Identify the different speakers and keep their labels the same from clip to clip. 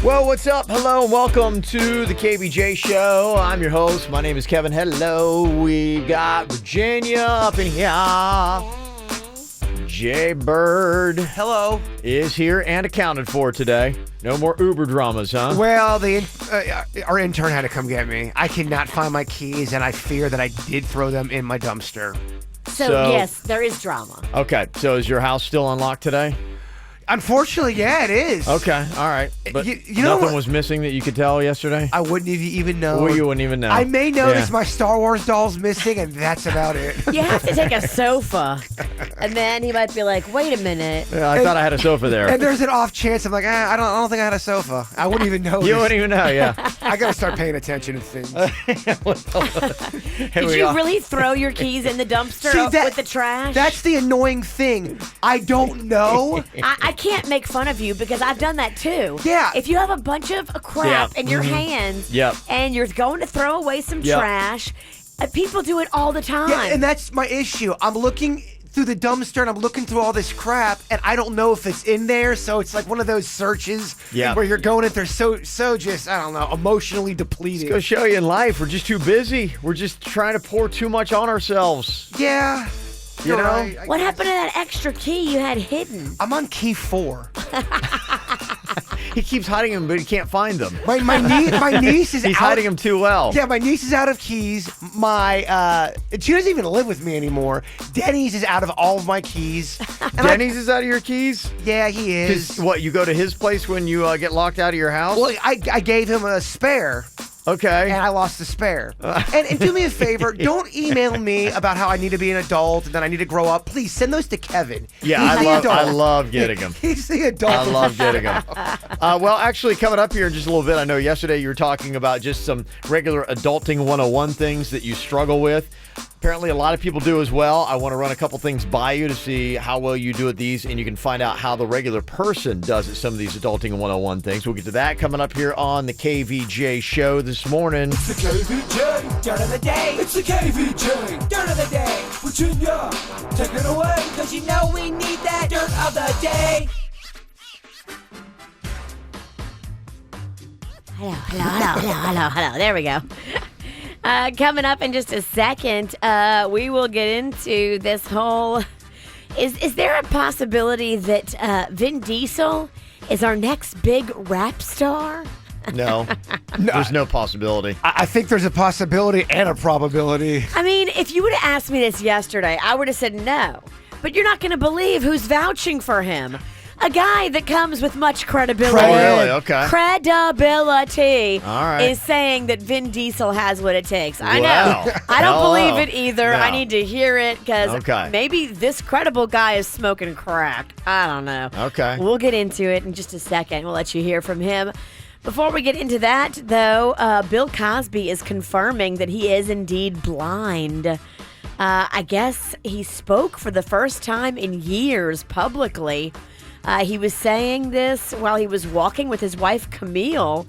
Speaker 1: Well, what's up? Hello, and welcome to the KVJ Show. I'm your host. My name is Kevin. Hello. We got Virginia up in here. Jaybird.
Speaker 2: Hello.
Speaker 1: Is here and accounted for today. No more Uber dramas, huh?
Speaker 2: Well, our intern had to come get me. I cannot find my keys, and I fear that I did throw them in my dumpster.
Speaker 3: So yes, there is drama.
Speaker 1: Okay, so is your house still unlocked today?
Speaker 2: Unfortunately, yeah, it is.
Speaker 1: Okay, all right. But
Speaker 2: you know
Speaker 1: nothing was missing that you could tell yesterday?
Speaker 2: I wouldn't even know.
Speaker 1: Well, you wouldn't even know.
Speaker 2: I may notice my Star Wars doll's missing, and that's about it.
Speaker 3: You have to take a sofa, and then he might be like, "Wait a minute."
Speaker 1: Yeah, I thought I had a sofa there.
Speaker 2: And there's an off chance I'm like, I don't think I had a sofa. I wouldn't even know.
Speaker 1: You wouldn't even know, yeah.
Speaker 2: I gotta start paying attention to things.
Speaker 3: Did you really throw your keys in the dumpster with the trash?
Speaker 2: That's the annoying thing. I don't know.
Speaker 3: I can't make fun of you because I've done that too.
Speaker 2: Yeah.
Speaker 3: If you have a bunch of crap in your hands and you're going to throw away some trash, people do it all the time.
Speaker 2: Yeah, and that's my issue. I'm looking through the dumpster and I'm looking through all this crap and I don't know if it's in there, so it's like one of those searches where you're going in there so just, I don't know, emotionally depleted.
Speaker 1: Let's go show you in life. We're just too busy. We're just trying to pour too much on ourselves.
Speaker 2: Yeah.
Speaker 1: You know?
Speaker 2: Right.
Speaker 3: What happened to that extra key you had hidden?
Speaker 2: I'm on key 4.
Speaker 1: He keeps hiding them, but he can't find them.
Speaker 2: My niece is
Speaker 1: He's hiding them too well.
Speaker 2: Yeah, my niece is out of keys. She doesn't even live with me anymore. Denny's is out of all of my keys.
Speaker 1: Denny's is out of your keys?
Speaker 2: Yeah, he is.
Speaker 1: What, you go to his place when you get locked out of your house?
Speaker 2: Well, I gave him a spare.
Speaker 1: Okay.
Speaker 2: And I lost the spare. And do me a favor, don't email me about how I need to be an adult and that I need to grow up. Please send those to Kevin.
Speaker 1: Yeah, I love getting them.
Speaker 2: He's the adult.
Speaker 1: I love getting them. Well, actually, coming up here in just a little bit, I know yesterday you were talking about just some regular adulting 101 things that you struggle with. Apparently, a lot of people do as well. I want to run a couple things by you to see how well you do at these, and you can find out how the regular person does at some of these adulting 101 things. We'll get to that coming up here on the KVJ Show this morning.
Speaker 4: It's the KVJ Dirt of the Day. It's the KVJ Dirt of the Day. Virginia, take it away, because you know we need that Dirt of the Day.
Speaker 3: Hello. There we go. Coming up in just a second, we will get into this whole... Is there a possibility that Vin Diesel is our next big rap star?
Speaker 1: No, there's no possibility.
Speaker 2: I think there's a possibility and a probability.
Speaker 3: I mean, if you would have asked me this yesterday, I would have said no. But you're not going to believe who's vouching for him. A guy that comes with much credibility.
Speaker 1: Oh, really? Okay.
Speaker 3: Credibility
Speaker 1: right.
Speaker 3: is saying that Vin Diesel has what it takes. I
Speaker 1: Wow.
Speaker 3: know. I don't
Speaker 1: Hello.
Speaker 3: believe it either.
Speaker 1: No.
Speaker 3: I need to hear it because maybe this credible guy is smoking crack. I don't know.
Speaker 1: Okay.
Speaker 3: We'll get into it in just a second. We'll let you hear from him. Before we get into that, though, Bill Cosby is confirming that he is indeed blind. I guess he spoke for the first time in years publicly. He was saying this while he was walking with his wife, Camille.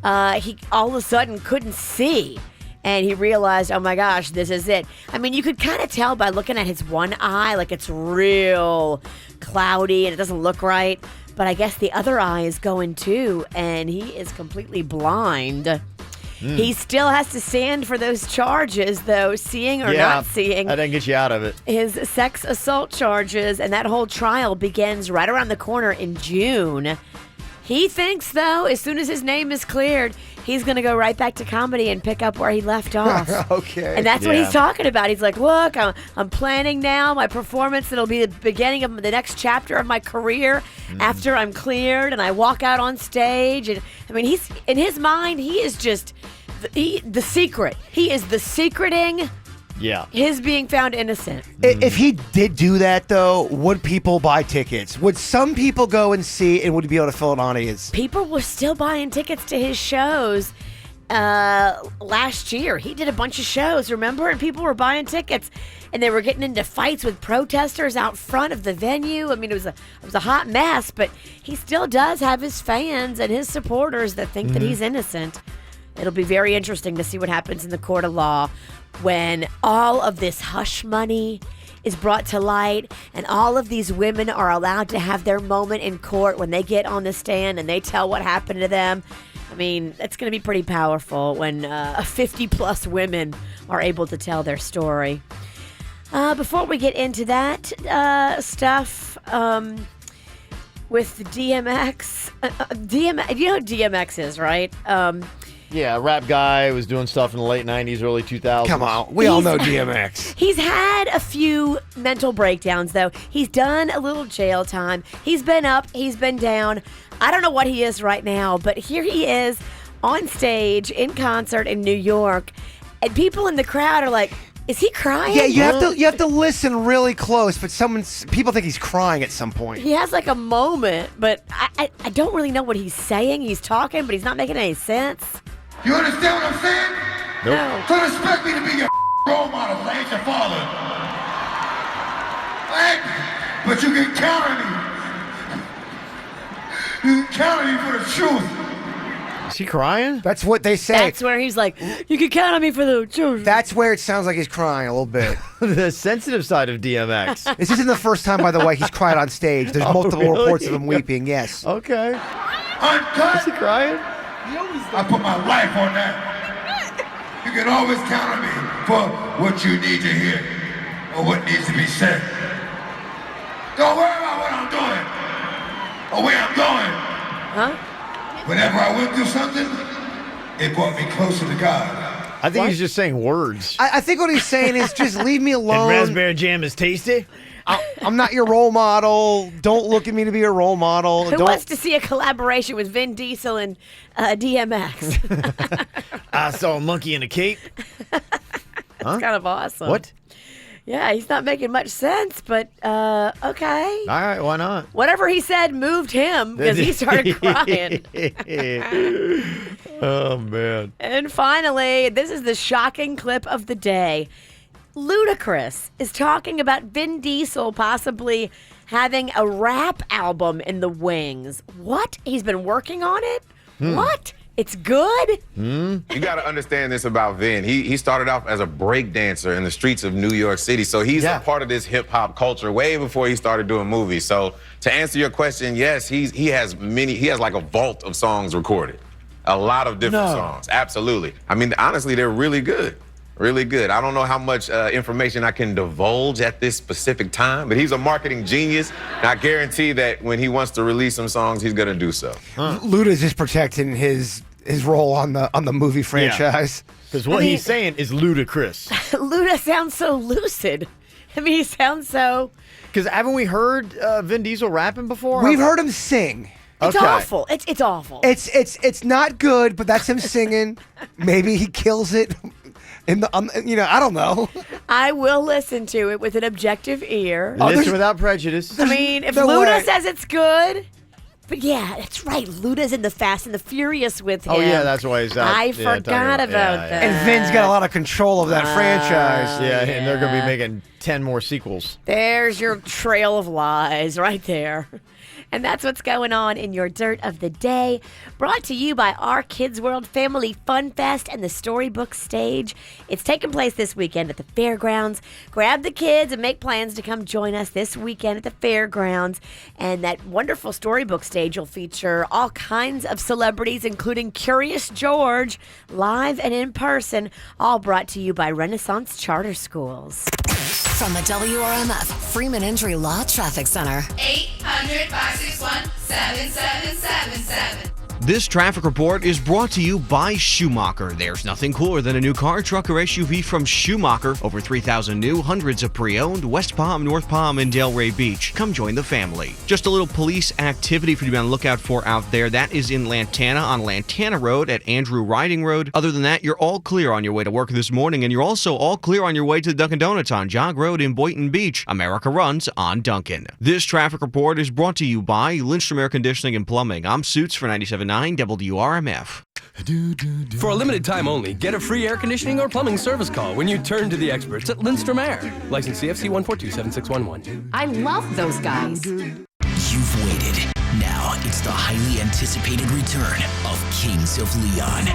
Speaker 3: He all of a sudden couldn't see. And he realized, oh my gosh, this is it. I mean, you could kind of tell by looking at his one eye, like it's real cloudy and it doesn't look right. But I guess the other eye is going too, and he is completely blind. He still has to stand for those charges, though, seeing or not seeing.
Speaker 1: That didn't get you out of it.
Speaker 3: His sex assault charges, and that whole trial begins right around the corner in June. He thinks, though, as soon as his name is cleared, he's going to go right back to comedy and pick up where he left off.
Speaker 2: Okay.
Speaker 3: And that's what he's talking about. He's like, look, I'm planning now my performance. It'll be the beginning of the next chapter of my career after I'm cleared and I walk out on stage. And I mean, he's in his mind, he is just the secret. He is the secreting.
Speaker 1: Yeah.
Speaker 3: His being found innocent.
Speaker 2: If he did do that, though, would people buy tickets? Would some people go and see, and would he be able to fill an audience?
Speaker 3: People were still buying tickets to his shows last year. He did a bunch of shows, remember? And people were buying tickets. And they were getting into fights with protesters out front of the venue. I mean, it was a hot mess, but he still does have his fans and his supporters that think that he's innocent. It'll be very interesting to see what happens in the court of law when all of this hush money is brought to light, and all of these women are allowed to have their moment in court when they get on the stand and they tell what happened to them. I mean, it's going to be pretty powerful when 50-plus women are able to tell their story. Before we get into that stuff with DMX, you know who DMX is, right?
Speaker 1: Yeah, rap guy, was doing stuff in the late 90s, early 2000s.
Speaker 2: Come on, we all know DMX.
Speaker 3: He's had a few mental breakdowns, though. He's done a little jail time. He's been up, he's been down. I don't know what he is right now, but here he is on stage in concert in New York, and people in the crowd are like, is he crying?
Speaker 2: Yeah, you have to listen really close, but people think he's crying at some point.
Speaker 3: He has like a moment, but I don't really know what he's saying. He's talking, but he's not making any sense.
Speaker 5: You understand what I'm saying?
Speaker 1: Nope.
Speaker 3: No.
Speaker 5: Don't expect me to be your role model. I ain't your father. But you can count on me. You can count on me for the truth.
Speaker 1: Is he crying?
Speaker 2: That's what they say.
Speaker 3: That's where he's like, you can count on me for the truth.
Speaker 2: That's where it sounds like he's crying a little bit.
Speaker 1: The sensitive side of DMX.
Speaker 2: This isn't the first time, by the way, he's cried on stage. There's multiple
Speaker 1: really?
Speaker 2: reports of him weeping, yes.
Speaker 1: Okay.
Speaker 5: Uncut.
Speaker 1: Is he crying?
Speaker 5: I put my life on that. You can always count on me for what you need to hear or what needs to be said. Don't worry about what I'm doing or where I'm going.
Speaker 3: Huh?
Speaker 5: Whenever I went through something, it brought me closer to God.
Speaker 1: I think he's just saying words.
Speaker 2: I think what he's saying is just leave me alone.
Speaker 1: And raspberry jam is tasty?
Speaker 2: I'm not your role model. Don't look at me to be a role model.
Speaker 3: Who wants to see a collaboration with Vin Diesel and DMX?
Speaker 1: I saw a monkey in a cape.
Speaker 3: It's kind of awesome.
Speaker 1: What?
Speaker 3: Yeah, he's not making much sense, but okay.
Speaker 1: All right, why not?
Speaker 3: Whatever he said moved him because he started crying.
Speaker 1: Oh, man.
Speaker 3: And finally, this is the shocking clip of the day. Ludacris is talking about Vin Diesel possibly having a rap album in the wings. What? He's been working on it? What? It's good?
Speaker 6: You got to understand this about Vin. He started off as a break dancer in the streets of New York City. So he's a part of this hip hop culture way before he started doing movies. So to answer your question, yes, he has like a vault of songs recorded. A lot of different songs. Absolutely. I mean, honestly, they're really good. Really good. I don't know how much information I can divulge at this specific time, but he's a marketing genius. And I guarantee that when he wants to release some songs, he's going to do so.
Speaker 2: Luda's just protecting his role on the movie franchise.
Speaker 1: Because what he's saying is ludicrous.
Speaker 3: Luda sounds so lucid. I mean, he sounds so...
Speaker 1: Because haven't we heard Vin Diesel rapping before?
Speaker 2: We've heard him sing.
Speaker 3: It's awful. It's awful.
Speaker 2: It's not good, but that's him singing. Maybe he kills it. I don't know.
Speaker 3: I will listen to it with an objective ear.
Speaker 1: Listen without prejudice.
Speaker 3: I mean, if Luda says it's good, but yeah, that's right. Luda's in the Fast and the Furious with him.
Speaker 1: Oh, yeah, that's why he's out.
Speaker 3: I forgot about that.
Speaker 2: And Vin's got a lot of control of that franchise.
Speaker 1: Yeah, and they're going to be making 10 more sequels.
Speaker 3: There's your trail of lies right there. And that's what's going on in your Dirt of the Day. Brought to you by our Kids World Family Fun Fest and the Storybook Stage. It's taking place this weekend at the fairgrounds. Grab the kids and make plans to come join us this weekend at the fairgrounds. And that wonderful Storybook Stage will feature all kinds of celebrities, including Curious George, live and in person, all brought to you by Renaissance Charter Schools.
Speaker 7: From the WRMF Freeman Injury Law Traffic Center.
Speaker 8: 800-561-7777. This traffic report is brought to you by Schumacher. There's nothing cooler than a new car, truck, or SUV from Schumacher. Over 3,000 new, hundreds of pre-owned, West Palm, North Palm, and Delray Beach. Come join the family. Just a little police activity for you to be on the lookout for out there. That is in Lantana on Lantana Road at Andrew Riding Road. Other than that, you're all clear on your way to work this morning, and you're also all clear on your way to the Dunkin' Donuts on Jog Road in Boynton Beach. America runs on Dunkin'. This traffic report is brought to you by Lindstrom Air Conditioning and Plumbing. I'm Suits for 97.9 WRMF.
Speaker 9: For a limited time only, get a free air conditioning or plumbing service call when you turn to the experts at Lindstrom Air. License CFC 1427611.
Speaker 10: I love those guys.
Speaker 11: You've waited. Now it's the highly anticipated return of Kings of Leon.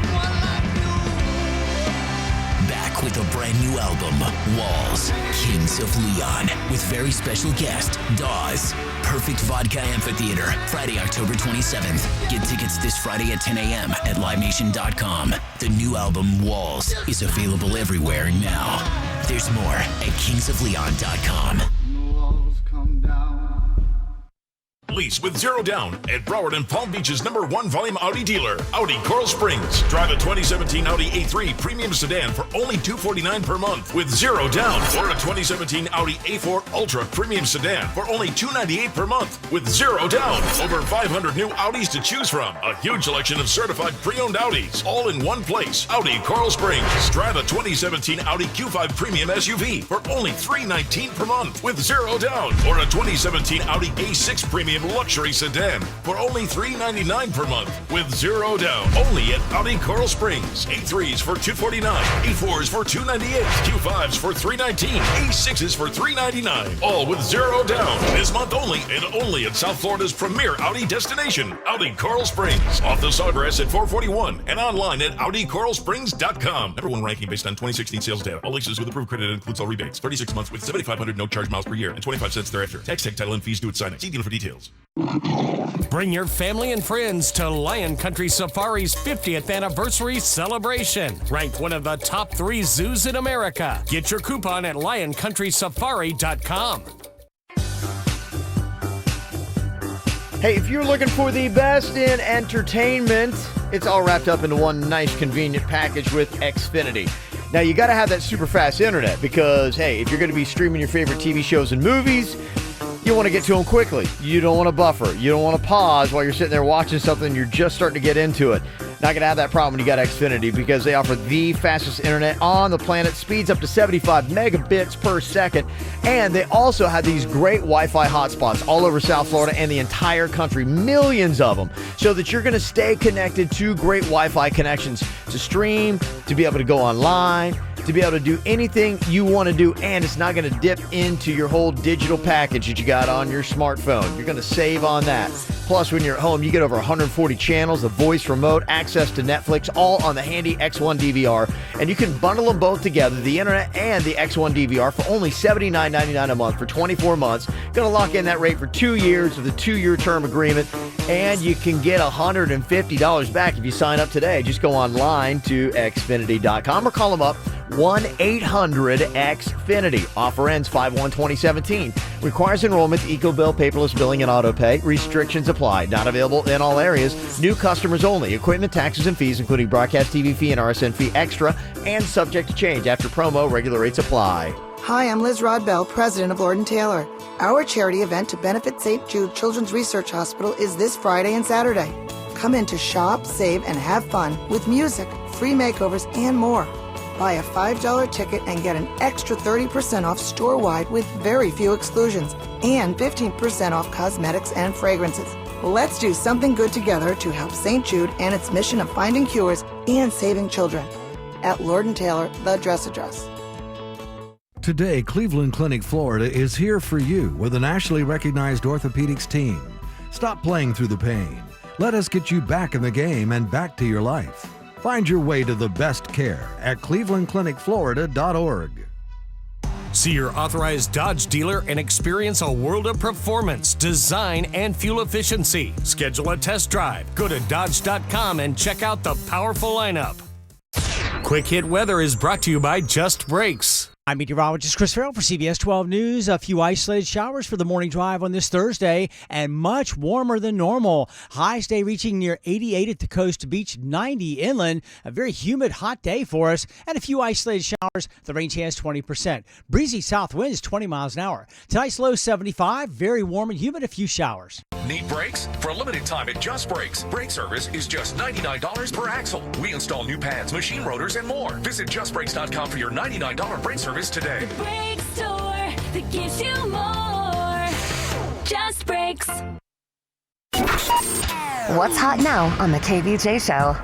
Speaker 11: Back with a brand new album, Walls, Kings of Leon, with very special guest, Dawes. Perfect Vodka Amphitheater, Friday, October 27th. Get tickets this Friday at 10 a.m. at livenation.com. The new album, Walls, is available everywhere now. There's more at kingsofleon.com.
Speaker 10: Lease with zero down at Broward and Palm Beach's #1 volume Audi dealer, Audi Coral Springs. Drive a 2017 Audi A3 premium sedan for only $249 per month with zero down, or a 2017 Audi A4 Ultra premium sedan for only $298 per month with zero down. Over 500 new Audis to choose from. A huge selection of certified pre-owned Audis, all in one place. Audi Coral Springs. Drive a 2017 Audi Q5 premium SUV for only $319 per month with zero down, or a 2017 Audi A6 premium luxury sedan for only $399 per month with zero down. Only at Audi Coral Springs. A3s for $249, A4s for $298, Q5s for $319, A6s for $399. All with zero down. This month only, and only at South Florida's premier Audi destination, Audi Coral Springs. Off the Sawgrass at 441 and online at AudiCoralSprings.com. #1 ranking based on 2016 sales data. All leases with approved credit includes all rebates. 36 months with 7,500 no charge miles per year and 25 cents thereafter. Tax, tag, title, and fees due at signing. See dealer for details.
Speaker 12: Bring your family and friends to Lion Country Safari's 50th anniversary celebration. Ranked one of the top 3 zoos in America. Get your coupon at lioncountrysafari.com.
Speaker 1: Hey, if you're looking for the best in entertainment, it's all wrapped up into one nice, convenient package with Xfinity. Now, you got to have that super fast internet because, hey, if you're going to be streaming your favorite TV shows and movies, you want to get to them quickly. You don't want to buffer. You don't want to pause while you're sitting there watching something and you're just starting to get into it. Not going to have that problem when you got Xfinity because they offer the fastest internet on the planet, speeds up to 75 megabits per second, and they also have these great Wi-Fi hotspots all over South Florida and the entire country, millions of them, so that you're going to stay connected to great Wi-Fi connections to stream, to be able to go online, to be able to do anything you want to do, and it's not going to dip into your whole digital package that you got on your smartphone. You're going to save on that. Plus, when you're at home, you get over 140 channels, a voice remote, access to Netflix, all on the handy X1 DVR, and you can bundle them both together, the internet and the X1 DVR, for only $79.99 a month for 24 months. Going to lock in that rate for 2 years with a 2-year term agreement, and you can get $150 back if you sign up today. Just go online to Xfinity.com or call them up, 1-800-XFINITY. Offer ends 5/1/2017. Requires enrollment, EcoBill, paperless billing, and auto pay. Restrictions apply. Not available in all areas. New customers only. Equipment, taxes, and fees, including broadcast TV fee and RSN fee extra, and subject to change. After promo, regular rates apply.
Speaker 13: Hi, I'm Liz Rodbell, president of Lord & Taylor. Our charity event to benefit St. Jude Children's Research Hospital is this Friday and Saturday. Come in to shop, save, and have fun with music, free makeovers, and more. Buy a $5 ticket and get an extra 30% off store-wide with very few exclusions and 15% off cosmetics and fragrances. Let's do something good together to help St. Jude and its mission of finding cures and saving children. At Lord & Taylor, the dress address.
Speaker 14: Today, Cleveland Clinic Florida is here for you with a nationally recognized orthopedics team. Stop playing through the pain. Let us get you back in the game and back to your life. Find your way to the best care at clevelandclinicflorida.org.
Speaker 12: See your authorized Dodge dealer and experience a world of performance, design, and fuel efficiency. Schedule a test drive. Go to Dodge.com and check out the powerful lineup. Quick Hit Weather is brought to you by Just Brakes.
Speaker 15: I'm meteorologist Chris Farrell for CBS 12 News. A few isolated showers for the morning drive on this Thursday and much warmer than normal. Highs today reaching near 88 at the Coast Beach, 90 inland. A very humid, hot day for us and a few isolated showers. The rain chance 20%. Breezy south winds 20 miles an hour. Tonight's low 75, very warm and humid, a few showers.
Speaker 16: Need brakes? For a limited time at Just Brakes, brake service is just $99 per axle. We install new pads, machine rotors, and more. Visit JustBrakes.com for your $99 brake service today.
Speaker 17: The brake store that gives you more. Just Brakes.
Speaker 18: What's hot now on the KVJ show?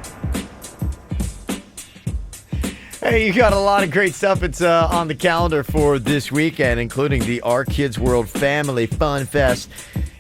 Speaker 1: Hey, you got a lot of great stuff. It's on the calendar for this weekend, including the Our Kids World Family Fun Fest.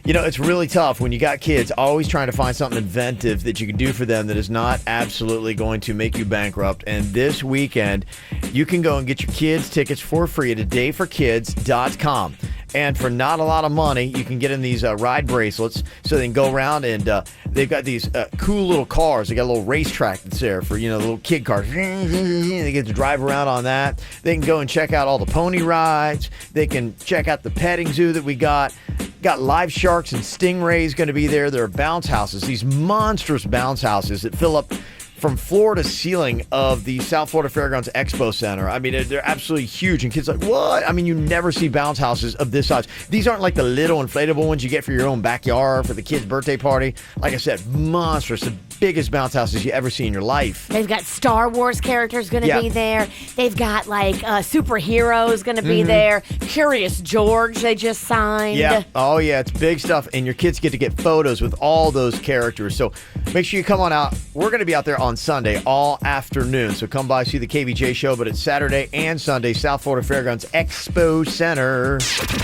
Speaker 1: You know, it's really tough when you got kids, always trying to find something inventive that you can do for them that is not absolutely going to make you bankrupt. And this weekend, you can go and get your kids tickets for free at adayforkids.com. And for not a lot of money, you can get in these ride bracelets so they can go around, and they've got these cool little cars. They got a little racetrack that's there for, little kid cars. They get to drive around on that. They can go and check out all the pony rides. They can check out the petting zoo that we got. Got live sharks and stingrays going to be there. There are bounce houses, these monstrous bounce houses that fill up from floor to ceiling of the South Florida Fairgrounds Expo Center. I mean, they're absolutely huge. And kids are like, what? I mean, you never see bounce houses of this size. These aren't like the little inflatable ones you get for your own backyard for the kid's birthday party. Like I said, monstrous. The biggest bounce houses you ever see in your life.
Speaker 3: They've got Star Wars characters going to be there. They've got like superheroes going to be there. Curious George they just signed.
Speaker 1: Yeah. Oh, yeah. It's big stuff. And your kids get to get photos with all those characters. So make sure you come on out. We're going to be out there on Sunday all afternoon. So come by, see the KVJ show. But it's Saturday and Sunday, South Florida Fairgrounds Expo Center.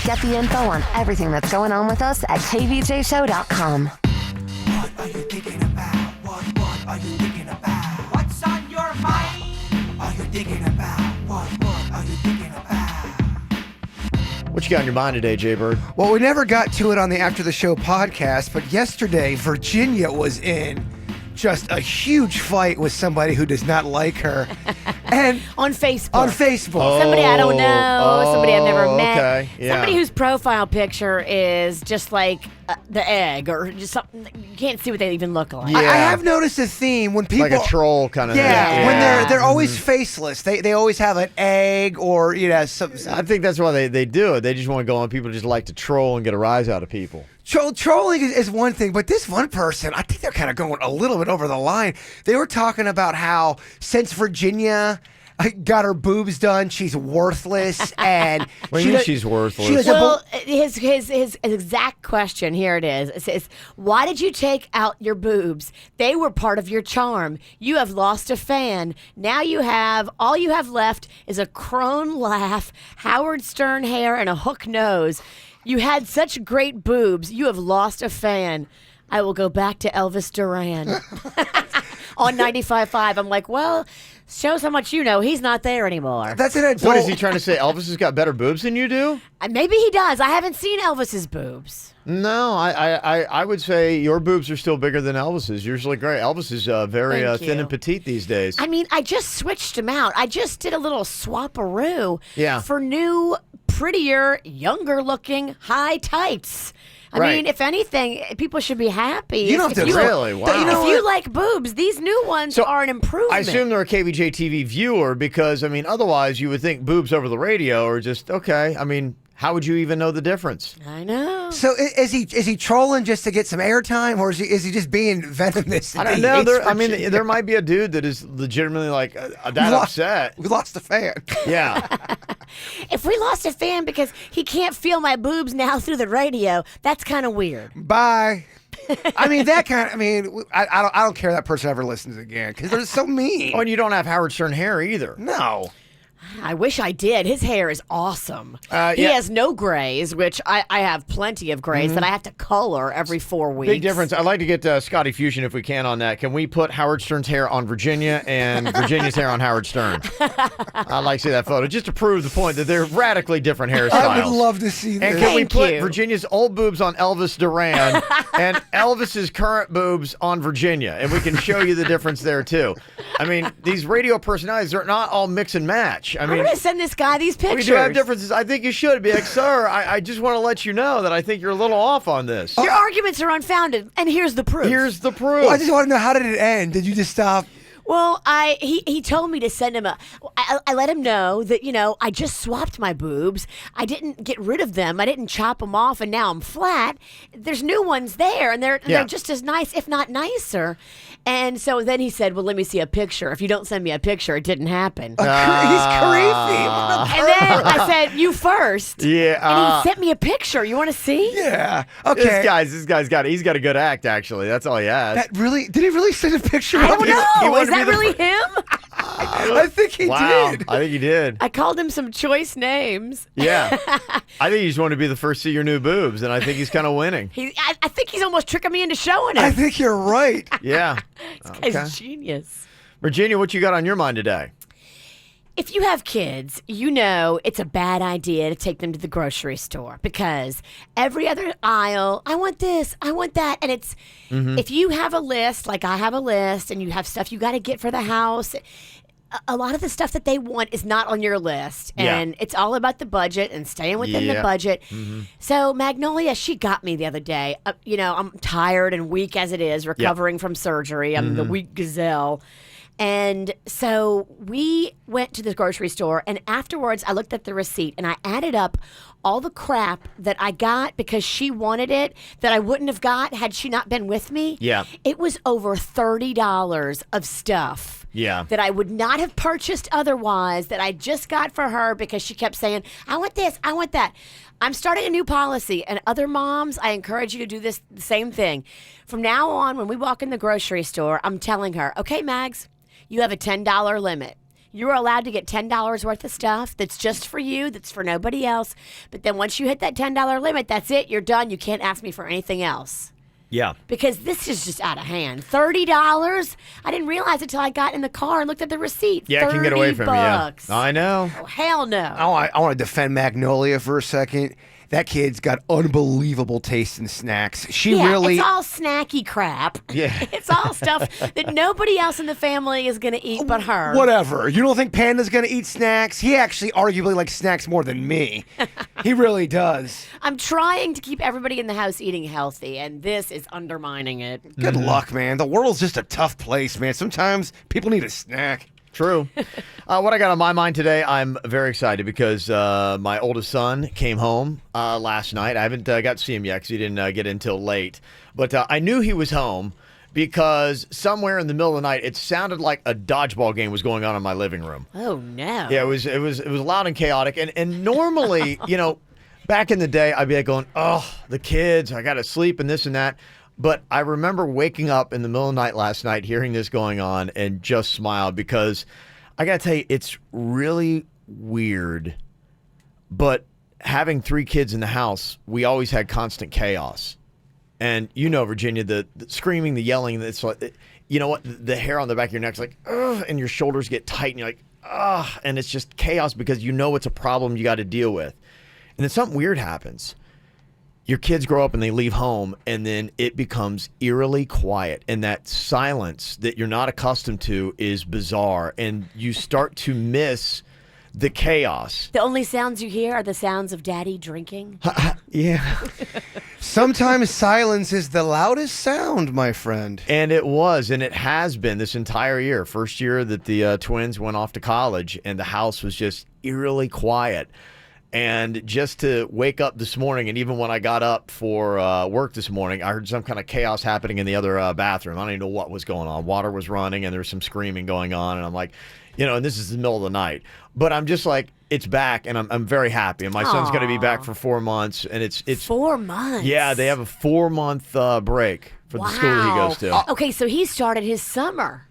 Speaker 18: Get the info on everything that's going on with us at kvjshow.com.
Speaker 4: What are you thinking about? What are you thinking about? What's on your mind? Are you thinking about? What are you thinking about?
Speaker 1: What you got on your mind today, Jaybird?
Speaker 2: Well, we never got to it on the After the Show podcast, but yesterday Virginia was in just a huge fight with somebody who does not like her. And
Speaker 3: on Facebook.
Speaker 2: Somebody
Speaker 3: I don't know. Somebody I've never met.
Speaker 1: Okay. Yeah.
Speaker 3: Somebody whose profile picture is just like the egg or just something. You can't see what they even look like.
Speaker 2: I have noticed a theme when people...
Speaker 1: Like a troll kind of thing.
Speaker 2: When they're always faceless. They always have an egg or, some...
Speaker 1: I think that's why they do it. They just want to go on. People just like to troll and get a rise out of people.
Speaker 2: Trolling is one thing, but this one person, I think they're kind of going a little bit over the line. They were talking about how since Virginia got her boobs done, she's worthless, and
Speaker 1: she's worthless.
Speaker 3: His exact question here it is. It says, "Why did you take out your boobs? They were part of your charm. You have lost a fan. Now all you have left is a crone laugh, Howard Stern hair, and a hook nose. You had such great boobs. You have lost a fan. I will go back to Elvis Duran." On 95.5. I'm like, well, shows how much you know. He's not there anymore.
Speaker 2: That's an adult.
Speaker 1: What is he trying to say? Elvis has got better boobs than you do?
Speaker 3: Maybe he does. I haven't seen Elvis's boobs.
Speaker 1: No, I would say your boobs are still bigger than Elvis's. Yours look great. Elvis is very thin and petite these days.
Speaker 3: I mean, I just switched them out. I just did a little swap-a-roo for new, prettier, younger-looking high tights. I mean, if anything, people should be happy.
Speaker 1: You don't have to really. Wow.
Speaker 3: If you like boobs, these new ones are an improvement.
Speaker 1: I assume they're a KVJ TV viewer because, I mean, otherwise you would think boobs over the radio are just, okay. I mean, how would you even know the difference?
Speaker 3: I know.
Speaker 2: So is he trolling just to get some airtime, or is he just being venomous?
Speaker 1: I don't know. There might be a dude that is legitimately like that upset.
Speaker 2: We lost a fan.
Speaker 1: Yeah.
Speaker 3: If we lost a fan because he can't feel my boobs now through the radio, that's kind of weird.
Speaker 2: Bye. I don't care that person ever listens again because they're so mean.
Speaker 1: Oh, and you don't have Howard Stern hair either.
Speaker 2: No.
Speaker 3: I wish I did. His hair is awesome. He has no grays, which I have plenty of grays that I have to color every 4 weeks.
Speaker 1: Big difference. I'd like to get Scotty Fusion if we can on that. Can we put Howard Stern's hair on Virginia and Virginia's hair on Howard Stern? I'd like to see that photo just to prove the point that they're radically different hairstyles.
Speaker 2: I would love to see that.
Speaker 1: And can we put Virginia's old boobs on Elvis Duran and Elvis's current boobs on Virginia? And we can show you the difference there, too. I mean, these radio personalities are not all mix and match. I'm
Speaker 3: going to send this guy these pictures.
Speaker 1: We do have differences. I think you should be like, sir, I just want to let you know that I think you're a little off on this.
Speaker 3: Your arguments are unfounded, and here's the proof.
Speaker 1: Here's the proof.
Speaker 2: Well, I just want to know, how did it end? Did you just stop?
Speaker 3: Well, he told me to send him I let him know that, I just swapped my boobs. I didn't get rid of them. I didn't chop them off, and now I'm flat. There's new ones there, and they're just as nice, if not nicer. And so then he said, well, let me see a picture. If you don't send me a picture, it didn't happen.
Speaker 2: He's creepy.
Speaker 3: And then I said, you first.
Speaker 1: Yeah.
Speaker 3: And he sent me a picture. You want to see?
Speaker 2: Yeah. Okay.
Speaker 1: This guy's got a good act, actually. That's all he has.
Speaker 2: Did he really send a picture?
Speaker 3: I don't know. Is that really him?
Speaker 2: I think he did.
Speaker 1: I think he did.
Speaker 3: I called him some choice names.
Speaker 1: Yeah. I think he just wanted to be the first to see your new boobs, and I think he's kind of winning.
Speaker 3: I think he's almost tricking me into showing it.
Speaker 2: I think you're right.
Speaker 1: Yeah.
Speaker 3: This guy's genius.
Speaker 1: Virginia, what you got on your mind today?
Speaker 3: If you have kids, you know it's a bad idea to take them to the grocery store because every other aisle, I want this, I want that. And it's, if you have a list, like I have a list, and you have stuff you got to get for the house, a lot of the stuff that they want is not on your list. And it's all about the budget and staying within the budget. So Magnolia, she got me the other day. I'm tired and weak as it is, recovering from surgery. I'm the weak gazelle. And so we went to the grocery store, and afterwards I looked at the receipt and I added up all the crap that I got because she wanted it that I wouldn't have got had she not been with me.
Speaker 1: Yeah.
Speaker 3: It was over $30 of stuff.
Speaker 1: Yeah.
Speaker 3: That I would not have purchased otherwise, that I just got for her because she kept saying, I want this, I want that. I'm starting a new policy, and other moms, I encourage you to do the same thing. From now on, when we walk in the grocery store, I'm telling her, okay, Mags, you have a $10 limit. You're allowed to get $10 worth of stuff that's just for you, that's for nobody else. But then once you hit that $10 limit, that's it. You're done. You can't ask me for anything else.
Speaker 1: Yeah.
Speaker 3: Because this is just out of hand. $30? I didn't realize it until I got in the car and looked at the receipt.
Speaker 1: Yeah, it can get away from you. Yeah.
Speaker 3: $30.
Speaker 1: I know.
Speaker 3: Oh, hell no.
Speaker 2: I want to defend Magnolia for a second. That kid's got unbelievable taste in snacks.
Speaker 3: It's all snacky crap.
Speaker 1: Yeah.
Speaker 3: It's all stuff that nobody else in the family is going to eat but her.
Speaker 2: Whatever. You don't think Panda's going to eat snacks? He actually arguably likes snacks more than me. He really does.
Speaker 3: I'm trying to keep everybody in the house eating healthy, and this is undermining it.
Speaker 2: Good luck, man. The world's just a tough place, man. Sometimes people need a snack.
Speaker 1: True. What I got on my mind today, I'm very excited because my oldest son came home last night. I haven't got to see him yet because he didn't get in until late. But I knew he was home because somewhere in the middle of the night, it sounded like a dodgeball game was going on in my living room.
Speaker 3: Oh, no.
Speaker 1: Yeah, it was loud and chaotic. And normally, back in the day, I'd be like going, oh, the kids, I got to sleep and this and that. But I remember waking up in the middle of the night last night, hearing this going on, and just smiled because I got to tell you, it's really weird. But having 3 kids in the house, we always had constant chaos. And Virginia, the screaming, the yelling, it's like, you know what? The hair on the back of your neck's like, ugh, and your shoulders get tight, and you're like, ugh, and it's just chaos because it's a problem you got to deal with. And then something weird happens. Your kids grow up and they leave home, and then it becomes eerily quiet. And that silence that you're not accustomed to is bizarre. And you start to miss the chaos.
Speaker 3: The only sounds you hear are the sounds of Daddy drinking.
Speaker 1: Yeah.
Speaker 2: Sometimes silence is the loudest sound, my friend.
Speaker 1: And it was, and it has been this entire year. First year that the twins went off to college, and the house was just eerily quiet. And just to wake up this morning, and even when I got up for work this morning, I heard some kind of chaos happening in the other bathroom. I don't even know what was going on. Water was running, and there was some screaming going on. And I'm like, and this is the middle of the night. But I'm just like, it's back, and I'm very happy. And my son's going to be back for 4 months. And it's
Speaker 3: 4 months?
Speaker 1: Yeah, they have a 4-month break for the school he goes to.
Speaker 3: Okay, so he started his summer.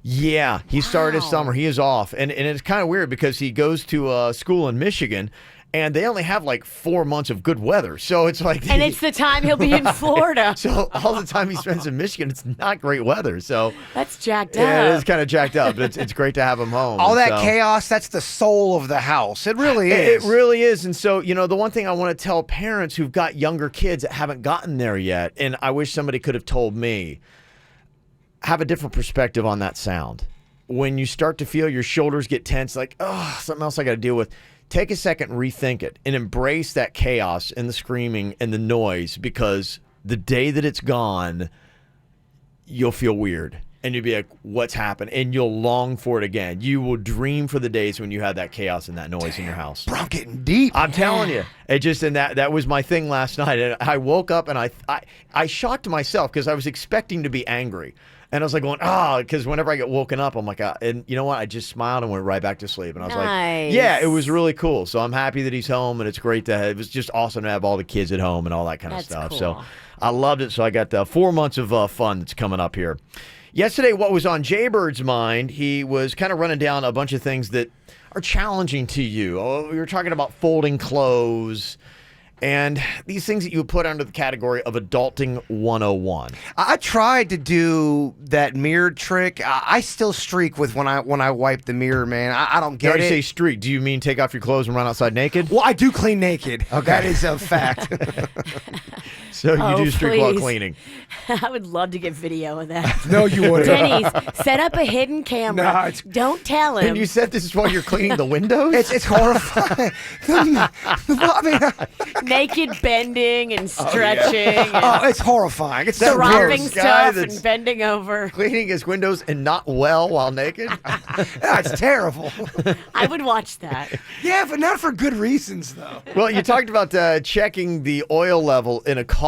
Speaker 1: Yeah, he started his summer. He is off. And it's kind of weird because he goes to school in Michigan, and they only have like 4 months of good weather. So it's like...
Speaker 3: And it's the time he'll be in Florida.
Speaker 1: So all the time he spends in Michigan, it's not great weather. So
Speaker 3: that's jacked up.
Speaker 1: Yeah, it is kind of jacked up, but it's great to have him home.
Speaker 2: All that chaos, that's the soul of the house. It really is.
Speaker 1: It really is. And so, the one thing I want to tell parents who've got younger kids that haven't gotten there yet, and I wish somebody could have told me, have a different perspective on that sound. When you start to feel your shoulders get tense, like, oh, something else I got to deal with. Take a second and rethink it and embrace that chaos and the screaming and the noise, because the day that it's gone, you'll feel weird and you'll be like, what's happened? And you'll long for it again. You will dream for the days when you had that chaos and that noise in your house.
Speaker 2: Bro, I'm getting deep.
Speaker 1: I'm telling you. It just, and that was my thing last night. And I woke up and I shocked myself because I was expecting to be angry. And I was like going, because whenever I get woken up, I'm like, and you know what? I just smiled and went right back to sleep. And I was like, yeah, it was really cool. So I'm happy that he's home, and it's great to have, it was just awesome to have all the kids at home and all that kind of stuff.
Speaker 3: Cool.
Speaker 1: So I loved it. So I got 4 months of fun that's coming up here. Yesterday, what was on Jaybird's mind, he was kind of running down a bunch of things that are challenging to you. We were talking about folding clothes and these things that you would put under the category of adulting 101.
Speaker 2: I tried to do that mirror trick. I still streak with when I wipe the mirror, man. I don't get it.
Speaker 1: When you say streak, do you mean take off your clothes and run outside naked?
Speaker 2: Well, I do clean naked. Okay. That is a fact.
Speaker 1: So you do streak while cleaning.
Speaker 3: I would love to get video of that.
Speaker 2: No, you wouldn't.
Speaker 3: Denny's, set up a hidden camera.
Speaker 2: No,
Speaker 3: don't tell him.
Speaker 1: And you said this is while you're cleaning the windows?
Speaker 2: It's horrifying.
Speaker 3: Naked bending and stretching.
Speaker 2: It's horrifying. It's
Speaker 3: so dropping
Speaker 1: guy
Speaker 3: stuff
Speaker 1: that's
Speaker 3: and bending over.
Speaker 1: Cleaning his windows and not well while naked?
Speaker 2: That's terrible.
Speaker 3: I would watch that.
Speaker 2: Yeah, but not for good reasons, though.
Speaker 1: Well, you talked about checking the oil level in a car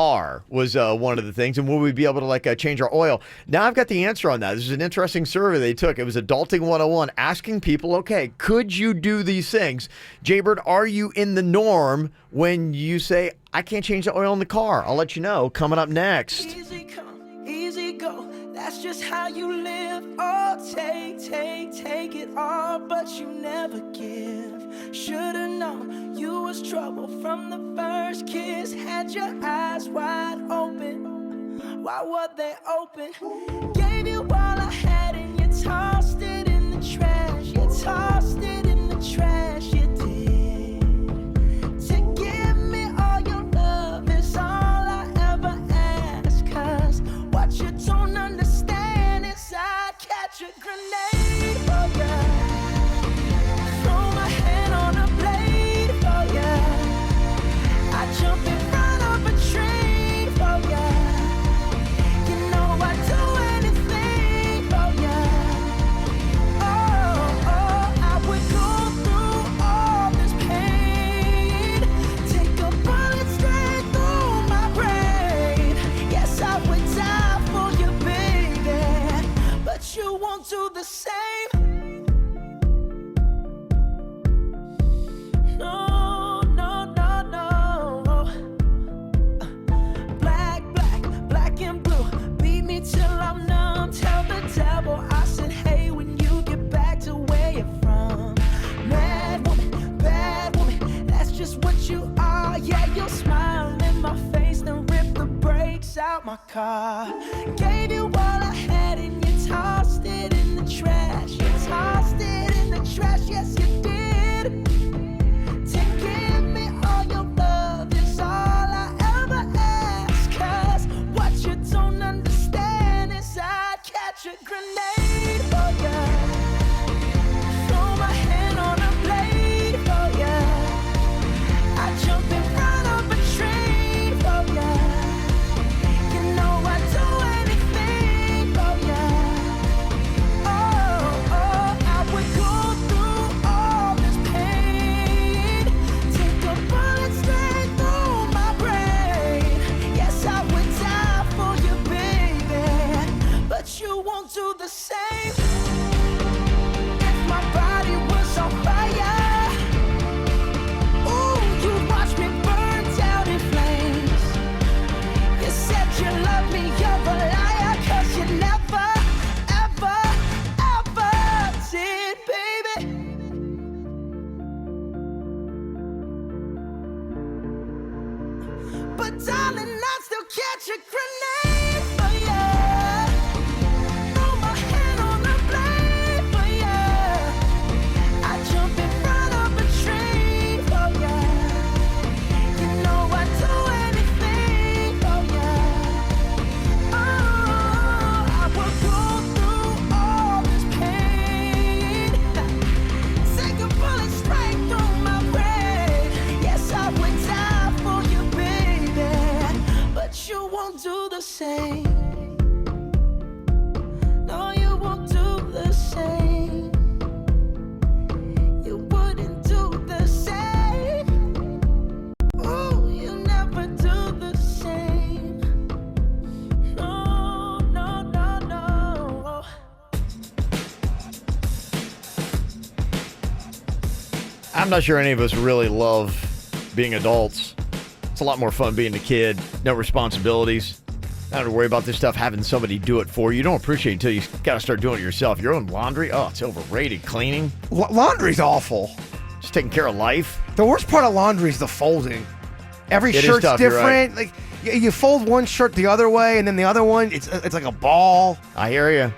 Speaker 1: was one of the things, and will we be able to change our oil? Now I've got the answer on that. This is an interesting survey they took. It was Adulting 101, asking people, okay, could you do these things? Jaybird, are you in the norm when you say, I can't change the oil in the car? I'll let you know coming up next.
Speaker 4: Easy come, easy go. That's just how you live. Oh, take it all, but you never give. Should've known you was trouble from the first kiss. Had your eyes wide open. Why were they open? Gave you all I had and you tossed it in the trash. You tossed it in the trash. You did. To give me all your love is all I ever ask. 'Cause what you don't understand is I'd catch a grenade for ya. Throw my hand on a blade for ya. I jump in front of a train for ya. You know I'd do anything for ya. Oh, I would go through all this pain. Take a bullet straight through my brain. Yes, I would die for you, baby, but you won't do the same. No, no, no, no. Black and blue. Beat me till I'm numb. Tell the devil I said, hey, when you get back to where you're from. Mad woman, bad woman, that's just what you are. Yeah, you'll smile in my face, then rip the brakes out my car. Gave you all I had and you tossed it in the trash. You tossed it in the trash, yes you did. To give me all your love is all I ever ask. 'Cause what you don't understand is I'd catch a grenade for ya. Throw my hand on a blade for ya. I jump in front of a train for ya. You know I'd do anything
Speaker 1: I'm not sure any of us really love being adults. It's a lot more fun being a kid. No responsibilities. Not to worry about this stuff, having somebody do it for you. You don't appreciate it until you got to start doing it yourself. Your own laundry, oh, it's overrated. Cleaning.
Speaker 2: Laundry's awful.
Speaker 1: Just taking care of life.
Speaker 2: The worst part of laundry is the folding. Every shirt's
Speaker 1: tough, you're
Speaker 2: different.
Speaker 1: right.
Speaker 2: Like you fold one shirt the other way, and then the other one, it's like a ball.
Speaker 1: I hear you.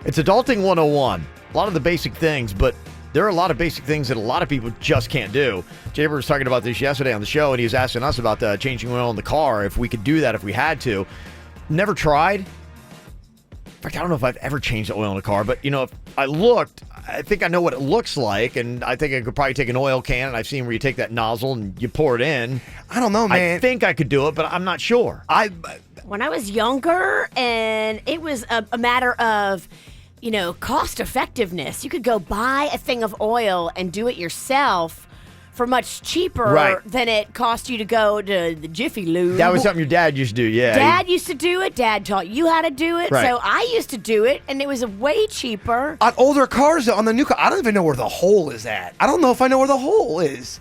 Speaker 1: It's adulting 101. A lot of the basic things, but there are a lot of basic things that a lot of people just can't do. Jaybird was talking about this yesterday on the show, and he was asking us about changing oil in the car, if we could do that, if we had to. Never tried. In fact, I don't know if I've ever changed the oil in a car, but, if I looked, I think I know what it looks like, and I think I could probably take an oil can, and I've seen where you take that nozzle and you pour it in.
Speaker 2: I don't know, man.
Speaker 1: I think I could do it, but I'm not sure.
Speaker 3: When I was younger, and it was a matter of, cost effectiveness. You could go buy a thing of oil and do it yourself for much cheaper than it cost you to go to the Jiffy Lube.
Speaker 1: That was something your dad used to do, yeah.
Speaker 3: Dad used to do it. Dad taught you how to do it.
Speaker 1: Right.
Speaker 3: So I used to do it, and it was way cheaper.
Speaker 2: On older cars, on the new car, I don't even know where the hole is at. I don't know if I know where the hole is.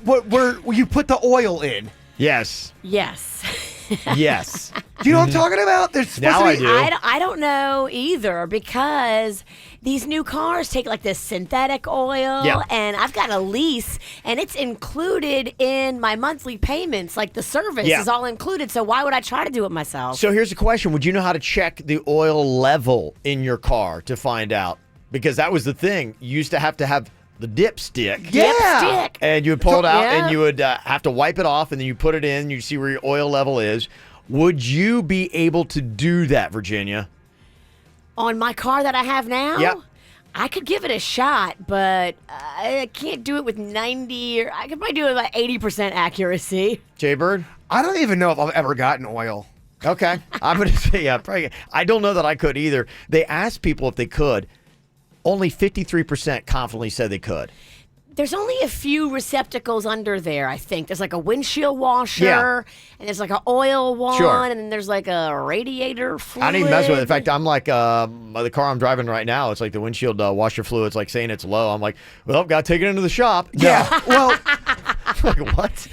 Speaker 2: Where you put the oil in.
Speaker 1: Yes.
Speaker 3: Yes.
Speaker 1: Yes.
Speaker 2: Do you know what I'm talking about? There's supposed
Speaker 1: Now
Speaker 2: to be,
Speaker 1: I do.
Speaker 3: I don't know either, because these new cars take like this synthetic oil, and I've got a lease, and it's included in my monthly payments. Like the service is all included, so why would I try to do it myself?
Speaker 1: So here's the question. Would you know how to check the oil level in your car to find out? Because that was the thing. You used to have the dipstick.
Speaker 3: Dipstick.
Speaker 1: And you would pull it out, and you would have to wipe it off, and then you put it in, you see where your oil level is. Would you be able to do that, Virginia?
Speaker 3: On my car that I have now?
Speaker 1: Yep.
Speaker 3: I could give it a shot, but I can't do it with 90, or I could probably do it with 80% accuracy.
Speaker 1: Jaybird?
Speaker 2: I don't even know if I've ever gotten oil.
Speaker 1: Okay. I'm going to say, probably. I don't know that I could either. They asked people if they could. Only 53% confidently said they could.
Speaker 3: There's only a few receptacles under there, I think. There's like a windshield washer, and there's like an oil one, and then there's like a radiator fluid.
Speaker 1: I don't even mess with it. In fact, I'm like, the car I'm driving right now, it's like the windshield washer fluid. It's like saying it's low. I'm like, well, got to take it into the shop.
Speaker 2: Yeah. Well,
Speaker 1: like, what?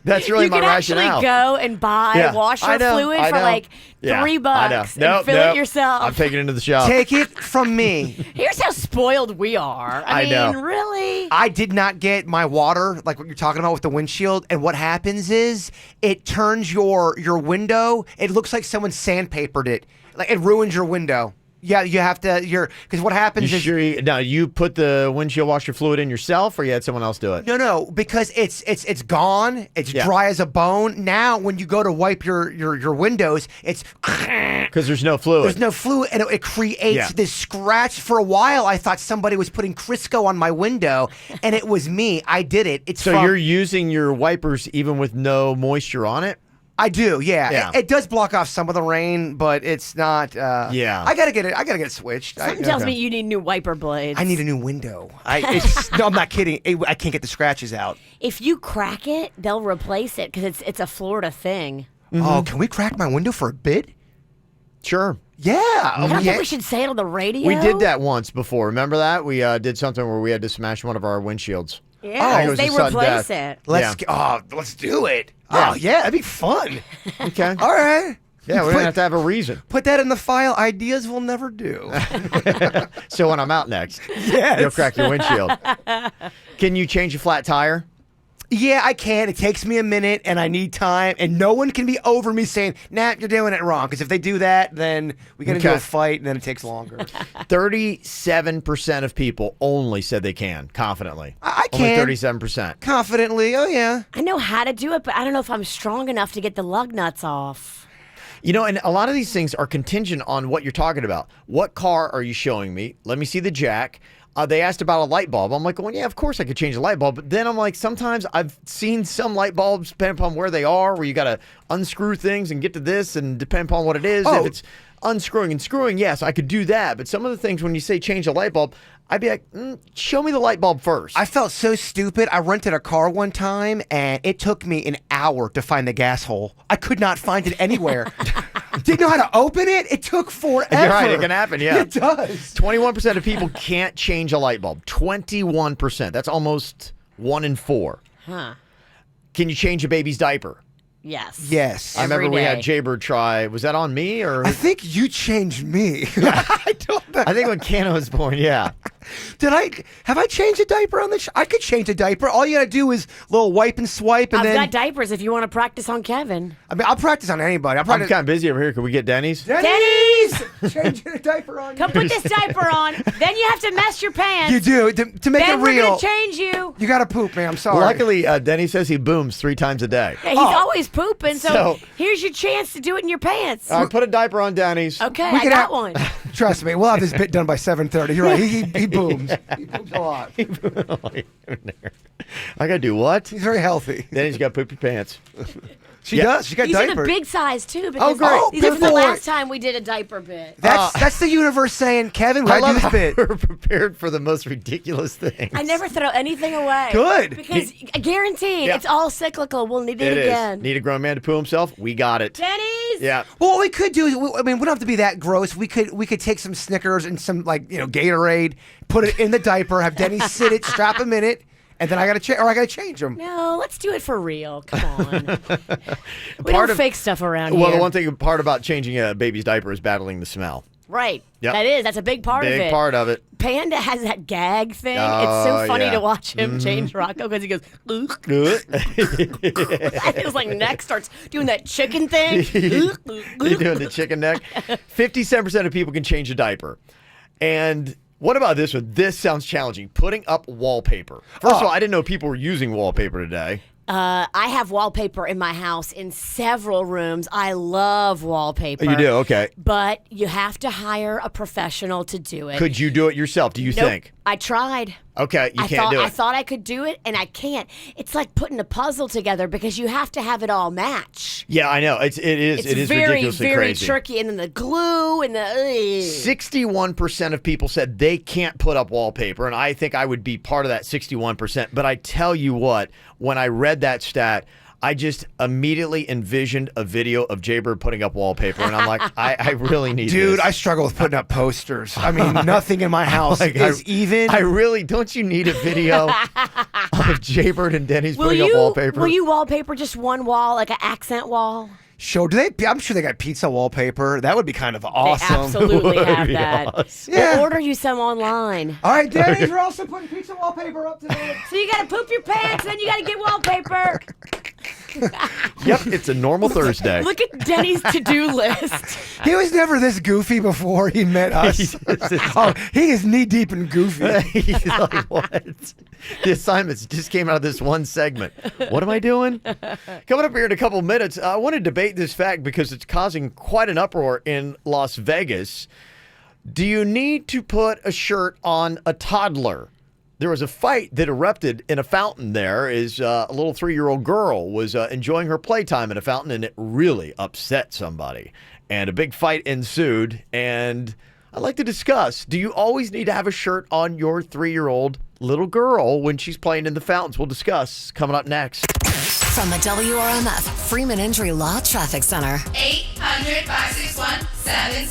Speaker 1: That's really my rationale.
Speaker 3: You can actually go and buy washer fluid for like $3 and fill it yourself.
Speaker 1: I'm taking it into the shop.
Speaker 2: Take it from me.
Speaker 3: Here's how spoiled we are. I mean, really?
Speaker 2: I did not get my water, like what you're talking about with the windshield, and what happens is it turns your window, it looks like someone sandpapered it. Like it ruins your window. Yeah, you have to, because what happens is...
Speaker 1: Now, you put the windshield washer fluid in yourself, or you had someone else do it?
Speaker 2: No, because it's gone. It's dry as a bone. Now, when you go to wipe your windows, it's...
Speaker 1: Because there's no fluid.
Speaker 2: There's no fluid, and it creates this scratch. For a while, I thought somebody was putting Crisco on my window, and it was me. I did it.
Speaker 1: So you're using your wipers even with no moisture on it?
Speaker 2: I do, yeah. It does block off some of the rain, but it's not. I gotta get it switched.
Speaker 3: Something tells me you need new wiper blades.
Speaker 2: I need a new window. No, I'm not kidding. I can't get the scratches out.
Speaker 3: If you crack it, they'll replace it because it's a Florida thing.
Speaker 2: Mm-hmm. Oh, can we crack my window for a bid?
Speaker 1: Sure.
Speaker 2: Yeah.
Speaker 3: I don't think we should say it on the radio.
Speaker 1: We did that once before. Remember that? We did something where we had to smash one of our windshields.
Speaker 3: Yeah, they replace it.
Speaker 2: Let's do it.
Speaker 1: Yeah.
Speaker 2: Oh, yeah, that'd be fun.
Speaker 1: Okay.
Speaker 2: All right.
Speaker 1: Yeah, we don't have to have a reason.
Speaker 2: Put that in the file. Ideas we'll never do.
Speaker 1: So when I'm out next,
Speaker 2: yes.
Speaker 1: You'll crack your windshield. Can you change a flat tire?
Speaker 2: Yeah, I can. It takes me a minute, and I need time, and no one can be over me saying, nah, you're doing it wrong. Because if they do that, then we get into a fight, and then it takes longer.
Speaker 1: 37% of people only said they can, confidently.
Speaker 2: I can.
Speaker 1: Only 37%.
Speaker 2: Confidently, oh yeah.
Speaker 3: I know how to do it, but I don't know if I'm strong enough to get the lug nuts off.
Speaker 1: You know, and a lot of these things are contingent on what you're talking about. What car are you showing me? Let me see the jack. They asked about a light bulb. I'm like, well, yeah, of course I could change the light bulb. But then I'm like, sometimes I've seen some light bulbs, depending upon where they are, where you got to unscrew things and get to this and depend upon what it is.
Speaker 2: Oh.
Speaker 1: If it's unscrewing and screwing, yes, I could do that. But some of the things, when you say change a light bulb, I'd be like, show me the light bulb first.
Speaker 2: I felt so stupid. I rented a car one time, and it took me an hour to find the gas hole. I could not find it anywhere. didn't know how to open it. It took forever.
Speaker 1: You're right, it can happen, yeah.
Speaker 2: It does.
Speaker 1: 21% of people can't change a light bulb. 21%. That's almost 1 in 4.
Speaker 3: Huh.
Speaker 1: Can you change a baby's diaper?
Speaker 3: Yes.
Speaker 2: Yes.
Speaker 1: I remember
Speaker 3: Every
Speaker 1: we had
Speaker 3: day.
Speaker 1: Jaybird try. Was that on me or?
Speaker 2: I think you changed me.
Speaker 1: I think when Canna was born, yeah.
Speaker 2: Have I changed a diaper on the show? I could change a diaper. All you gotta do is a little wipe and swipe, and
Speaker 3: I've
Speaker 2: then
Speaker 3: got diapers if you want to practice on Kevin.
Speaker 2: I mean, I'll practice on anybody.
Speaker 1: I'm kind of busy over here. Can we get Denny's?
Speaker 2: Denny's! Changing a diaper on
Speaker 3: Come put this diaper on. Then you have to mess your pants.
Speaker 2: You do to make
Speaker 3: then
Speaker 2: it
Speaker 3: we're
Speaker 2: real.
Speaker 3: gonna change you.
Speaker 2: You gotta poop, man. I'm sorry.
Speaker 1: Luckily, Denny says he booms 3 times a day.
Speaker 3: Yeah, he's always pooping, so
Speaker 1: So-
Speaker 3: here's your chance to do it in your pants.
Speaker 1: All right, put a diaper on Denny's.
Speaker 3: Okay,
Speaker 2: We
Speaker 3: I
Speaker 2: can
Speaker 3: got
Speaker 2: have-
Speaker 3: one.
Speaker 2: Trust me, we'll have this bit done by 7:30. You're right. He booms. He booms a lot.
Speaker 1: I gotta do what?
Speaker 2: He's very healthy.
Speaker 1: Denny's got to poop your pants.
Speaker 2: She does. She got
Speaker 3: He's in a
Speaker 2: diapers.
Speaker 3: big size too. Because
Speaker 2: great.
Speaker 3: This is
Speaker 2: Good
Speaker 3: the
Speaker 2: boy.
Speaker 3: last time we did a diaper bit.
Speaker 2: That's the universe saying, Kevin, we
Speaker 1: I
Speaker 2: gotta
Speaker 1: love
Speaker 2: do this bit.
Speaker 1: how we're prepared for the most ridiculous things.
Speaker 3: I never throw anything away.
Speaker 2: Good.
Speaker 3: Because guaranteed,
Speaker 1: Yeah.
Speaker 3: it's all cyclical. We'll need it
Speaker 1: It
Speaker 3: again.
Speaker 1: is. Need a grown man to poo himself? We got it.
Speaker 3: Denny's.
Speaker 1: Yeah.
Speaker 2: Well, what we could do is, we don't have to be that gross. We could take some Snickers and some Gatorade, put it in the diaper, have Denny sit it, strap him in it, and then I gotta change him.
Speaker 3: No, let's do it for real. Come on. We
Speaker 1: Part
Speaker 3: don't
Speaker 1: of-
Speaker 3: fake stuff around
Speaker 1: Well,
Speaker 3: here.
Speaker 1: the one thing part about changing a baby's diaper is battling the smell.
Speaker 3: Right.
Speaker 1: Yep.
Speaker 3: That's a big part of it.
Speaker 1: Big part of it.
Speaker 3: Panda has that gag thing. It's
Speaker 1: Oh,
Speaker 3: so funny
Speaker 1: yeah.
Speaker 3: to watch him change Rocco because he goes, "Ugh." And his neck starts doing that chicken thing.
Speaker 1: You're doing the chicken neck. 57% of people can change a diaper. And what about this one? This sounds challenging. Putting up wallpaper. First of all, I didn't know people were using wallpaper today.
Speaker 3: I have wallpaper in my house in several rooms. I love wallpaper.
Speaker 1: You do? Okay.
Speaker 3: But you have to hire a professional to do it.
Speaker 1: Could you do it yourself, do you
Speaker 3: Nope.
Speaker 1: think?
Speaker 3: I tried.
Speaker 1: Okay, you can't do it.
Speaker 3: I thought I could do it, and I can't. It's like putting a puzzle together because you have to have it all match.
Speaker 1: Yeah, I know. It is
Speaker 3: very,
Speaker 1: ridiculously
Speaker 3: very
Speaker 1: crazy.
Speaker 3: tricky. And then the glue and the...
Speaker 1: 61% of people said they can't put up wallpaper, and I think I would be part of that 61%. But I tell you what, when I read that stat, I just immediately envisioned a video of Jaybird putting up wallpaper, and I'm like, I really need
Speaker 2: Dude,
Speaker 1: this.
Speaker 2: I struggle with putting up posters. I mean, nothing in my house is even.
Speaker 1: I really, don't you need a video of Jaybird and Denny's putting up wallpaper?
Speaker 3: Will you wallpaper just one wall, like an accent wall?
Speaker 2: Sure. I'm sure they got pizza wallpaper. That would be kind of awesome.
Speaker 3: They absolutely
Speaker 1: Would
Speaker 3: have
Speaker 1: be
Speaker 3: that.
Speaker 1: awesome.
Speaker 3: We'll order you some online.
Speaker 2: All right, Denny's, we're also putting pizza wallpaper up today.
Speaker 3: So you got to poop your pants, then you got to get wallpaper.
Speaker 1: Yep, it's a normal Thursday.
Speaker 3: Look at Denny's to-do list.
Speaker 2: He was never this goofy before he met us. He is knee deep in goofy.
Speaker 1: He's like, what? The assignments just came out of this one segment. What am I doing? Coming up here in a couple minutes, I want to debate this fact because it's causing quite an uproar in Las Vegas. Do you need to put a shirt on a toddler? There was a fight that erupted in a fountain there. A little 3-year-old girl was enjoying her playtime in a fountain, and it really upset somebody. And a big fight ensued, and I'd like to discuss, do you always need to have a shirt on your 3-year-old little girl when she's playing in the fountains? We'll discuss coming up next.
Speaker 7: From the WRMF Freeman Injury Law Traffic Center.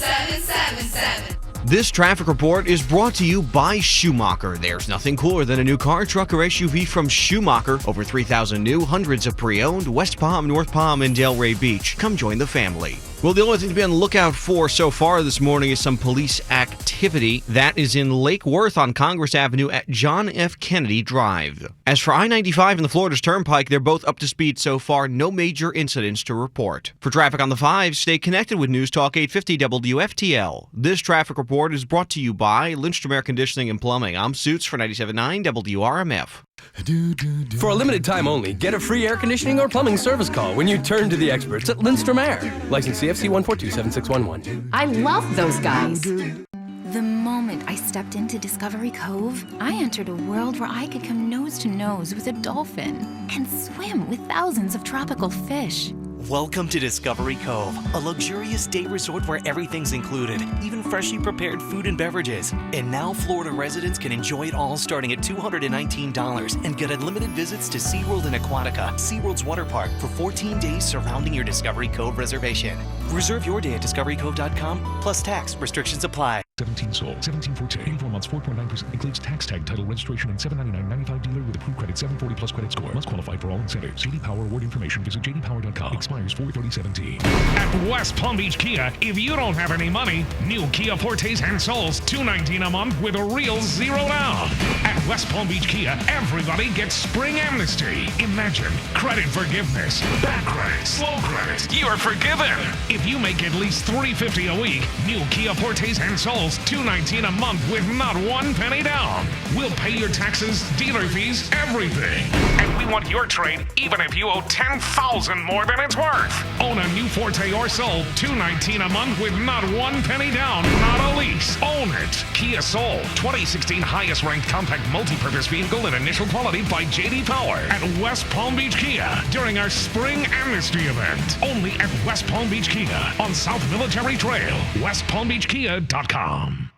Speaker 8: 800-561-7777. This traffic report is brought to you by Schumacher. There's nothing cooler than a new car, truck, or SUV from Schumacher. Over 3,000 new, hundreds of pre-owned, West Palm, North Palm, and Delray Beach. Come join the family. Well, the only thing to be on the lookout for so far this morning is some police activity. That is in Lake Worth on Congress Avenue at John F. Kennedy Drive. As for I-95 and the Florida's Turnpike, they're both up to speed so far. No major incidents to report. For traffic on the 5, stay connected with News Talk 850 WFTL. This traffic report is brought to you by Lindstrom Air Conditioning and Plumbing. I'm Suits for 97.9 WRMF.
Speaker 9: For a limited time only, get a free air conditioning or plumbing service call when you turn to the experts at Lindstrom Air. License CFC 1427611.
Speaker 19: I love those guys. The moment I stepped into Discovery Cove, I entered a world where I could come nose to nose with a dolphin and swim with thousands of tropical fish.
Speaker 20: Welcome to Discovery Cove, a luxurious day resort where everything's included, even freshly prepared food and beverages. And now Florida residents can enjoy it all starting at $219 and get unlimited visits to SeaWorld and Aquatica, SeaWorld's water park, for 14 days surrounding your Discovery Cove reservation. Reserve your day at discoverycove.com, plus tax. Restrictions apply.
Speaker 21: 17 Soul, 17 Forte, 84 months, 4.9%, includes tax tag, title, registration, and $799.95 dealer with approved credit, 740 plus credit score. Must qualify for all incentives. JD Power award information. Visit jdpower.com. Expires 4/30/17.
Speaker 12: At West Palm Beach Kia, if you don't have any money, new Kia Fortes and Souls, $219 a month with a real zero down. At West Palm Beach Kia, everybody gets spring amnesty. Imagine credit forgiveness, bad credit, slow credit. You are forgiven. If you make at least $350 a week, new Kia Fortes and Souls, $219 a month with not one penny down. We'll pay your taxes, dealer fees, everything. And we want your trade even if you owe $10,000 more than it's worth. Own a new Forte or Soul, $219 a month with not one penny down, not a lease. Own it. Kia Soul, 2016 highest ranked compact multi-purpose vehicle in initial quality by JD Power at West Palm Beach Kia during our spring amnesty event. Only at West Palm Beach Kia on South Military Trail, westpalmbeachkia.com.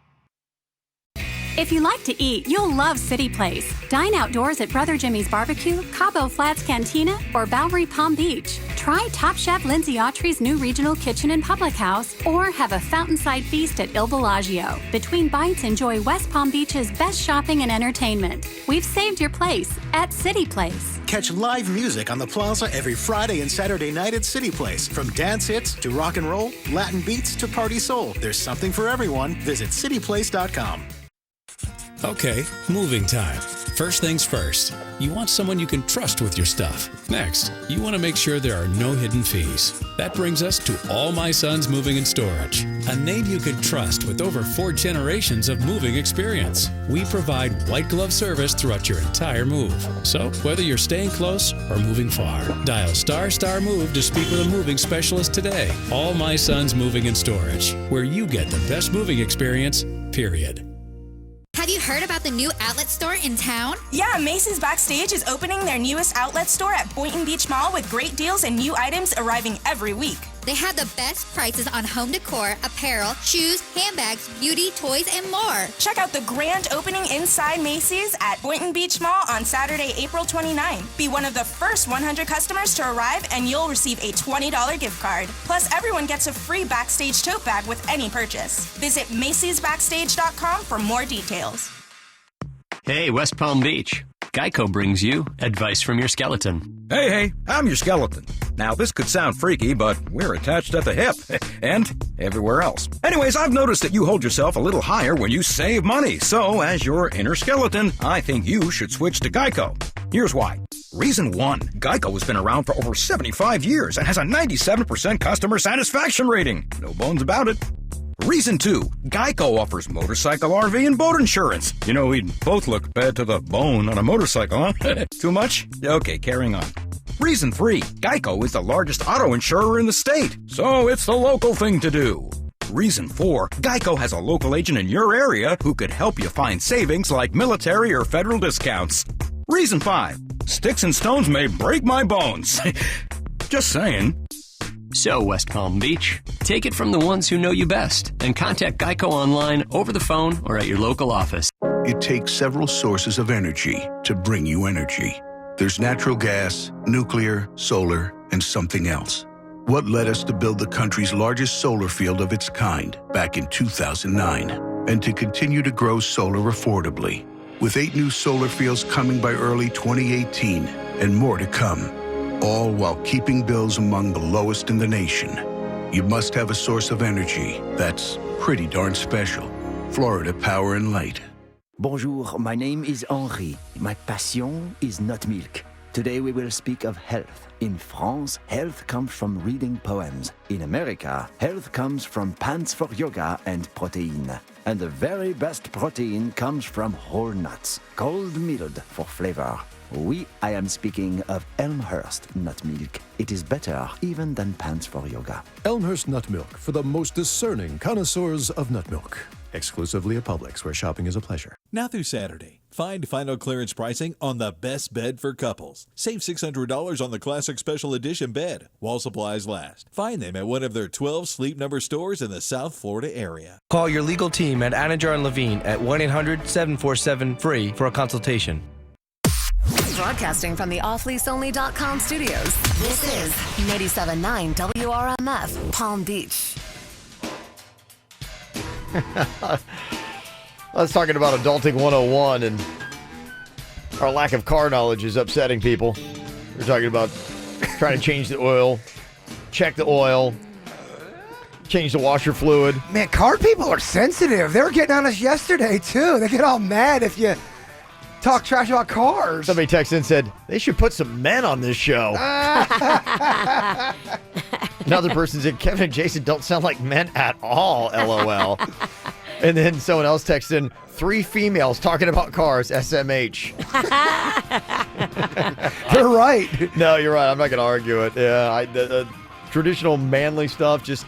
Speaker 22: If you like to eat, you'll love City Place. Dine outdoors at Brother Jimmy's Barbecue, Cabo Flats Cantina, or Bowery Palm Beach. Try Top Chef Lindsay Autry's new regional kitchen and public house, or have a fountainside feast at Il Bellagio. Between bites, enjoy West Palm Beach's best shopping and entertainment. We've saved your place at City Place.
Speaker 23: Catch live music on the plaza every Friday and Saturday night at City Place. From dance hits to rock and roll, Latin beats to party soul. There's something for everyone. Visit cityplace.com.
Speaker 24: Okay, moving time. First things first, you want someone you can trust with your stuff. Next, you want to make sure there are no hidden fees. That brings us to All My Sons Moving and Storage, a name you can trust with over 4 generations of moving experience. We provide white glove service throughout your entire move. So, whether you're staying close or moving far, dial **move to speak with a moving specialist today. All My Sons Moving and Storage, where you get the best moving experience, period.
Speaker 25: Have you heard about the new outlet store in town?
Speaker 26: Yeah, Macy's Backstage is opening their newest outlet store at Boynton Beach Mall with great deals and new items arriving every week.
Speaker 25: They have the best prices on home decor, apparel, shoes, handbags, beauty, toys, and more.
Speaker 26: Check out the grand opening inside Macy's at Boynton Beach Mall on Saturday, April 29. Be one of the first 100 customers to arrive and you'll receive a $20 gift card. Plus, everyone gets a free Backstage tote bag with any purchase. Visit Macy'sBackstage.com for more details.
Speaker 27: Hey, West Palm Beach. Geico brings you advice from your skeleton.
Speaker 28: Hey, I'm your skeleton. Now, this could sound freaky, but we're attached at the hip and everywhere else. Anyways, I've noticed that you hold yourself a little higher when you save money. So, as your inner skeleton, I think you should switch to Geico. Here's why. Reason 1, Geico has been around for over 75 years and has a 97% customer satisfaction rating. No bones about it. Reason 2, Geico offers motorcycle, RV, and boat insurance. You know, we'd both look bad to the bone on a motorcycle, huh? Too much? Okay, carrying on. Reason 3, Geico is the largest auto insurer in the state, so it's the local thing to do. Reason 4, Geico has a local agent in your area who could help you find savings like military or federal discounts. Reason 5, sticks and stones may break my bones. Just saying.
Speaker 27: So, West Palm Beach, take it from the ones who know you best and contact Geico online, over the phone, or at your local office.
Speaker 29: It takes several sources of energy to bring you energy. There's natural gas, nuclear, solar, and something else. What led us to build the country's largest solar field of its kind back in 2009, and to continue to grow solar affordably, with 8 new solar fields coming by early 2018 and more to come. All while keeping bills among the lowest in the nation. You must have a source of energy that's pretty darn special. Florida Power and Light.
Speaker 30: Bonjour, my name is Henri. My passion is nut milk. Today we will speak of health. In France, health comes from reading poems. In America, health comes from pants for yoga and protein. And the very best protein comes from whole nuts, cold milled for flavor. Oui, I am speaking of Elmhurst nut milk. It is better even than pants for yoga.
Speaker 31: Elmhurst nut milk for the most discerning connoisseurs of nut milk.
Speaker 5: exclusively at Publix, where shopping is a pleasure.
Speaker 6: Now through Saturday, find final clearance pricing on the best bed for couples. Save $600 on the Classic Special Edition bed while supplies last. Find them at one of their 12 Sleep Number stores in the South Florida area.
Speaker 10: Call your legal team at Anajar & Levine at 1-800-747-FREE for a consultation.
Speaker 7: Broadcasting from the offleaseonly.com studios, this is 87.9 WRMF, Palm Beach.
Speaker 1: Let's talking about Adulting 101, and our lack of car knowledge is upsetting people. We're talking about trying to change the oil, check the oil, change the washer fluid.
Speaker 2: Man, car people are sensitive. They were getting on us yesterday, too. They get all mad if you talk trash about cars.
Speaker 1: Somebody texted in and said, they should put some men on this show. Another person said, Kevin and Jason don't sound like men at all, LOL. And then someone else texted in, 3 females talking about cars, SMH.
Speaker 2: They're right.
Speaker 1: No, you're right. I'm not going to argue it. Yeah, the traditional manly stuff just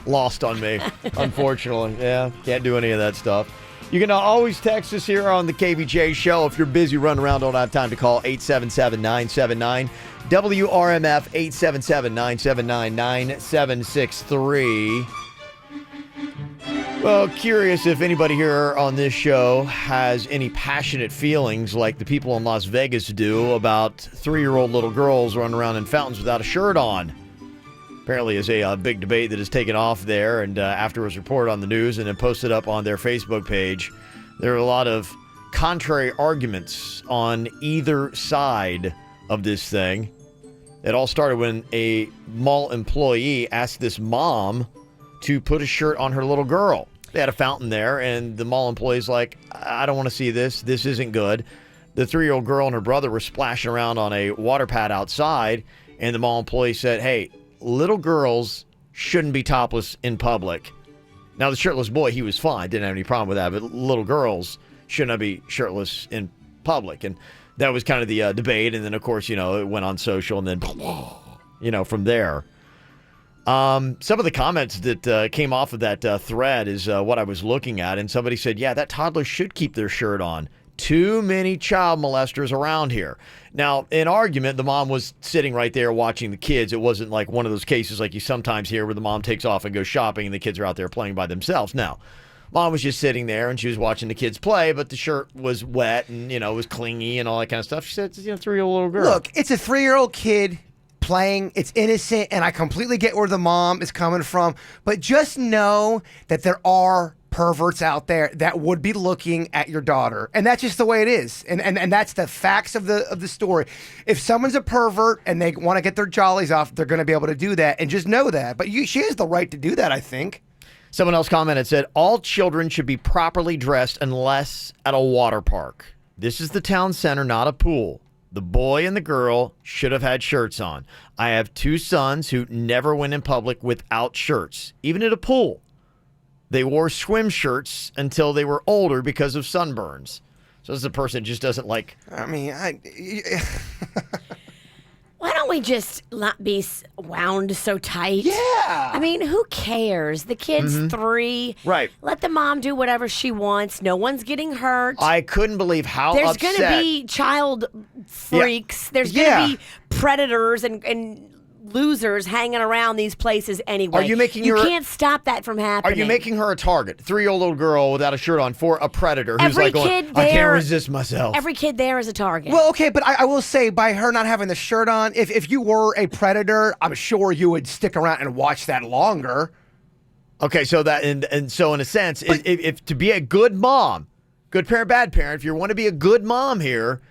Speaker 1: lost on me, unfortunately. Yeah, can't do any of that stuff. You can always text us here on the KVJ show. If you're busy running around, don't have time to call, 877-979. WRMF 877-979-9763. Well, curious if anybody here on this show has any passionate feelings like the people in Las Vegas do about 3-year-old little girls running around in fountains without a shirt on. Apparently is a big debate that has taken off there, and after it was reported on the news and then posted up on their Facebook page, there are a lot of contrary arguments on either side of this thing. It all started when a mall employee asked this mom to put a shirt on her little girl. They had a fountain there, and the mall employee's like, I don't want to see this. This isn't good. The 3-year-old girl and her brother were splashing around on a water pad outside, and the mall employee said, hey, little girls shouldn't be topless in public. Now, the shirtless boy, he was fine. Didn't have any problem with that. But little girls should not be shirtless in public. And that was kind of the debate. And then, of course, it went on social. And then, from there. Some of the comments that came off of that thread is what I was looking at. And somebody said, yeah, that toddler should keep their shirt on. Too many child molesters around here. Now, in argument, the mom was sitting right there watching the kids. It wasn't like one of those cases like you sometimes hear where the mom takes off and goes shopping and the kids are out there playing by themselves. No. Mom was just sitting there and she was watching the kids play, but the shirt was wet and, it was clingy and all that kind of stuff. She said, 3-year-old little girl.
Speaker 2: Look, it's a 3-year-old kid playing. It's innocent, and I completely get where the mom is coming from. But just know that there are perverts out there that would be looking at your daughter, and that's just the way it is, and that's the facts of the story. If someone's a pervert and they want to get their jollies off, they're going to be able to do that, and just know that. But she has the right to do that, I think.
Speaker 1: Someone else commented, said all children should be properly dressed unless at a water park. This is the town center, not a pool. The boy and the girl should have had shirts on. I have 2 sons who never went in public without shirts, even at a pool. They wore swim shirts until they were older because of sunburns. So this is a person who just doesn't like...
Speaker 3: Why don't we just not be wound so tight?
Speaker 2: Yeah.
Speaker 3: I mean, who cares? The kid's 3.
Speaker 1: Right.
Speaker 3: Let the mom do whatever she wants. No one's getting hurt.
Speaker 1: I couldn't believe how
Speaker 3: There's
Speaker 1: upset...
Speaker 3: going to be child freaks.
Speaker 1: Yeah.
Speaker 3: There's going to be predators and losers hanging around these places anyway.
Speaker 1: Are you making
Speaker 3: You can't stop that from happening.
Speaker 1: Are you making her a target? 3-year-old little girl without a shirt on for a predator who's
Speaker 3: Every
Speaker 1: like going,
Speaker 3: kid
Speaker 1: I can't
Speaker 3: there-
Speaker 1: resist myself.
Speaker 3: Every kid there is a target.
Speaker 2: Well, okay, but I will say, by her not having the shirt on, if you were a predator, I'm sure you would stick around and watch that longer.
Speaker 1: Okay, so that and so in a sense, if to be a good mom, good parent, bad parent, if you want to be a good mom here,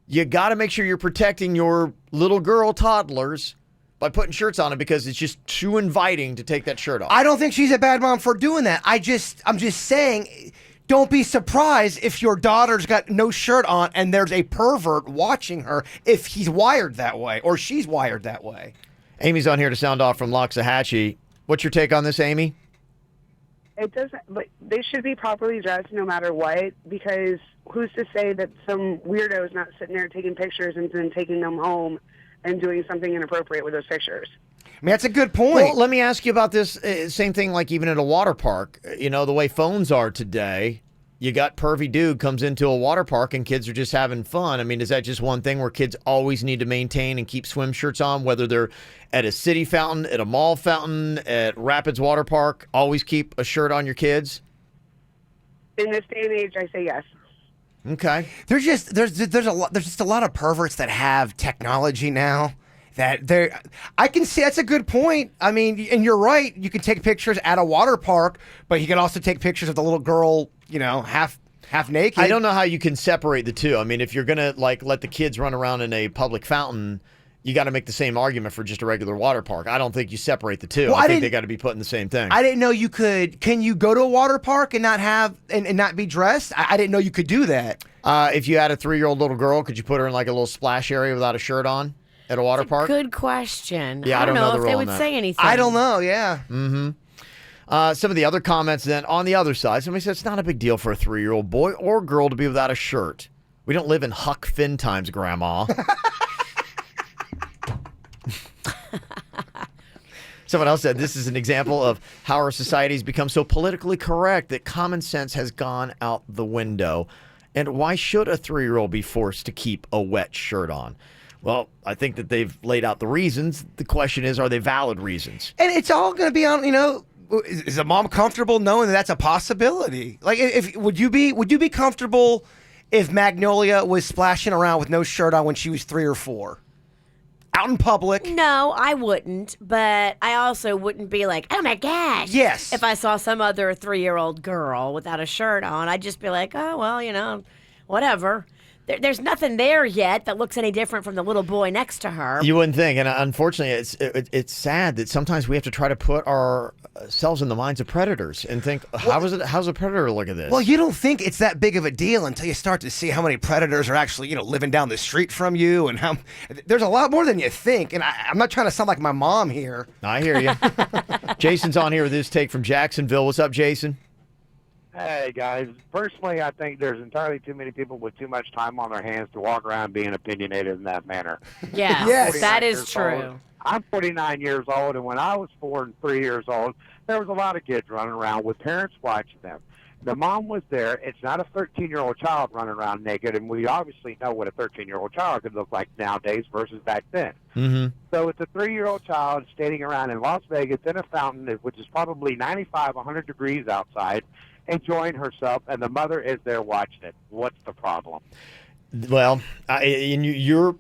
Speaker 1: you got to make sure you're protecting your little girl toddlers by putting shirts on them, because it's just too inviting to take that shirt off.
Speaker 2: I don't think she's a bad mom for doing that. I'm just saying, don't be surprised if your daughter's got no shirt on and there's a pervert watching her if he's wired that way or she's wired that way.
Speaker 1: Amy's on here to sound off from Loxahatchee. What's your take on this, Amy?
Speaker 11: It doesn't, but they should be properly dressed no matter what, because who's to say that some weirdo is not sitting there taking pictures and then taking them home and doing something inappropriate with those pictures?
Speaker 2: mean, that's a good point.
Speaker 1: Well, let me ask you about this. Same thing like even at a water park. You know, the way phones are today, you got pervy dude comes into a water park and kids are just having fun. I mean, is that just one thing where kids always need to maintain and keep swim shirts on, whether they're at a city fountain, at a mall fountain, at Rapids Water Park? Always keep a shirt on your kids?
Speaker 11: In this day and age, I say yes.
Speaker 1: Okay.
Speaker 2: There's just a lot of perverts that have technology now. That I can see that's a good point. I mean, and you're right. You can take pictures at a water park, but you can also take pictures of the little girl, you know, half naked.
Speaker 1: I don't know how you can separate the two. I mean, if you're gonna like let the kids run around in a public fountain, you got to make the same argument for just a regular water park. I don't think you separate the two.
Speaker 2: Well,
Speaker 1: I think they got to be put in the same thing.
Speaker 2: I didn't know you could. Can you go to a water park and not have and not be dressed? I didn't know you could do that.
Speaker 1: If you had a 3-year-old little girl, could you put her in like a little splash area without a shirt on? At a water park?
Speaker 3: Good question.
Speaker 1: Yeah,
Speaker 3: I don't know
Speaker 1: the
Speaker 3: if they
Speaker 1: rule
Speaker 3: would
Speaker 1: on that.
Speaker 3: say anything.
Speaker 2: I don't know, yeah.
Speaker 1: Mm-hmm. Some of the other comments then, on the other side, somebody said it's not a big deal for a 3-year-old boy or girl to be without a shirt. We don't live in Huck Finn times, Grandma. Someone else said this is an example of how our society has become so politically correct that common sense has gone out the window. And why should a 3-year-old be forced to keep a wet shirt on? Well, I think that they've laid out the reasons. The question is, are they valid reasons?
Speaker 2: And it's all going to be on, you know, is a mom comfortable knowing that that's a possibility? Like, would you be comfortable if Magnolia was splashing around with no shirt on when she was 3 or 4? Out in public?
Speaker 3: No, I wouldn't. But I also wouldn't be like, oh my gosh.
Speaker 2: Yes.
Speaker 3: If I saw some other 3-year-old girl without a shirt on, I'd just be like, oh, well, you know, whatever. There's nothing there yet that looks any different from the little boy next to her.
Speaker 1: You wouldn't think, and unfortunately, it's sad that sometimes we have to try to put ourselves in the minds of predators and think, how's a predator look at this?
Speaker 2: Well, you don't think it's that big of a deal until you start to see how many predators are actually, you know, living down the street from you, and how there's a lot more than you think. And I'm not trying to sound like my mom here.
Speaker 1: I hear you. Jason's on here with his take from Jacksonville. What's up, Jason?
Speaker 4: Hey, guys. Personally, I think there's entirely too many people with too much time on their hands to walk around being opinionated in that manner.
Speaker 3: Yeah, yes, that is true.
Speaker 4: I'm 49 years old, and when I was 4 and 3 years old, there was a lot of kids running around with parents watching them. The mom was there. It's not a 13-year-old child running around naked, and we obviously know what a 13-year-old child could look like nowadays versus back then.
Speaker 1: Mm-hmm.
Speaker 4: So it's a 3-year-old child standing around in Las Vegas in a fountain, which is probably 95, 100 degrees outside, enjoying herself, and the mother is there watching it. What's the problem?
Speaker 1: Well, you're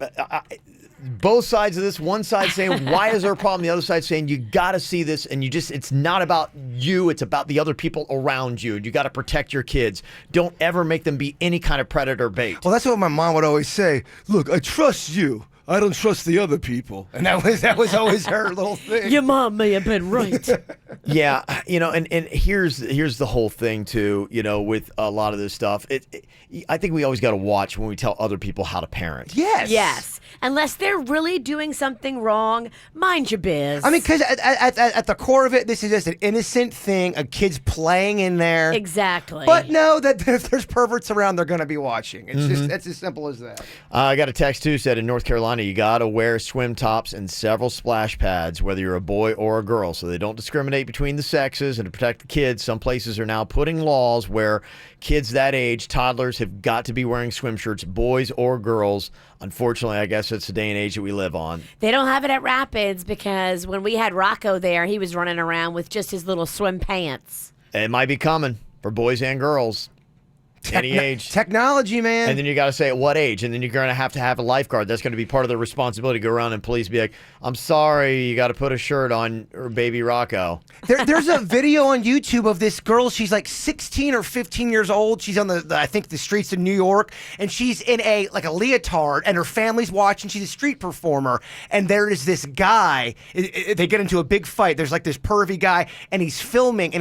Speaker 1: both sides of this. One side saying, why is there a problem? The other side saying, you got to see this, and it's not about you. It's about the other people around you. You got to protect your kids. Don't ever make them be any kind of predator bait.
Speaker 2: Well, that's what my mom would always say. Look, I trust you. I don't trust the other people. And that was always her little thing.
Speaker 3: Your mom may have been right.
Speaker 1: Yeah, you know, and here's the whole thing too, you know, with a lot of this stuff. I think we always got to watch when we tell other people how to parent.
Speaker 2: Yes.
Speaker 3: Yes. Unless they're really doing something wrong, mind your biz.
Speaker 2: I mean, because at the core of it, this is just an innocent thing, a kid's playing in there.
Speaker 3: Exactly.
Speaker 2: But know that if there's perverts around, they're going to be watching. It's as simple as that.
Speaker 1: I got a text too, said in North Carolina, you got to wear swim tops and several splash pads, whether you're a boy or a girl, so they don't discriminate between the sexes. And to protect the kids, some places are now putting laws where kids that age, toddlers, have got to be wearing swim shirts, boys or girls. Unfortunately, I guess it's the day and age that we live on.
Speaker 3: They don't have it at Rapids because when we had Rocco there, he was running around with just his little swim pants.
Speaker 1: It might be coming for boys and girls. Any age.
Speaker 2: Technology, man.
Speaker 1: And then you got to say at what age. And then you're going to have a lifeguard. That's going to be part of their responsibility. Go around and police be like, I'm sorry, you got to put a shirt on baby Rocco.
Speaker 2: There's a video on YouTube of this girl. She's like 16 or 15 years old. She's on I think the streets of New York. And she's in a leotard. And her family's watching. She's a street performer. And there is this guy. They get into a big fight. There's like this pervy guy. And he's filming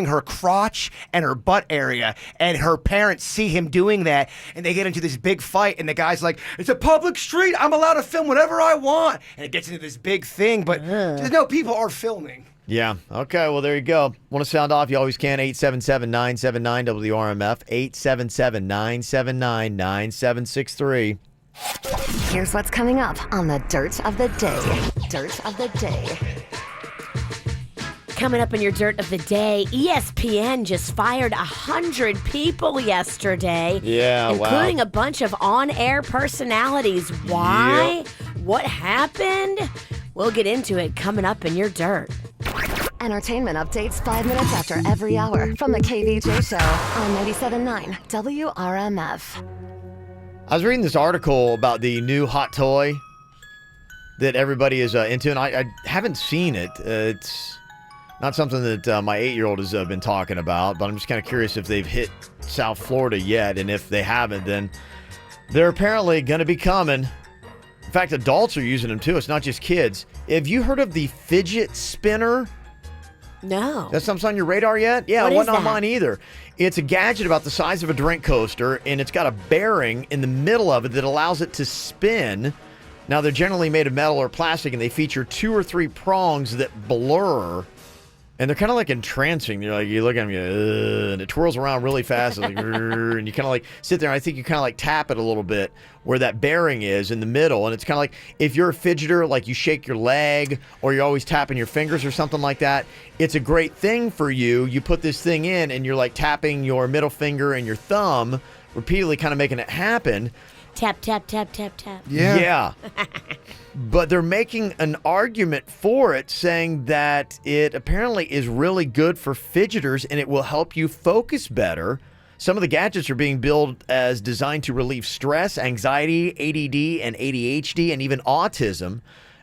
Speaker 2: her crotch and her butt area. And her parents see him doing that, and they get into this big fight, and the guy's like, it's a public street, I'm allowed to film whatever I want, and it gets into this big thing, but no, people are filming.
Speaker 1: Yeah, okay, well, there you go. Want to sound off, you always can, 877-979-WRMF, 877-979-9763.
Speaker 7: Here's what's coming up on the Dirt of the Day. Dirt of the Day.
Speaker 3: Coming up in your dirt of the day, ESPN just fired 100 people yesterday.
Speaker 1: Yeah,
Speaker 3: including
Speaker 1: wow.
Speaker 3: a bunch of on-air personalities. Why? What happened? We'll get into it coming up in your dirt.
Speaker 7: Entertainment updates 5 minutes after every hour from the KVJ Show on 97.9 WRMF.
Speaker 1: I was reading this article about the new hot toy that everybody is into, and I haven't seen it. It's not something that my 8-year-old has been talking about, but I'm just kind of curious if they've hit South Florida yet, and if they haven't, then they're apparently going to be coming. In fact, adults are using them too. It's not just kids. Have you heard of the fidget spinner?
Speaker 3: No.
Speaker 1: That's something on your radar yet? Yeah,
Speaker 3: What
Speaker 1: it
Speaker 3: is
Speaker 1: wasn't on
Speaker 3: that?
Speaker 1: mine either. It's a gadget about the size of a drink coaster, and it's got a bearing in the middle of it that allows it to spin. Now, they're generally made of metal or plastic, and they feature 2 or 3 prongs that blur, and they're kind of like entrancing. You're like, you look at them, and it twirls around really fast, and, and you kind of like sit there, and I think you kind of like tap it a little bit where that bearing is in the middle, and it's kind of like if you're a fidgeter, like you shake your leg, or you're always tapping your fingers or something like that, it's a great thing for you. You put this thing in, and you're like tapping your middle finger and your thumb, repeatedly kind of making it happen.
Speaker 3: Tap, tap, tap, tap, tap.
Speaker 1: Yeah. But they're making an argument for it, saying that it apparently is really good for fidgeters and it will help you focus better. Some of the gadgets are being billed as designed to relieve stress, anxiety, ADD, and ADHD, and even autism.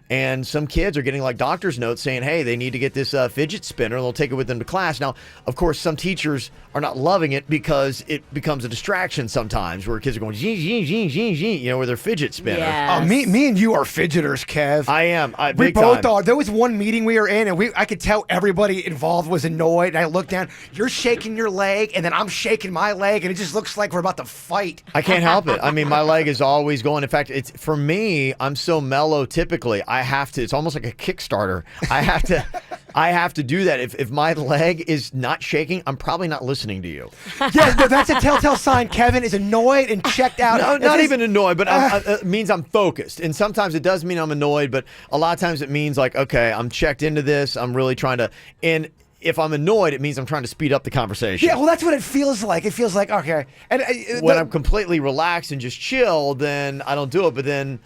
Speaker 1: And some kids are getting like doctor's notes saying, hey, they need to get this fidget spinner, and they'll take it with them to class. Now, of course, some teachers are not loving it because it becomes a distraction sometimes where kids are going, zing, zing, zing, zing, zing, you know, with their fidget spinner.
Speaker 3: Yes.
Speaker 2: Me and you are fidgeters, Kev.
Speaker 1: I am.
Speaker 2: We
Speaker 1: Big
Speaker 2: both
Speaker 1: time.
Speaker 2: are. There was one meeting we were in, and I could tell everybody involved was annoyed. And I looked down. You're shaking your leg, and then I'm shaking my leg, and it just looks like we're about to fight.
Speaker 1: I can't help it. I mean, my leg is always going. In fact, it's for me, I'm so mellow typically. I have to, it's almost like a Kickstarter. I have to do that. If my leg is not shaking, I'm probably not listening to you.
Speaker 2: Yeah, no, that's a telltale sign. Kevin is annoyed and checked out.
Speaker 1: No, not even annoyed, but it means I'm focused. And sometimes it does mean I'm annoyed, but a lot of times it means like, okay, I'm checked into this. I'm really trying to, and if I'm annoyed, it means I'm trying to speed up the conversation.
Speaker 2: Yeah, well, that's what it feels like. It feels like, okay. And
Speaker 1: when I'm completely relaxed and just chill, then I don't do it. But then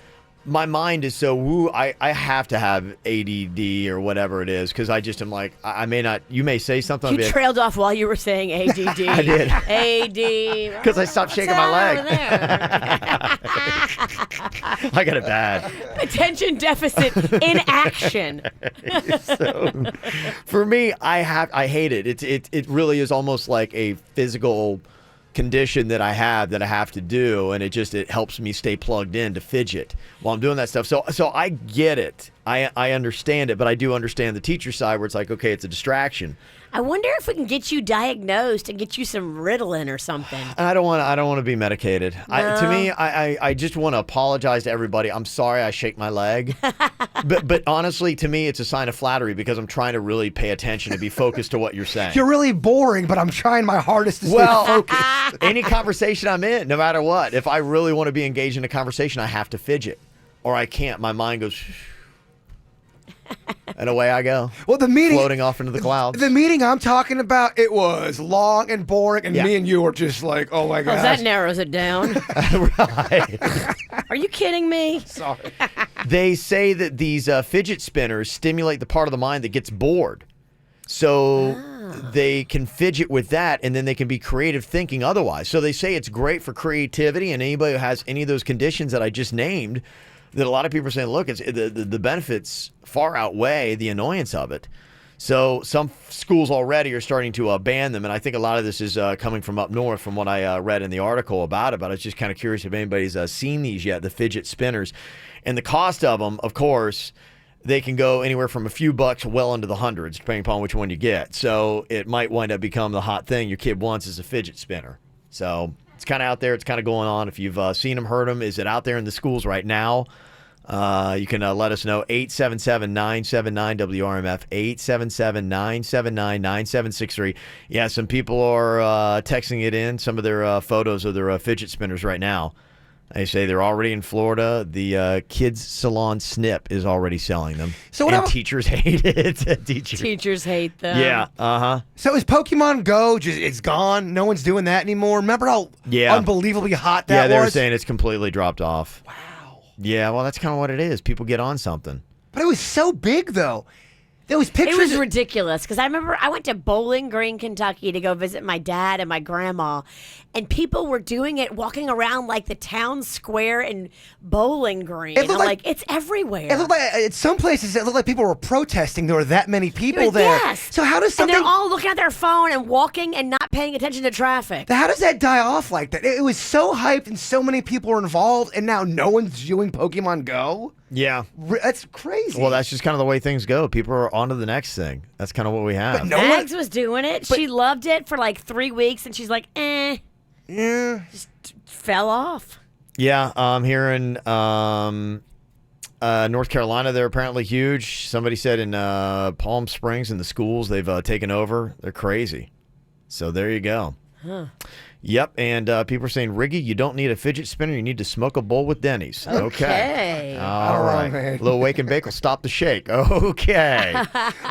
Speaker 1: my mind is so woo. I have to have ADD or whatever it is because I just am like, I may not, you may say something.
Speaker 3: You trailed off while you were saying ADD.
Speaker 1: I did.
Speaker 3: AD.
Speaker 1: Because I stopped shaking my leg. I got it bad.
Speaker 3: Attention deficit in action.
Speaker 1: So, for me, I hate it. It really is almost like a physical condition that I have to do, and it helps me stay plugged in to fidget while I'm doing that stuff. So I get it. I understand it, but I do understand the teacher side where it's like, okay, it's a distraction.
Speaker 3: I wonder if we can get you diagnosed and get you some Ritalin or something.
Speaker 1: And I don't want to be medicated.
Speaker 3: No.
Speaker 1: To me, I just want to apologize to everybody. I'm sorry I shake my leg. but honestly, to me, it's a sign of flattery because I'm trying to really pay attention and be focused to what you're saying.
Speaker 2: You're really boring, but I'm trying my hardest to stay focused.
Speaker 1: Any conversation I'm in, no matter what, if I really want to be engaged in a conversation, I have to fidget or I can't. My mind goes... And away I go.
Speaker 2: Well, the meeting
Speaker 1: floating off into the clouds.
Speaker 2: The meeting I'm talking about, it was long and boring, and me and you were just like, "Oh my god!"
Speaker 3: That narrows it down.
Speaker 1: Right?
Speaker 3: Are you kidding me?
Speaker 2: Sorry.
Speaker 1: They say that these fidget spinners stimulate the part of the mind that gets bored, so they can fidget with that, and then they can be creative thinking otherwise. So they say it's great for creativity, and anybody who has any of those conditions that I just named. That a lot of people are saying, look, it's the benefits far outweigh the annoyance of it. So some schools already are starting to ban them, and I think a lot of this is coming from up north from what I read in the article about it, but I was just kind of curious if anybody's seen these yet, the fidget spinners. And the cost of them, of course, they can go anywhere from a few bucks well into the hundreds, depending upon which one you get. So it might wind up becoming the hot thing your kid wants is a fidget spinner. So... it's kind of out there. It's kind of going on. If you've seen them, heard them, is it out there in the schools right now? You can let us know. 877-979-WRMF, 877-979-9763. Yeah, some people are texting it in, some of their photos of their fidget spinners right now. They say they're already in Florida. The kids' salon Snip is already selling them.
Speaker 2: So what
Speaker 1: and
Speaker 2: about-
Speaker 1: teachers hate it.
Speaker 3: Teachers hate them.
Speaker 1: Yeah, uh-huh.
Speaker 2: So is Pokemon Go it's gone? No one's doing that anymore? Remember how unbelievably hot that was?
Speaker 1: Yeah, they were saying it's completely dropped off. Wow. Yeah, well, that's kind of what it is. People get on something.
Speaker 2: But it was so big, though. There was pictures.
Speaker 3: It was ridiculous because I remember I went to Bowling Green, Kentucky to go visit my dad and my grandma, and people were doing it, walking around like the town square in Bowling Green.
Speaker 2: It looked
Speaker 3: I'm
Speaker 2: like-
Speaker 3: it's everywhere.
Speaker 2: It looked like at some places it looked like people were protesting. There were that many people there.
Speaker 3: Yes.
Speaker 2: So how does something?
Speaker 3: And they're all looking at their phone and walking and not paying attention to traffic.
Speaker 2: How does that die off like that? It was so hyped and so many people were involved, and now no one's doing Pokemon Go.
Speaker 1: Yeah.
Speaker 2: That's crazy.
Speaker 1: Well, that's just kind of the way things go. People are on to the next thing. That's kind of what we have.
Speaker 3: Mags was doing it. She loved it for like 3 weeks, and she's like, just fell off.
Speaker 1: Yeah, here in North Carolina, they're apparently huge. Somebody said in Palm Springs in the schools, they've taken over. They're crazy. So there you go.
Speaker 3: Huh.
Speaker 1: Yep, and people are saying, Riggy, you don't need a fidget spinner. You need to smoke a bowl with Denny's.
Speaker 3: Okay.
Speaker 1: All right.
Speaker 2: man.
Speaker 1: Little Wake and Bake will stop the shake. Okay.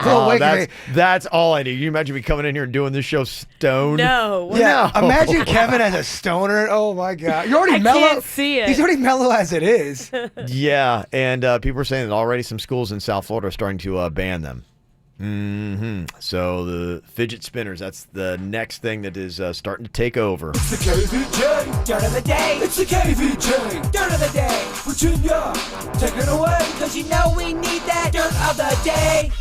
Speaker 2: Little Wake and
Speaker 1: that's all I need. You imagine me coming in here and doing this show stoned?
Speaker 3: No.
Speaker 2: Yeah,
Speaker 1: No.
Speaker 2: imagine Kevin as a stoner. Oh my God, you're already
Speaker 3: I
Speaker 2: mellow.
Speaker 3: can't see it.
Speaker 2: He's already mellow as it is.
Speaker 1: Yeah, and people are saying that already some schools in South Florida are starting to ban them. So the fidget spinners, that's the next thing that is starting to take over.
Speaker 8: It's the KVJ dirt of the day. It's the KVJ dirt of the day. Virginia, take it away, cause you know we need that dirt of the day.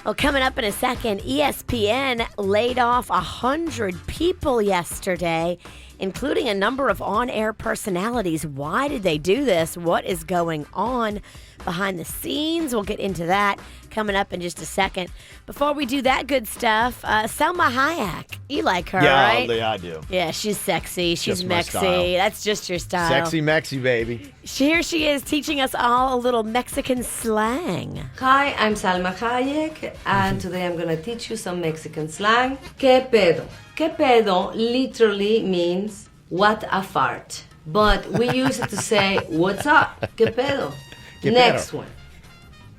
Speaker 3: Well, coming up in a second, ESPN laid off 100 people yesterday, including a number of on-air personalities. Why did they do this? What is going on behind the scenes? We'll get into that coming up in just a second. Before we do that good stuff, Selma Hayek. You like her, right?
Speaker 1: Yeah, I do.
Speaker 3: Yeah, she's sexy. She's
Speaker 1: Just my
Speaker 3: mexy.
Speaker 1: style.
Speaker 3: That's just your style.
Speaker 1: Sexy Mexi, baby.
Speaker 3: Here she is teaching us all a little Mexican slang.
Speaker 9: Hi, I'm Salma Hayek, and today I'm going to teach you some Mexican slang. ¿Qué pedo? ¿Qué pedo literally means what a fart, but we use it to say what's up. ¿Qué pedo?
Speaker 1: ¿Qué
Speaker 9: Next
Speaker 1: pedo?
Speaker 9: one.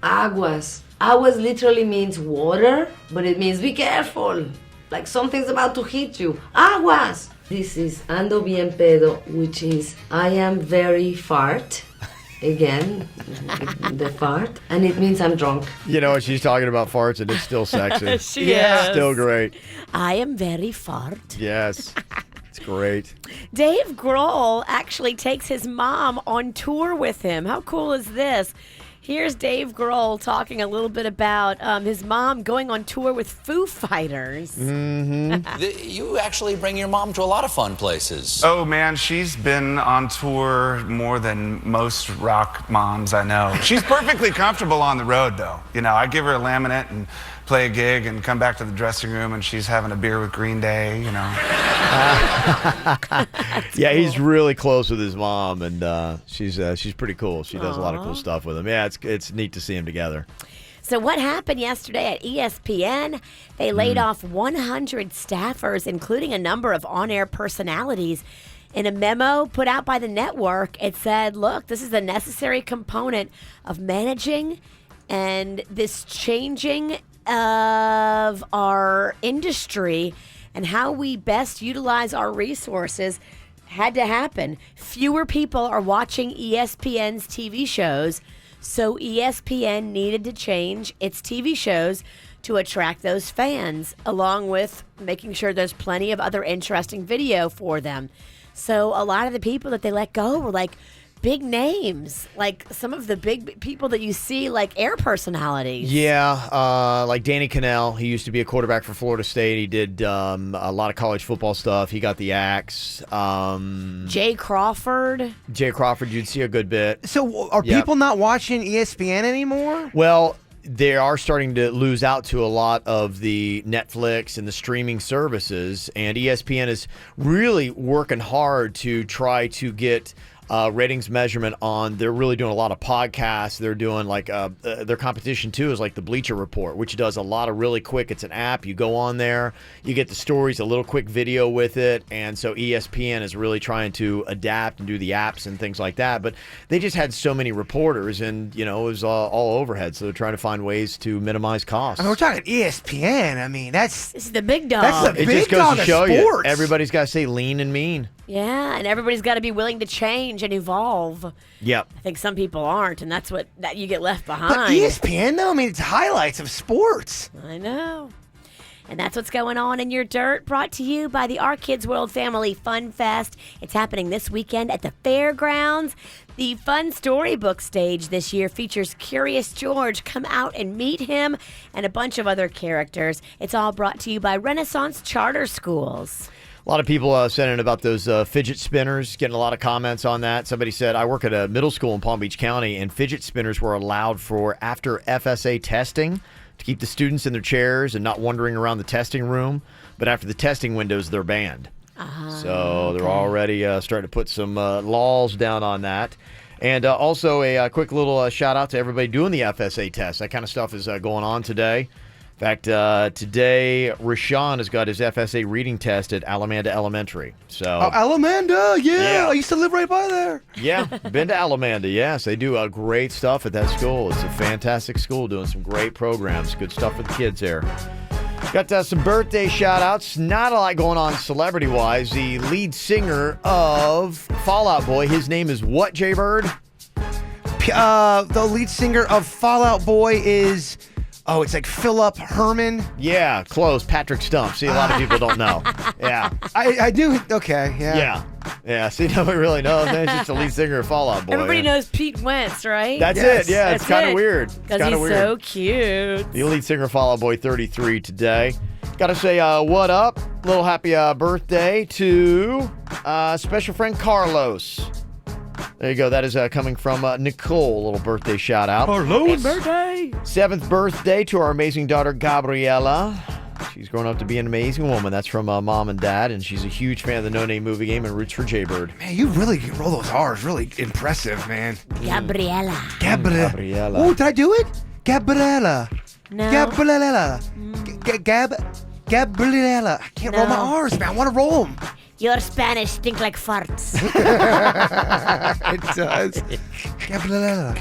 Speaker 9: Aguas. Aguas literally means water, but it means be careful. Like something's about to hit you. Aguas. This is ando bien pedo, which is I am very fart. Again, the fart. And it means I'm drunk.
Speaker 1: You know, she's talking about farts, and it's still sexy.
Speaker 3: She is.
Speaker 1: Still great.
Speaker 3: I am very fart.
Speaker 1: Yes. It's great.
Speaker 3: Dave Grohl actually takes his mom on tour with him. How cool is this? Here's Dave Grohl talking a little bit about his mom going on tour with Foo Fighters.
Speaker 13: You actually bring your mom to a lot of fun places.
Speaker 14: Oh man, she's been on tour more than most rock moms I know. She's perfectly comfortable on the road though. You know, I give her a laminate and play a gig and come back to the dressing room and she's having a beer with Green Day, you know.
Speaker 1: Yeah, he's really close with his mom, and she's pretty cool. She does a lot of cool stuff with him. Yeah, it's neat to see him together.
Speaker 3: So what happened yesterday at ESPN? They laid off 100 staffers, including a number of on-air personalities. In a memo put out by the network, it said, look, this is a necessary component of managing and this changing of our industry and how we best utilize our resources had to happen. Fewer people are watching ESPN's TV shows, so ESPN needed to change its TV shows to attract those fans, along with making sure there's plenty of other interesting video for them. So a lot of the people that they let go were like big names, like some of the big people that you see, like air personalities.
Speaker 1: Yeah, like Danny Cannell. He used to be a quarterback for Florida State. He did a lot of college football stuff. He got the axe.
Speaker 3: Jay Crawford.
Speaker 1: You'd see a good bit.
Speaker 2: So are people not watching ESPN anymore?
Speaker 1: Well, they are starting to lose out to a lot of the Netflix and the streaming services, and ESPN is really working hard to try to get ratings measurement on. They're really doing a lot of podcasts. They're doing like their competition too is like the Bleacher Report, which does a lot of really quick. It's an app. You go on there, you get the stories, a little quick video with it, and so ESPN is really trying to adapt and do the apps and things like that. But they just had so many reporters, and it was all overhead. So they're trying to find ways to minimize costs.
Speaker 2: I mean, we're talking ESPN. I mean, this
Speaker 3: is the big dog.
Speaker 2: That's the
Speaker 1: It
Speaker 2: big
Speaker 1: just goes
Speaker 2: dog
Speaker 1: to
Speaker 2: of
Speaker 1: show
Speaker 2: sports.
Speaker 1: you, everybody's got to say lean and mean.
Speaker 3: Yeah, and everybody's got to be willing to change and evolve.
Speaker 1: Yep.
Speaker 3: I think some people aren't, and that's that you get left
Speaker 2: But
Speaker 3: behind.
Speaker 2: ESPN, though, I mean, it's highlights of sports.
Speaker 3: I know. And that's what's going on in your dirt, brought to you by the Our Kids World Family Fun Fest. It's happening this weekend at the fairgrounds. The Fun Storybook stage this year features Curious George. Come out and meet him and a bunch of other characters. It's all brought to you by Renaissance Charter Schools.
Speaker 1: A lot of people sending about those fidget spinners, getting a lot of comments on that. Somebody said, I work at a middle school in Palm Beach County, and fidget spinners were allowed for after FSA testing to keep the students in their chairs and not wandering around the testing room. But after the testing windows, they're banned. So they're already starting to put some laws down on that. And also a quick little shout out to everybody doing the FSA test. That kind of stuff is going on today. In fact, today, Rashawn has got his FSA reading test at Alamanda Elementary. So,
Speaker 2: Alamanda, yeah. I used to live right by there.
Speaker 1: Yeah, been to Alamanda, yes. They do great stuff at that school. It's a fantastic school doing some great programs. Good stuff for the kids there. Got some birthday shout-outs. Not a lot going on celebrity-wise. The lead singer of Fall Out Boy, his name is what, Jaybird?
Speaker 2: The lead singer of Fall Out Boy is... Oh, it's like Philip Herman?
Speaker 1: Yeah, close. Patrick Stump. See, a lot of people don't know. Yeah.
Speaker 2: I do. Okay, yeah.
Speaker 1: Yeah, see, nobody really knows. It's just the lead singer of Fall Out Boy.
Speaker 3: Everybody knows Pete Wentz, right?
Speaker 1: That's it. Yeah, it's kind of weird.
Speaker 3: Because he's so cute.
Speaker 1: The lead singer of Fall Out Boy, 33 today. Got to say what up. Little happy birthday to special friend Carlos. There you go. That is coming from Nicole. A little birthday shout out.
Speaker 2: Carlos. Birthday.
Speaker 1: 7th birthday to our amazing daughter, Gabriella. She's grown up to be an amazing woman. That's from Mom and Dad, and she's a huge fan of the No Name movie game and roots for Jaybird.
Speaker 2: Man, you really roll those R's. Really impressive, man.
Speaker 3: Gabriella.
Speaker 1: Gabriella.
Speaker 2: Oh, did I do it? Gabriella.
Speaker 3: No.
Speaker 2: Gabriella. Gabriella. I can't roll my R's, man. I want to roll them.
Speaker 3: Your Spanish stink like farts.
Speaker 2: It does. Gabriella.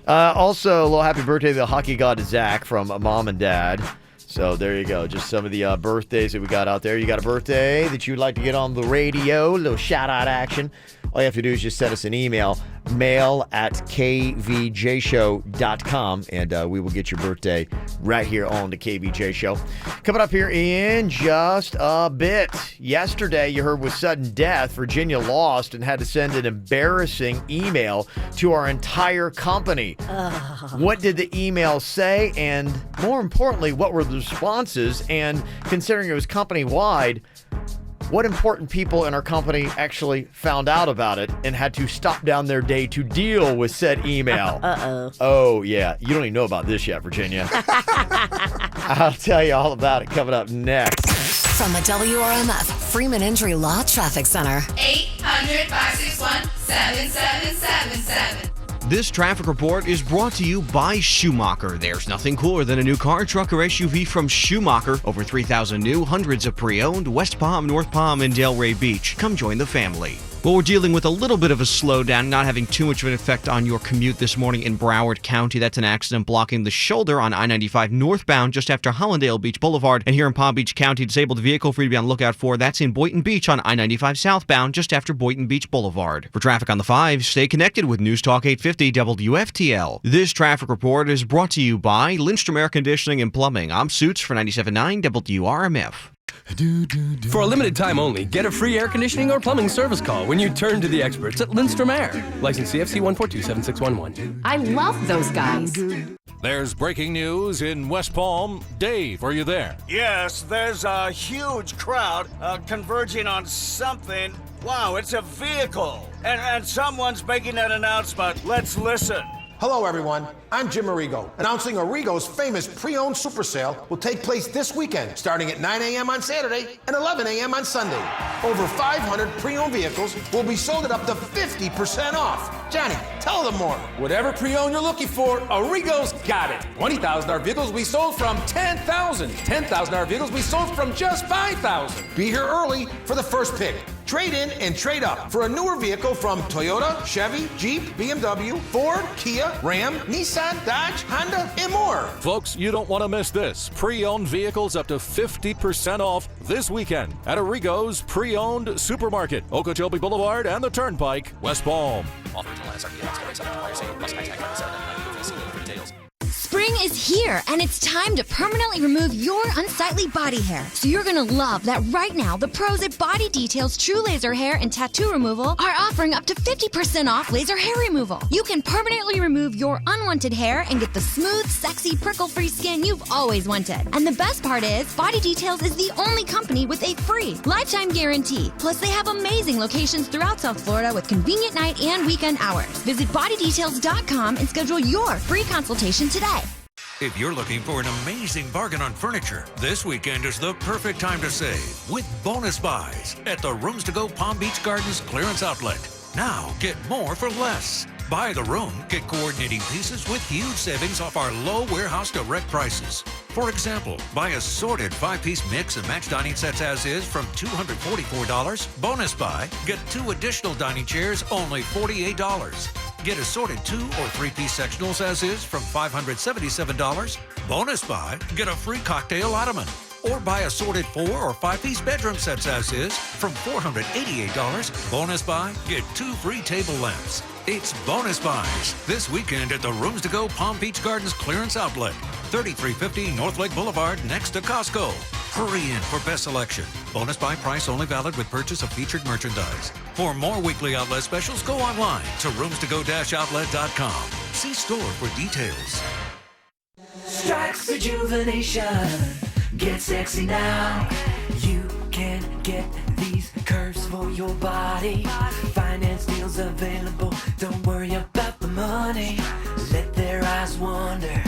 Speaker 1: Also, a little happy birthday to the hockey god Zach from Mom and Dad. So there you go. Just some of the birthdays that we got out there. You got a birthday that you'd like to get on the radio, a little shout-out action. All you have to do is just send us an email, mail@kvjshow.com, and we will get your birthday right here on the KVJ Show. Coming up here in just a bit. Yesterday, you heard with sudden death, Virginia lost and had to send an embarrassing email to our entire company. What did the email say? And more importantly, what were the responses? And considering it was company-wide, what important people in our company actually found out about it and had to stop down their day to deal with said email? Oh, yeah. You don't even know about this yet, Virginia. I'll tell you all about it coming up next.
Speaker 7: From the WRMF Freeman Injury Law Traffic Center.
Speaker 12: 800-561-7777.
Speaker 15: This traffic report is brought to you by Schumacher. There's nothing cooler than a new car, truck, or SUV from Schumacher. Over 3,000 new, hundreds of pre-owned, West Palm, North Palm, and Delray Beach. Come join the family. Well, we're dealing with a little bit of a slowdown, not having too much of an effect on your commute this morning in Broward County. That's an accident blocking the shoulder on I-95 northbound just after Hollandale Beach Boulevard. And here in Palm Beach County, disabled vehicle for you to be on the lookout for. That's in Boynton Beach on I-95 southbound just after Boynton Beach Boulevard. For traffic on the 5, stay connected with News Talk 850 WFTL. This traffic report is brought to you by Lindstrom Air Conditioning and Plumbing. I'm Suits for 97.9 WRMF.
Speaker 16: For a limited time only, get a free air conditioning or plumbing service call when you turn to the experts at Lindstrom Air. License CFC 1427611.
Speaker 17: I love those guys.
Speaker 18: There's breaking news in West Palm. Dave, are you there?
Speaker 19: Yes, there's a huge crowd converging on something. Wow, it's a vehicle. And someone's making an announcement. Let's listen.
Speaker 20: Hello, everyone. I'm Jim Arrigo. Announcing Arrigo's famous pre-owned super sale will take place this weekend, starting at 9 a.m. on Saturday and 11 a.m. on Sunday. over 500 pre-owned vehicles will be sold at up to 50% off. Johnny, tell them more.
Speaker 17: Whatever pre-owned you're looking for, Arrigo's got it. $20,000 vehicles we sold from $10,000. $10,000 vehicles we sold from just $5,000.
Speaker 20: Be here early for the first pick. Trade in and trade up for a newer vehicle from Toyota, Chevy, Jeep, BMW, Ford, Kia, Ram, Nissan, Dodge, Honda, and more.
Speaker 18: Folks, you don't want to miss this. Pre-owned vehicles up to 50% off this weekend at Arrigo's Pre-Owned Supermarket, Okeechobee Boulevard and the Turnpike, West Palm.
Speaker 21: Offer until SRP must contact 799 for details.
Speaker 22: Spring is here, and it's time to permanently remove your unsightly body hair. So you're gonna love that right now, the pros at Body Details True Laser Hair and Tattoo Removal are offering up to 50% off laser hair removal. You can permanently remove your unwanted hair and get the smooth, sexy, prickle-free skin you've always wanted. And the best part is, Body Details is the only company with a free lifetime guarantee. Plus, they have amazing locations throughout South Florida with convenient night and weekend hours. Visit bodydetails.com and schedule your free consultation today.
Speaker 23: If you're looking for an amazing bargain on furniture, this weekend is the perfect time to save with bonus buys at the Rooms to Go Palm Beach Gardens clearance outlet. Now get more for less. Buy the room, get coordinating pieces with huge savings off our low warehouse direct prices. For example, buy assorted 5-piece mix and match dining sets as is from $244. Bonus buy, get 2 additional dining chairs, only $48. Get assorted 2 or 3-piece sectionals as is from $577. Bonus buy, get a free cocktail ottoman. Or buy assorted 4 or 5-piece bedroom sets as is from $488. Bonus buy, get 2 free table lamps. It's bonus buys this weekend at the Rooms to Go Palm Beach Gardens clearance outlet, 3350 North Lake Boulevard next to Costco. Hurry in for best selection. Bonus buy price only valid with purchase of featured merchandise. For more weekly outlet specials, go online to roomstogo-outlet.com. See store for details.
Speaker 8: Strikes rejuvenation. Get sexy now. You can get these curves for your body. Finance deals available. Don't worry about the money. Let their eyes wander.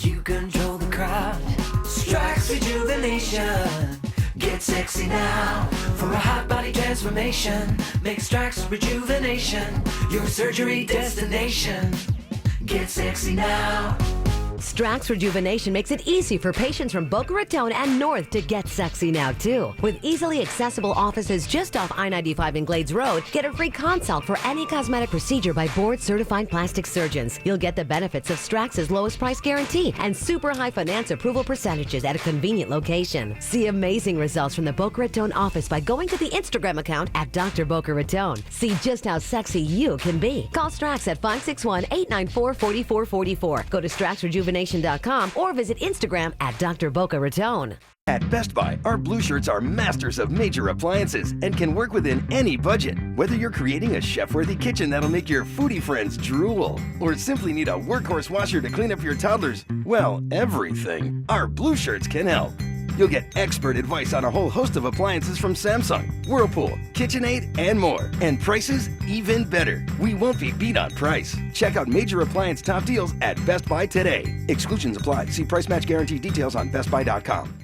Speaker 8: You control the crowd. Strikes rejuvenation. Get sexy now. For a hot body transformation. Make Strikes rejuvenation your surgery destination. Get sexy now.
Speaker 24: Strax Rejuvenation makes it easy for patients from Boca Raton and north to get sexy now, too. With easily accessible offices just off I-95 and Glades Road, get a free consult for any cosmetic procedure by board-certified plastic surgeons. You'll get the benefits of Strax's lowest price guarantee and super high finance approval percentages at a convenient location. See amazing results from the Boca Raton office by going to the Instagram account at Dr. Boca Raton. See just how sexy you can be. Call Strax at 561-894-4444. Go to StraxRejuvenation.com or visit Instagram at Dr. Boca Raton.
Speaker 25: At Best Buy, our blue shirts are masters of major appliances and can work within any budget. Whether you're creating a chef-worthy kitchen that'll make your foodie friends drool, or simply need a workhorse washer to clean up your toddler's, well, everything, our blue shirts can help. You'll get expert advice on a whole host of appliances from Samsung, Whirlpool, KitchenAid, and more. And prices even better. We won't be beat on price. Check out major appliance top deals at Best Buy today. Exclusions apply. See price match guarantee details on bestbuy.com.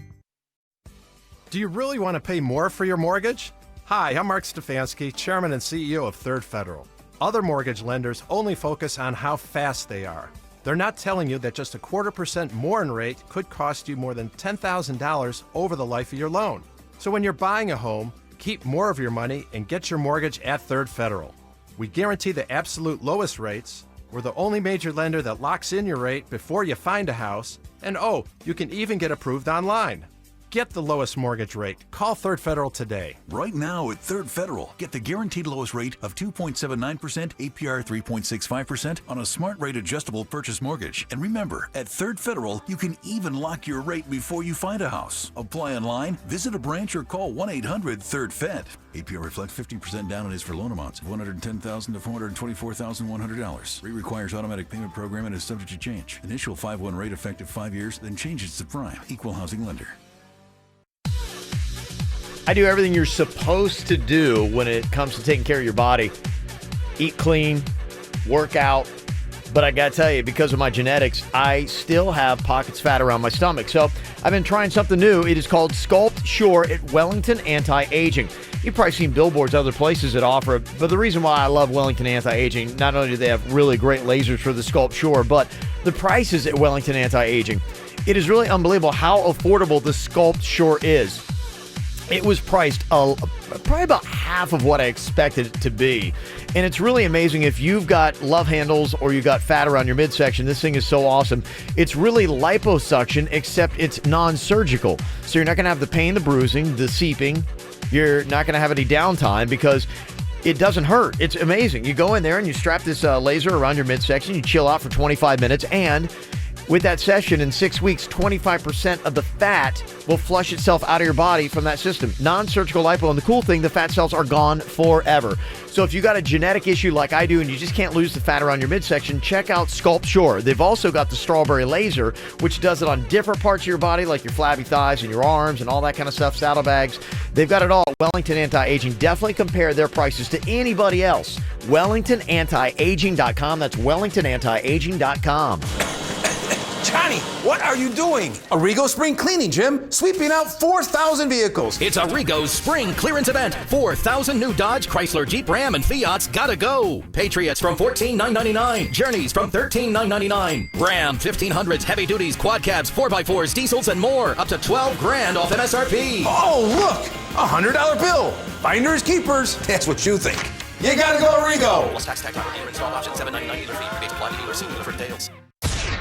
Speaker 26: Do you really want to pay more for your mortgage? Hi, I'm Mark Stefanski, Chairman and CEO of Third Federal. Other mortgage lenders only focus on how fast they are. They're not telling you that just 0.25% more in rate could cost you more than $10,000 over the life of your loan. So when you're buying a home, keep more of your money and get your mortgage at Third Federal. We guarantee the absolute lowest rates. We're the only major lender that locks in your rate before you find a house. And oh, you can even get approved online. Get the lowest mortgage rate. Call Third Federal today.
Speaker 27: Right now at Third Federal, get the guaranteed lowest rate of 2.79%, APR 3.65% on a smart rate adjustable purchase mortgage. And remember, at Third Federal, you can even lock your rate before you find a house. Apply online, visit a branch, or call 1-800-THIRD-FED. APR reflects 15% down and is for loan amounts of $110,000 to $424,100. Rate requires automatic payment program and is subject to change. Initial 5/1 rate effective 5 years, then changes to prime. Equal housing lender.
Speaker 1: I do everything you're supposed to do when it comes to taking care of your body. Eat clean, work out, But I got to tell you, because of my genetics, I still have pockets fat around my stomach. So I've been trying something new. It is called Sculpt Sure at Wellington Anti-Aging. You've probably seen billboards other places that offer it. But the reason why I love Wellington Anti-Aging, not only do they have really great lasers for the Sculpt Sure, but the prices at Wellington Anti-Aging. It is really unbelievable how affordable the Sculpt Sure is. It was priced probably about half of what I expected it to be. And it's really amazing if you've got love handles or you've got fat around your midsection. This thing is so awesome. It's really liposuction, except it's non-surgical. So you're not going to have the pain, the bruising, the seeping. You're not going to have any downtime because it doesn't hurt. It's amazing. You go in there and you strap this laser around your midsection. You chill out for 25 minutes. And with that session in 6 weeks, 25% of the fat will flush itself out of your body from that system. Non-surgical lipo. And the cool thing, the fat cells are gone forever. So if you got a genetic issue like I do and you just can't lose the fat around your midsection, check out Sculpt Sure. They've also got the strawberry laser, which does it on different parts of your body, like your flabby thighs and your arms and all that kind of stuff, saddlebags. They've got it all. Wellington Anti-Aging. Definitely compare their prices to anybody else. WellingtonAntiAging.com. That's WellingtonAntiAging.com.
Speaker 20: Johnny, what are you doing? Arrigo Spring Cleaning, Jim. Sweeping out 4,000 vehicles.
Speaker 21: It's Arrigo's spring clearance event. 4,000 new Dodge, Chrysler, Jeep, Ram, and Fiats gotta go. Patriots from $14,999. Journeys from $13,999. Ram 1500s, heavy duties, quad cabs, 4x4s, diesels, and more. Up to $12,000 off MSRP.
Speaker 20: Oh, look, $100 bill. Finders keepers. That's what you think. You gotta go Arrigo.
Speaker 21: Plus tax tag and install option $799 dealer fee. Rebates apply to dealer. See dealer for details.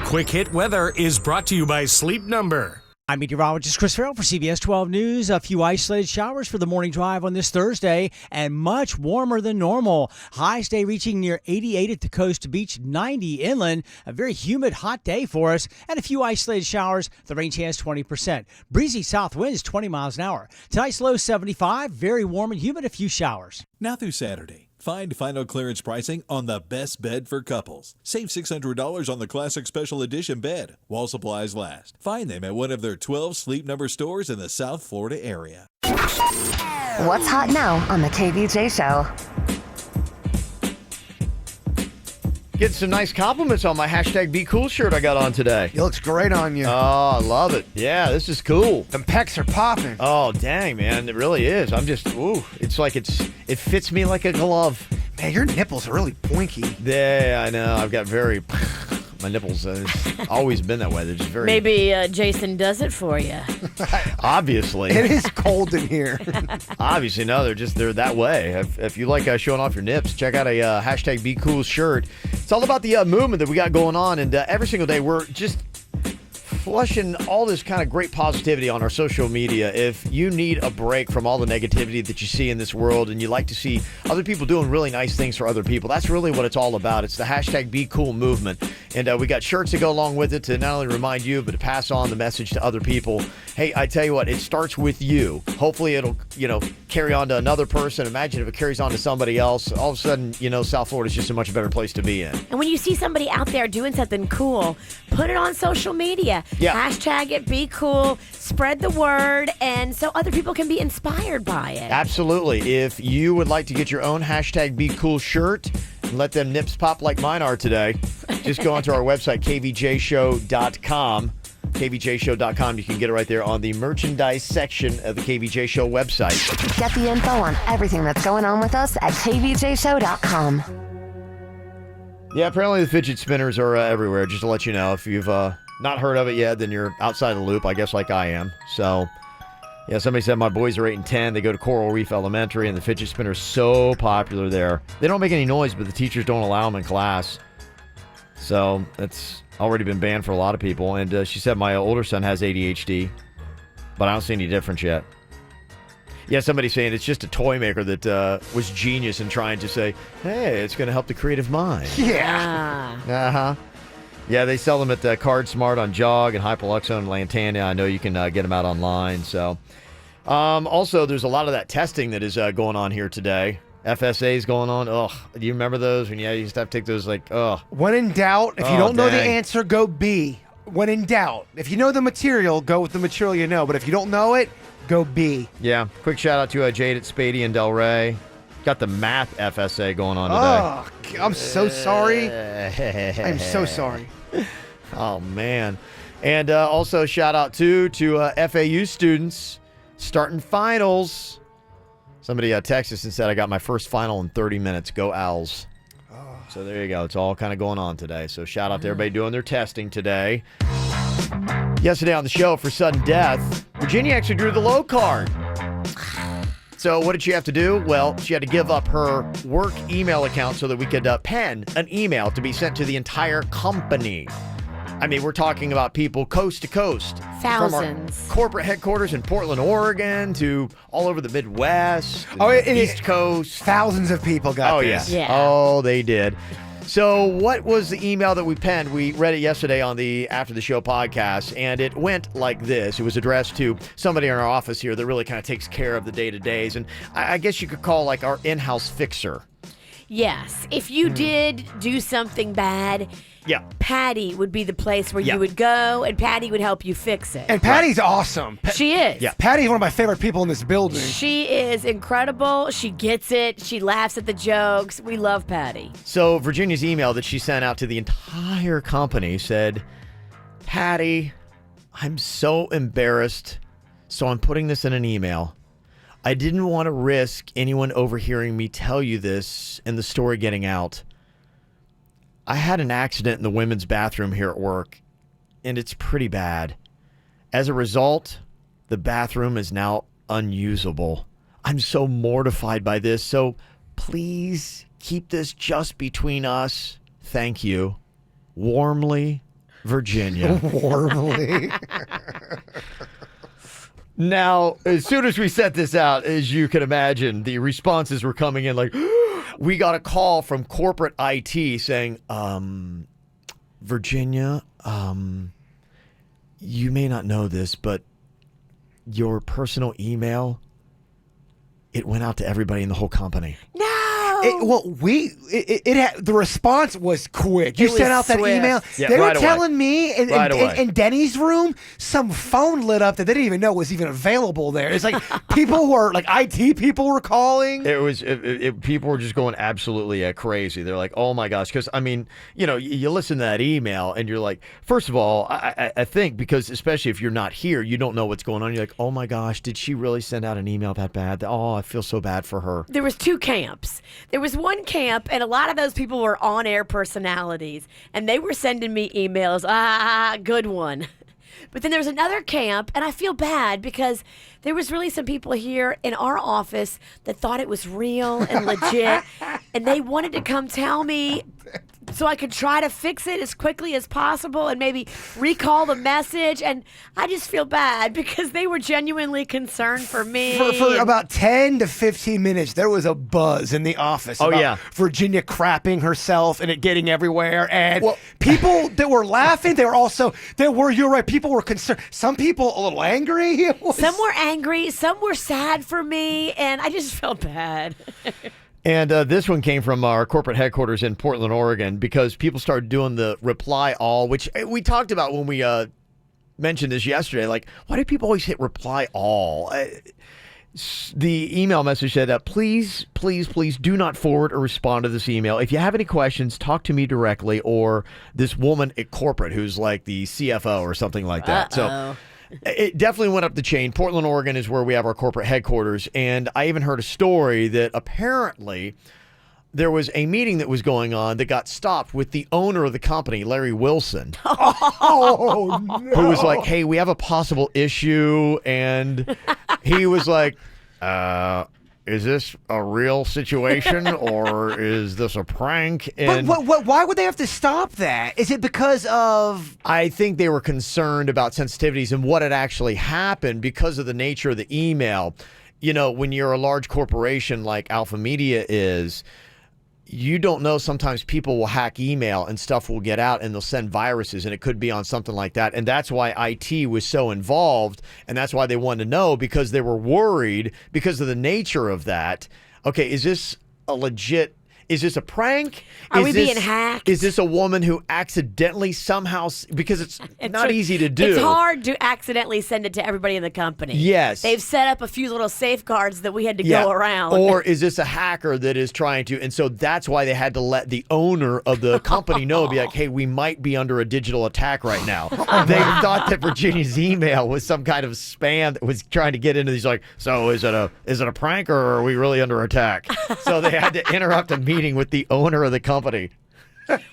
Speaker 4: Quick Hit Weather is brought to you by Sleep Number.
Speaker 5: I'm meteorologist Chris Farrell for CBS 12 News. A few isolated showers for the morning drive on this Thursday and much warmer than normal. Highs today reaching near 88 at the coast beach, 90 inland. A very humid, hot day for us and a few isolated showers. The rain chance 20%. Breezy south winds 20 miles an hour. Tonight's low 75. Very warm and humid, a few showers.
Speaker 6: Now through Saturday. Find final clearance pricing on the best bed for couples. Save $600 on the Classic Special Edition bed while supplies last. Find them at one of their 12 Sleep Number stores in the South Florida area.
Speaker 7: What's hot now on the KVJ Show?
Speaker 1: Getting some nice compliments on my #BeCool shirt I got on today.
Speaker 2: It looks great on you.
Speaker 1: Oh, I love it. Yeah, this is cool.
Speaker 2: The pecs are popping.
Speaker 1: Oh, dang, man. It really is. I'm just, ooh. It's like it fits me like a glove.
Speaker 2: Man, your nipples are really pointy.
Speaker 1: Yeah, I know. I've got my nipples, it's always been that way. They're just very...
Speaker 3: Maybe Jason does it for you.
Speaker 1: Obviously.
Speaker 2: It is cold in here.
Speaker 1: Obviously, no, they're that way. If you like showing off your nips, check out a #BeCool shirt. It's all about the movement that we got going on, and every single day we're just flushing all this kind of great positivity on our social media. If you need a break from all the negativity that you see in this world and you like to see other people doing really nice things for other people, that's really what it's all about. It's the #BeCool movement. And we got shirts that go along with it to not only remind you, but to pass on the message to other people. Hey, I tell you what, it starts with you. Hopefully it'll, carry on to another person. Imagine if it carries on to somebody else. All of a sudden, South Florida is just a much better place to be in.
Speaker 3: And when you see somebody out there doing something cool, put it on social media.
Speaker 1: Yeah.
Speaker 3: #it, be cool, spread the word, and so other people can be inspired by it.
Speaker 1: Absolutely. If you would like to get your own #BeCool shirt and let them nips pop like mine are today, just go onto our website, kvjshow.com. kvjshow.com. You can get it right there on the merchandise section of the KVJ Show website.
Speaker 7: Get the info on everything that's going on with us at kvjshow.com.
Speaker 1: Yeah, apparently the fidget spinners are everywhere, just to let you know. If you've not heard of it yet, then you're outside the loop, I guess, like I am. So, yeah, somebody said my boys are 8 and 10. They go to Coral Reef Elementary, and the fidget spinner is so popular there. They don't make any noise, but the teachers don't allow them in class. So, that's already been banned for a lot of people. And she said my older son has ADHD, but I don't see any difference yet. Yeah, somebody's saying it's just a toy maker that was genius in trying to say, hey, it's going to help the creative mind.
Speaker 2: Yeah.
Speaker 1: Uh-huh. Yeah, they sell them at Card Smart on Jog and Hypoluxo and Lantana. I know you can get them out online. So, also, there's a lot of that testing that is going on here today. FSA is going on. Ugh. Do you remember those? When you used to have to take those,
Speaker 2: When in doubt, if you don't know the answer, go B. When in doubt. If you know the material, go with the material you know. But if you don't know it, go B.
Speaker 1: Yeah. Quick shout out to Jade at Spady and Del Rey. Got the math FSA going on today.
Speaker 2: Oh, I'm so sorry. I'm so sorry.
Speaker 1: Oh, man. And also shout out, to FAU students starting finals. Somebody texted us and said, I got my first final in 30 minutes. Go Owls. So there you go. It's all kind of going on today. So shout out to everybody doing their testing today. Yesterday on the show for sudden death, Virginia actually drew the low card. So what did she have to do? Well, she had to give up her work email account so that we could pen an email to be sent to the entire company. I mean, we're talking about people coast to coast.
Speaker 3: Thousands.
Speaker 1: From our corporate headquarters in Portland, Oregon, to all over the Midwest, East Coast.
Speaker 2: Thousands of people got this.
Speaker 1: Yeah. Oh, they did. So what was the email that we penned? We read it yesterday on the After the Show podcast, and it went like this. It was addressed to somebody in our office here that really kind of takes care of the day-to-days, and I guess you could call like our in-house fixer.
Speaker 3: Yes. If you did do something bad, Patty would be the place where you would go, and Patty would help you fix it.
Speaker 2: And Patty's awesome.
Speaker 3: She is.
Speaker 2: Yeah. Patty's one of my favorite people in this building.
Speaker 3: She is incredible. She gets it. She laughs at the jokes. We love Patty.
Speaker 1: So Virginia's email that she sent out to the entire company said, Patty, I'm so embarrassed, so I'm putting this in an email. I didn't want to risk anyone overhearing me tell you this and the story getting out. I had an accident in the women's bathroom here at work, and it's pretty bad. As a result, the bathroom is now unusable. I'm so mortified by this, so please keep this just between us. Thank you. Warmly, Virginia.
Speaker 2: Warmly.
Speaker 1: Now, as soon as we set this out, as you can imagine, the responses were coming in like, we got a call from corporate IT saying, Virginia, you may not know this, but your personal email, it went out to everybody in the whole company.
Speaker 3: No!
Speaker 2: The response was quick. You sent out that email.
Speaker 1: Yeah,
Speaker 2: they
Speaker 1: right
Speaker 2: were telling me in Denny's room, some phone lit up that they didn't even know was even available there. It's like people were like IT people were calling.
Speaker 1: People were just going absolutely crazy. They're like, oh my gosh. Because, I mean, you listen to that email and you're like, first of all, I think because especially if you're not here, you don't know what's going on. You're like, oh my gosh, did she really send out an email that bad? Oh, I feel so bad for her.
Speaker 3: There was two camps. There was one camp, and a lot of those people were on-air personalities, and they were sending me emails, good one. But then there's another camp, and I feel bad because there was really some people here in our office that thought it was real and legit, and they wanted to come tell me so I could try to fix it as quickly as possible and maybe recall the message. And I just feel bad because they were genuinely concerned for me.
Speaker 2: For about 10 to 15 minutes, there was a buzz in the office about Virginia crapping herself and it getting everywhere. And people that were laughing, you're right, people were concerned. Some people a little angry.
Speaker 3: Some were angry, some were sad for me, and I just felt bad.
Speaker 1: And this one came from our corporate headquarters in Portland, Oregon, because people started doing the reply all, which we talked about when we mentioned this yesterday. Like, why do people always hit reply all? The email message said, please, please, please do not forward or respond to this email. If you have any questions, talk to me directly or this woman at corporate who's like the CFO or something like that. So it definitely went up the chain. Portland, Oregon is where we have our corporate headquarters. And I even heard a story that apparently there was a meeting that was going on that got stopped with the owner of the company, Larry Wilson.
Speaker 2: Oh, no.
Speaker 1: Who was like, hey, we have a possible issue. And he was like, is this a real situation or is this a prank? And
Speaker 2: But why would they have to stop that? Is it because of...
Speaker 1: I think they were concerned about sensitivities and what had actually happened because of the nature of the email. When you're a large corporation like Alpha Media is, you don't know, sometimes people will hack email and stuff will get out and they'll send viruses and it could be on something like that. And that's why IT was so involved and that's why they wanted to know because they were worried because of the nature of that. Okay, is this a legit... is this a prank?
Speaker 3: Are we being hacked?
Speaker 1: Is this a woman who accidentally somehow, because it's not easy to do.
Speaker 3: It's hard to accidentally send it to everybody in the company.
Speaker 1: Yes.
Speaker 3: They've set up a few little safeguards that we had to go around.
Speaker 1: Or is this a hacker that is trying to, and so that's why they had to let the owner of the company know, be like, hey, we might be under a digital attack right now. They thought that Virginia's email was some kind of spam that was trying to get into these, like, so is it a prank or are we really under attack? So they had to interrupt a meeting with the owner of the company.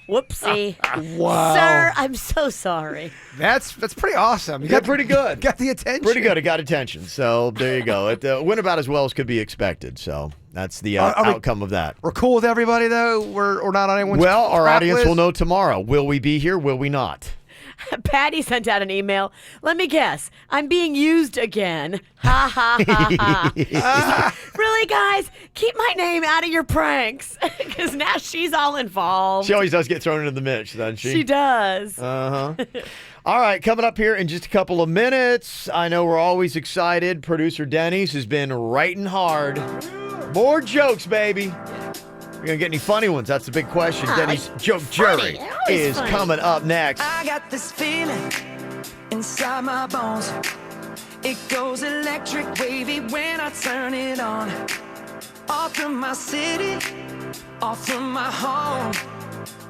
Speaker 3: Whoopsie.
Speaker 2: Wow.
Speaker 3: Sir, I'm so sorry.
Speaker 2: That's pretty awesome. You
Speaker 1: got pretty good.
Speaker 2: Got the attention.
Speaker 1: Pretty good. It got attention. So there you go. It went about as well as could be expected. So that's the outcome of that.
Speaker 2: We're cool with everybody, though? We're not on anyone's
Speaker 1: Well, our
Speaker 2: crap
Speaker 1: audience
Speaker 2: list?
Speaker 1: will know tomorrow. Will we be here? Will we not?
Speaker 3: Patty sent out an email. Let me guess. I'm being used again. Ha ha ha ha. Really, guys? Keep my name out of your pranks. Because now she's all involved.
Speaker 1: She always does get thrown into the mix, doesn't she?
Speaker 3: She does.
Speaker 1: Uh-huh. All right, coming up here in just a couple of minutes. I know we're always excited. Producer Denny's has been writing hard. More jokes, baby. We're going to get any funny ones? That's the big question. Denny's Joke Jury is coming up next.
Speaker 8: I got this feeling inside my bones. It goes electric wavy when I turn it on. All through my city, all through my home.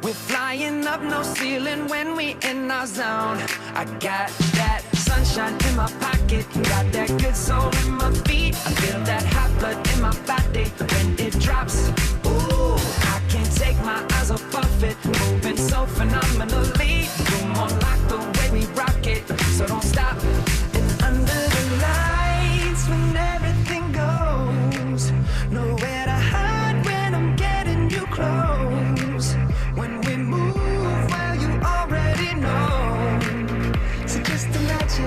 Speaker 8: We're flying up no ceiling when we in our zone. I got that sunshine in my pocket, got that good soul in my feet. I feel that hot blood in my body when it drops. Ooh, I can't take my eyes off it, moving so phenomenally. You're more like the way we rock it, so don't stop. And under the lights when everything goes, nowhere to hide when I'm getting you close. When we move, well, you already know. So just imagine.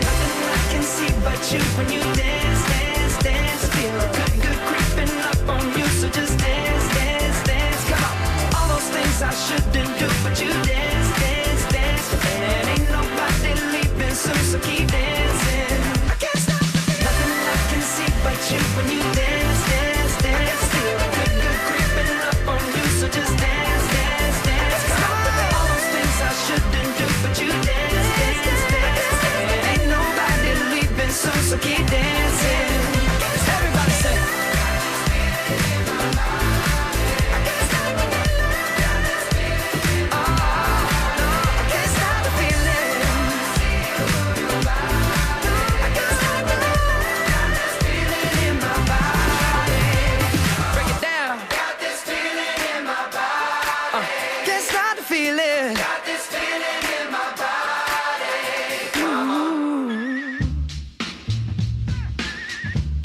Speaker 8: Nothing I can see but you when you dance, dance, dance. Feel good creeping up on you. So just dance, dance, dance. Come on. All those things I shouldn't do, but you dance, dance, dance. And ain't nobody leaving soon, so keep dancing. I can't stop. Nothing I can see but you when you dance, dance, dance. Feel good creeping up on you. So just dance, dance, dance. All those things I shouldn't do, but you dance, dance, dance. And ain't nobody leaving soon, so keep dancing. Everybody say.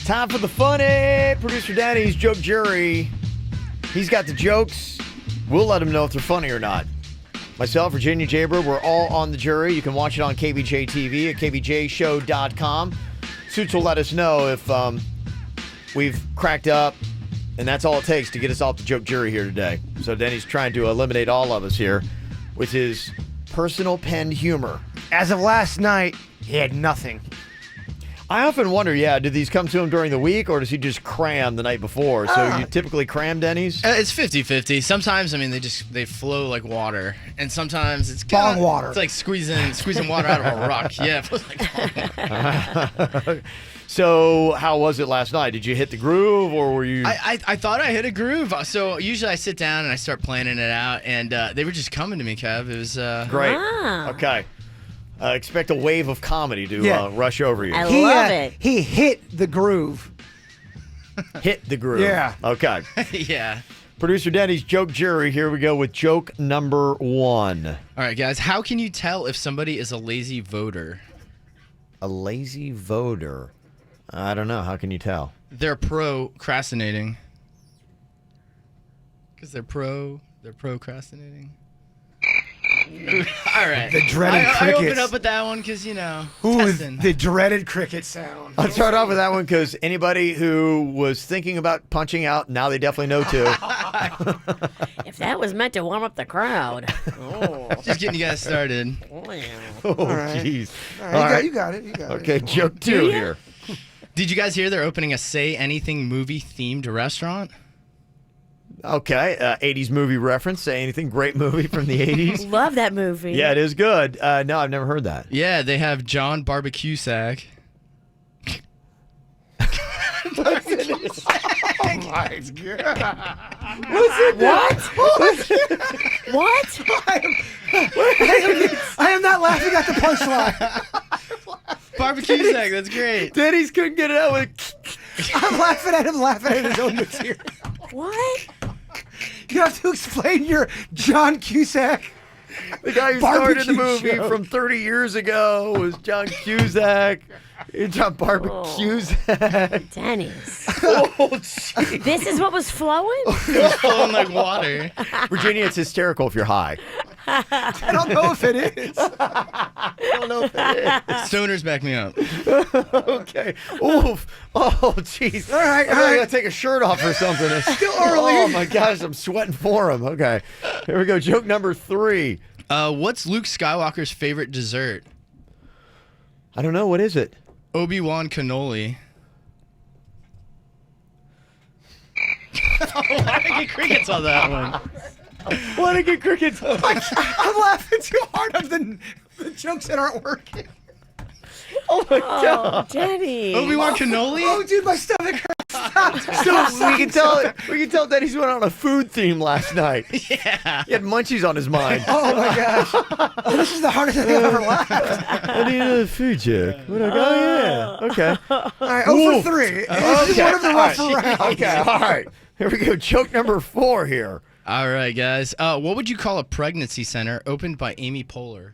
Speaker 1: Time for the funny. Producer Danny's Joke Jury. He's got the jokes. We'll let him know if they're funny or not. Myself, Virginia, Jaybird, we're all on the jury. You can watch it on Kvj Tv at kvjshow.com. Suits will let us know if we've cracked up, and that's all it takes to get us off the joke jury here today. So Denny's trying to eliminate all of us here with his personal penned humor.
Speaker 2: As of last night, he had nothing.
Speaker 1: I often wonder, did these come to him during the week, or does he just cram the night before? So you typically cram Denny's?
Speaker 9: It's 50-50. Sometimes, I mean, they flow like water, and sometimes it's
Speaker 2: bong water.
Speaker 9: It's like squeezing water out of a rock. Yeah, it feels like bong water.
Speaker 1: So how was it last night? Did you hit the groove, or were you?
Speaker 9: I thought I hit a groove. So usually I sit down and I start planning it out, and they were just coming to me, Kev. It was
Speaker 1: great. Okay. Expect a wave of comedy to rush over you.
Speaker 3: I love it.
Speaker 2: He hit the groove.
Speaker 1: Hit the groove.
Speaker 2: Yeah.
Speaker 1: Okay.
Speaker 9: Yeah.
Speaker 1: Producer Denny's Joke Jury. Here we go with joke number 1.
Speaker 9: All right, guys. How can you tell if somebody is a lazy voter?
Speaker 1: A lazy voter? I don't know. How can you tell?
Speaker 9: They're procrastinating. Because they're procrastinating. All right.
Speaker 2: The dreaded
Speaker 9: I
Speaker 2: crickets.
Speaker 9: opened up with that one because, testing.
Speaker 2: The dreaded cricket sound.
Speaker 1: I'll start off with that one because anybody who was thinking about punching out, now they definitely know to.
Speaker 3: If that was meant to warm up the crowd.
Speaker 9: Just getting you guys started.
Speaker 1: Oh, jeez.
Speaker 2: All right. You got it.
Speaker 1: Okay, joke 2 here.
Speaker 9: Did you guys hear they're opening a Say Anything movie-themed restaurant?
Speaker 1: Okay, 80s movie reference. Say Anything, great movie from the 80s.
Speaker 3: Love that movie.
Speaker 1: Yeah, it is good. No, I've never heard that.
Speaker 9: Yeah, they have John Barbecue Sack.
Speaker 2: Oh my God.
Speaker 3: What?
Speaker 2: I am not laughing at the punchline.
Speaker 9: Barbecue Sack, that's great.
Speaker 1: Denny's couldn't get it out with.
Speaker 2: I'm laughing at him laughing at his own material.
Speaker 3: What?
Speaker 2: You have to explain your John Cusack.
Speaker 1: The guy who started the
Speaker 2: barbecue
Speaker 1: movie
Speaker 2: show.
Speaker 1: from 30 years ago was John Cusack. John Barbecue Sack.
Speaker 3: Denny's.
Speaker 1: Oh, jeez.
Speaker 3: This is what was flowing?
Speaker 9: It was flowing like water.
Speaker 1: Virginia, it's hysterical if you're high.
Speaker 2: I don't know if it is.
Speaker 1: I don't know if it is.
Speaker 9: Stoners back me up.
Speaker 1: Okay. Oof. Oh, jeez.
Speaker 2: All right,
Speaker 1: I
Speaker 2: all right.
Speaker 1: gotta take a shirt off or something. It's
Speaker 2: still early.
Speaker 1: Oh my gosh, I'm sweating for him. Okay. Here we go. Joke number 3.
Speaker 9: What's Luke Skywalker's favorite dessert?
Speaker 1: I don't know. What is it?
Speaker 9: Obi-Wan cannoli. Why did I get crickets on that one?
Speaker 1: Why did I get crickets?
Speaker 2: I'm laughing too hard at the jokes that aren't working.
Speaker 1: Oh my God.
Speaker 3: Denny.
Speaker 9: Obi-Wan cannoli?
Speaker 2: Oh, dude, my stomach hurts.
Speaker 1: So we can tell that he's went on a food theme last night.
Speaker 9: Yeah.
Speaker 1: He had munchies on his mind.
Speaker 2: Oh my gosh. Oh, this is the hardest thing I've ever laughed.
Speaker 1: I need a food joke. What? Oh yeah. Okay.
Speaker 2: All right, 0 for 3. This is one of the rougher rounds.
Speaker 1: Okay. All right. Here we go. Joke number 4 here.
Speaker 9: All right, guys. What would you call a pregnancy center opened by Amy Poehler?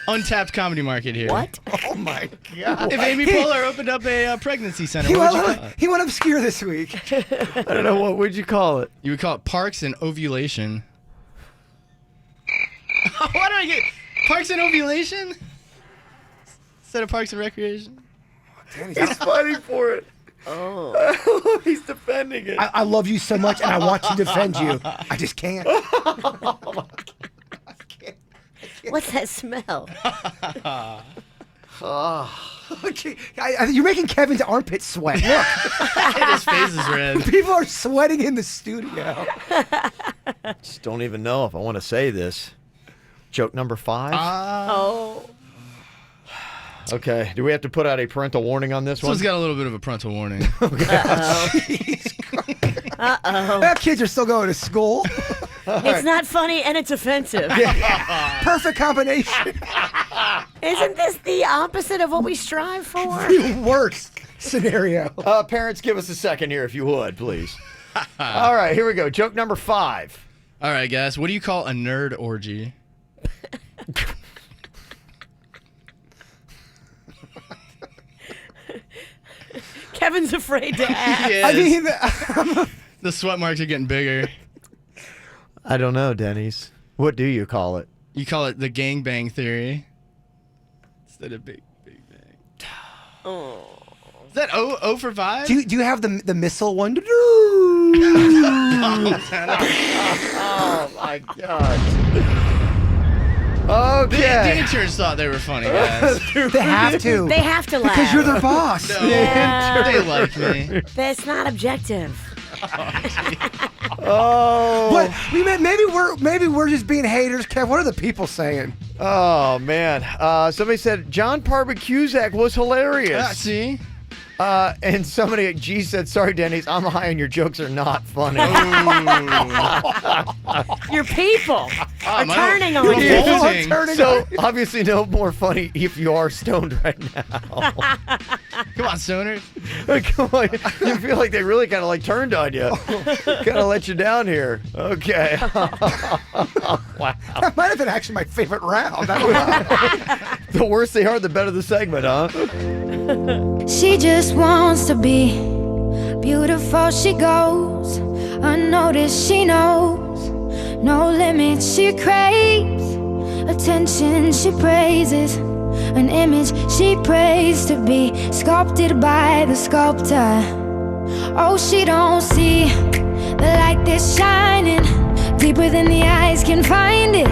Speaker 9: Untapped comedy market here.
Speaker 3: What?
Speaker 2: Oh my God.
Speaker 9: If Amy Poehler opened up a pregnancy center,
Speaker 2: He
Speaker 9: what would you call
Speaker 2: went,
Speaker 9: it?
Speaker 2: he went obscure this week.
Speaker 1: I don't know. What would you call it?
Speaker 9: You would call it Parks and Ovulation. Why do I get Parks and Ovulation instead of Parks and Recreation?
Speaker 1: He's fighting for it. Oh. He's defending it.
Speaker 2: I love you so much, and I want to defend you. I just can't.
Speaker 3: What's that smell?
Speaker 2: Okay, you're making Kevin's armpit sweat. Look,
Speaker 9: His face is red.
Speaker 2: people are sweating in the studio.
Speaker 1: Just don't even know if I want to say this. Joke number 5.
Speaker 3: Oh.
Speaker 1: Okay. Do we have to put out a parental warning on this
Speaker 9: This one's
Speaker 1: one?
Speaker 9: got a little bit of a parental warning.
Speaker 2: That kids are still going to school.
Speaker 3: It's not funny and it's offensive.
Speaker 2: Perfect combination.
Speaker 3: Isn't this the opposite of what we strive for?
Speaker 2: The worst scenario.
Speaker 1: Parents, give us a second here if you would, please. All right, here we go. Joke number 5.
Speaker 9: All right, guys. What do you call a nerd orgy?
Speaker 3: Kevin's afraid to ask.
Speaker 9: Yes.
Speaker 2: I mean,
Speaker 9: The sweat marks are getting bigger.
Speaker 1: I don't know, Denny's. What do you call it?
Speaker 9: You call it the gangbang theory instead of Big Bang.
Speaker 3: Oh.
Speaker 9: Is that 0 for 5?
Speaker 2: do you have the missile one?
Speaker 1: Oh my God. Okay.
Speaker 9: The interns thought they were funny, guys.
Speaker 2: They have to.
Speaker 3: They have to laugh.
Speaker 2: Because you're their boss.
Speaker 9: No,
Speaker 3: Yeah.
Speaker 9: they like me.
Speaker 3: That's not objective.
Speaker 1: Oh.
Speaker 2: What? Maybe we're just being haters, Kev. What are the people saying?
Speaker 1: Oh man. Somebody said John Barbecue-Zack was hilarious.
Speaker 9: See?
Speaker 1: And somebody at G said, "Sorry, Denny's, I'm high and your jokes are not funny."
Speaker 3: Your people are
Speaker 9: my-
Speaker 3: turning on
Speaker 9: you're
Speaker 3: you.
Speaker 9: revolting.
Speaker 1: So obviously, no more funny if you are stoned right now.
Speaker 9: Come on, stoners.
Speaker 1: Come on, you feel like they really kind of like turned on you, kind of let you down here. Okay. Wow.
Speaker 2: That might have been actually my favorite round. I don't know.
Speaker 1: The worse they are, the better the segment, huh?
Speaker 10: She just wants to be beautiful. She goes unnoticed. She knows no limits. She craves attention. She praises an image she prays to be sculpted by the sculptor. Oh, she don't see the light that's shining deeper than the eyes can find it.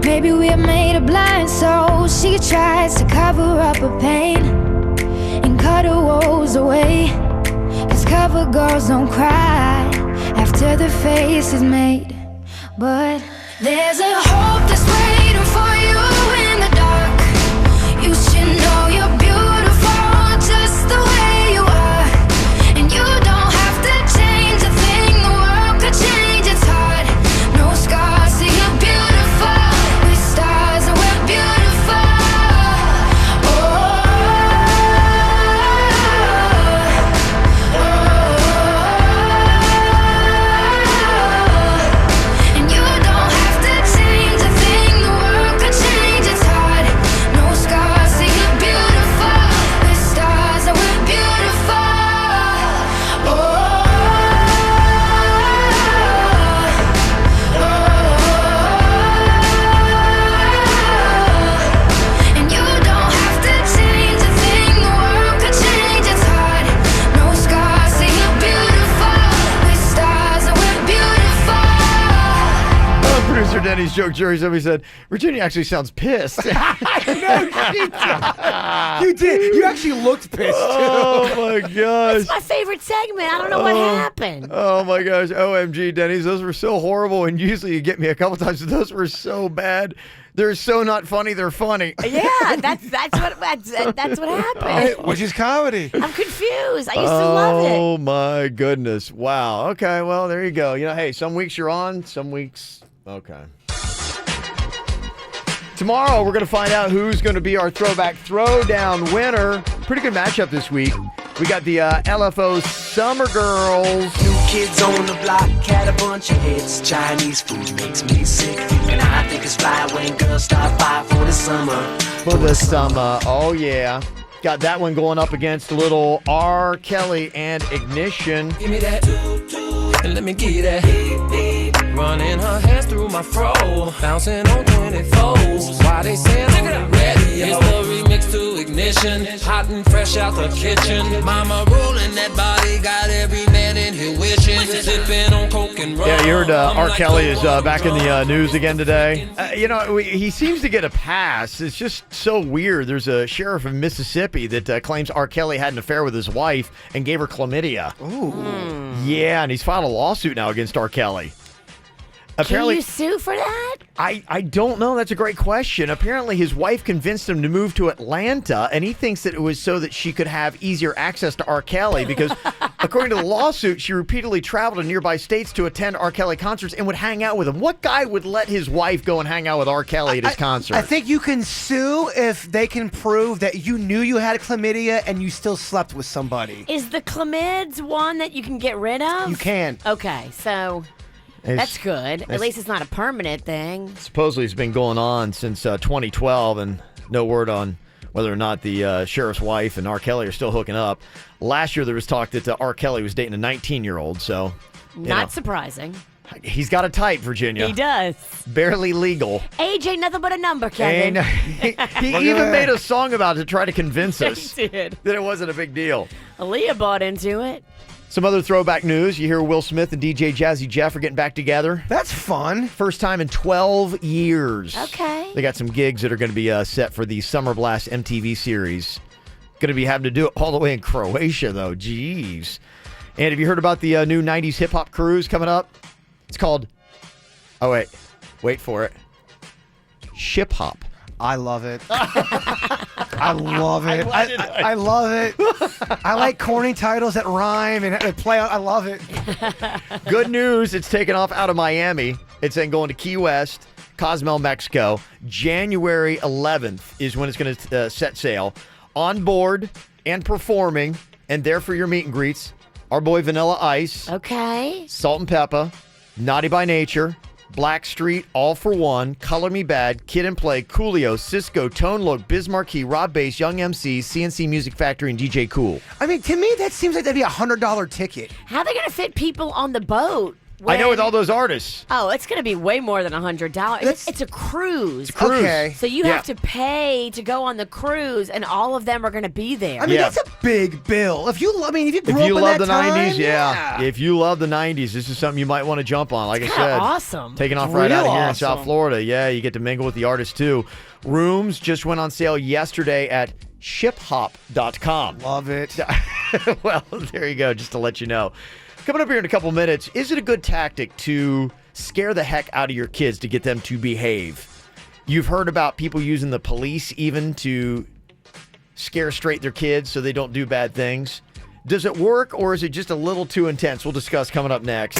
Speaker 10: Maybe we're made of blind souls. She tries to cover up her pain and cut her woes away. 'Cause cover girls don't cry after the face is made. But there's a hope that's waiting for you in the dark. You should know you're beautiful just the way you are. And you don't have to change a thing. The world could change its heart. No scars, see you're beautiful. With stars and we're beautiful. And you don't have to change a thing. The world could change its heart. No scars, see you're beautiful. With stars and we're beautiful. And you don't have to change a thing. The world could change its heart. No scars, see you're beautiful. With stars and we're beautiful.
Speaker 1: Producer Denny's joke jury, somebody said, Virginia actually sounds pissed.
Speaker 2: No, she did. You did. You actually looked pissed, too.
Speaker 1: Oh, my gosh.
Speaker 3: It's my favorite segment. I don't know what happened.
Speaker 1: Oh, my gosh. OMG, Denny's. Those were so horrible. And usually you get me a couple times, but those were so bad. They're so not funny. They're funny.
Speaker 3: Yeah, that's what happened.
Speaker 2: Which is comedy.
Speaker 3: I'm confused. I used to love it.
Speaker 1: Oh, my goodness. Wow. Okay, well, there you go. You know, hey, some weeks you're on, some weeks, okay. Tomorrow, we're going to find out who's going to be our Throwback Throwdown winner. Pretty good matchup this week. We got the LFO Summer Girls.
Speaker 8: New kids on the block had a bunch of hits. Chinese food makes me sick. And I think it's fly when girls stop by for the summer.
Speaker 1: For the summer. Oh, yeah. Got that one going up against little R. Kelly and Ignition.
Speaker 8: Give me that and let me give you that running her hands through my fro, bouncing on 24s. Why they saying on the radio? It's the remix to Ignition, hot and fresh out the kitchen. Mama rolling that body, got every man in here wishing, sipping on coke and rum.
Speaker 1: Yeah, you heard R. Kelly is back in the news again today. You know, he seems to get a pass. It's just so weird. There's a sheriff in Mississippi that claims R. Kelly had an affair with his wife and gave her chlamydia.
Speaker 2: Ooh.
Speaker 1: Yeah, and he's filed a lawsuit now against R. Kelly. Apparently,
Speaker 3: Can you sue for that?
Speaker 1: I don't know. That's a great question. Apparently, his wife convinced him to move to Atlanta, and he thinks that it was so that she could have easier access to R. Kelly because, according to the lawsuit, she repeatedly traveled to nearby states to attend R. Kelly concerts and would hang out with him. What guy would let his wife go and hang out with R. Kelly at his concert?
Speaker 2: I think you can sue if they can prove that you knew you had chlamydia and you still slept with somebody.
Speaker 3: Is the chlamyds one that you can get rid of?
Speaker 2: You can.
Speaker 3: Okay, so that's good. At least it's not a permanent thing.
Speaker 1: Supposedly, it's been going on since 2012, and no word on whether or not the sheriff's wife and R. Kelly are still hooking up. Last year, there was talk that R. Kelly was dating a 19-year-old, so...
Speaker 3: Not surprising.
Speaker 1: He's got a type, Virginia.
Speaker 3: He does.
Speaker 1: Barely legal.
Speaker 3: Age ain't nothing but a number, Kevin.
Speaker 1: He even made a song about it to try to convince us
Speaker 3: He did.
Speaker 1: that it wasn't a big deal.
Speaker 3: Aaliyah bought into it.
Speaker 1: Some other throwback news. You hear Will Smith and DJ Jazzy Jeff are getting back together.
Speaker 2: That's fun.
Speaker 1: First time in 12 years.
Speaker 3: Okay.
Speaker 1: They got some gigs that are going to be set for the Summer Blast MTV series. Going to be having to do it all the way in Croatia, though. Jeez. And have you heard about the new 90s hip-hop cruise coming up? It's called... Oh, wait for it. Ship Hop.
Speaker 2: I love it. I love it. I love it. I like corny titles that rhyme and play out. I love it.
Speaker 1: Good news. It's taken off out of Miami. It's then going to Key West, Cozumel, Mexico. January 11th is when it's going to set sail. On board and performing and there for your meet and greets, our boy Vanilla Ice.
Speaker 3: Okay.
Speaker 1: Salt and Pepper. Naughty by Nature. Blackstreet, All for One, Color Me Bad, Kid and Play, Coolio, Cisco, Tone Loc, Biz Markie, Rob Bass, Young MC, CNC Music Factory, and DJ Cool.
Speaker 2: I mean, to me, that seems like that'd be $100 ticket.
Speaker 3: How are they going to fit people on the boat?
Speaker 1: I know with all those artists.
Speaker 3: Oh, it's going to be way more than $100. It's a cruise.
Speaker 1: Cruise.
Speaker 2: Okay.
Speaker 3: So you have to pay to go on the cruise, and all of them are going to be there.
Speaker 2: I mean, that's a big bill. If you grew up in
Speaker 1: love
Speaker 2: that
Speaker 1: the
Speaker 2: time,
Speaker 1: 90s, yeah. If you love the 90s, this is something you might want to jump on. Like I said,
Speaker 3: awesome.
Speaker 1: Taking off
Speaker 3: It's
Speaker 1: right out of
Speaker 3: real
Speaker 1: here in
Speaker 3: awesome.
Speaker 1: South Florida. Yeah, you get to mingle with the artists too. Rooms just went on sale yesterday at shiphop.com.
Speaker 2: Love it.
Speaker 1: Well, there you go, just to let you know. Coming up here in a couple minutes, is it a good tactic to scare the heck out of your kids to get them to behave? You've heard about people using the police even to scare straight their kids so they don't do bad things. Does it work, or is it just a little too intense? We'll discuss coming up next.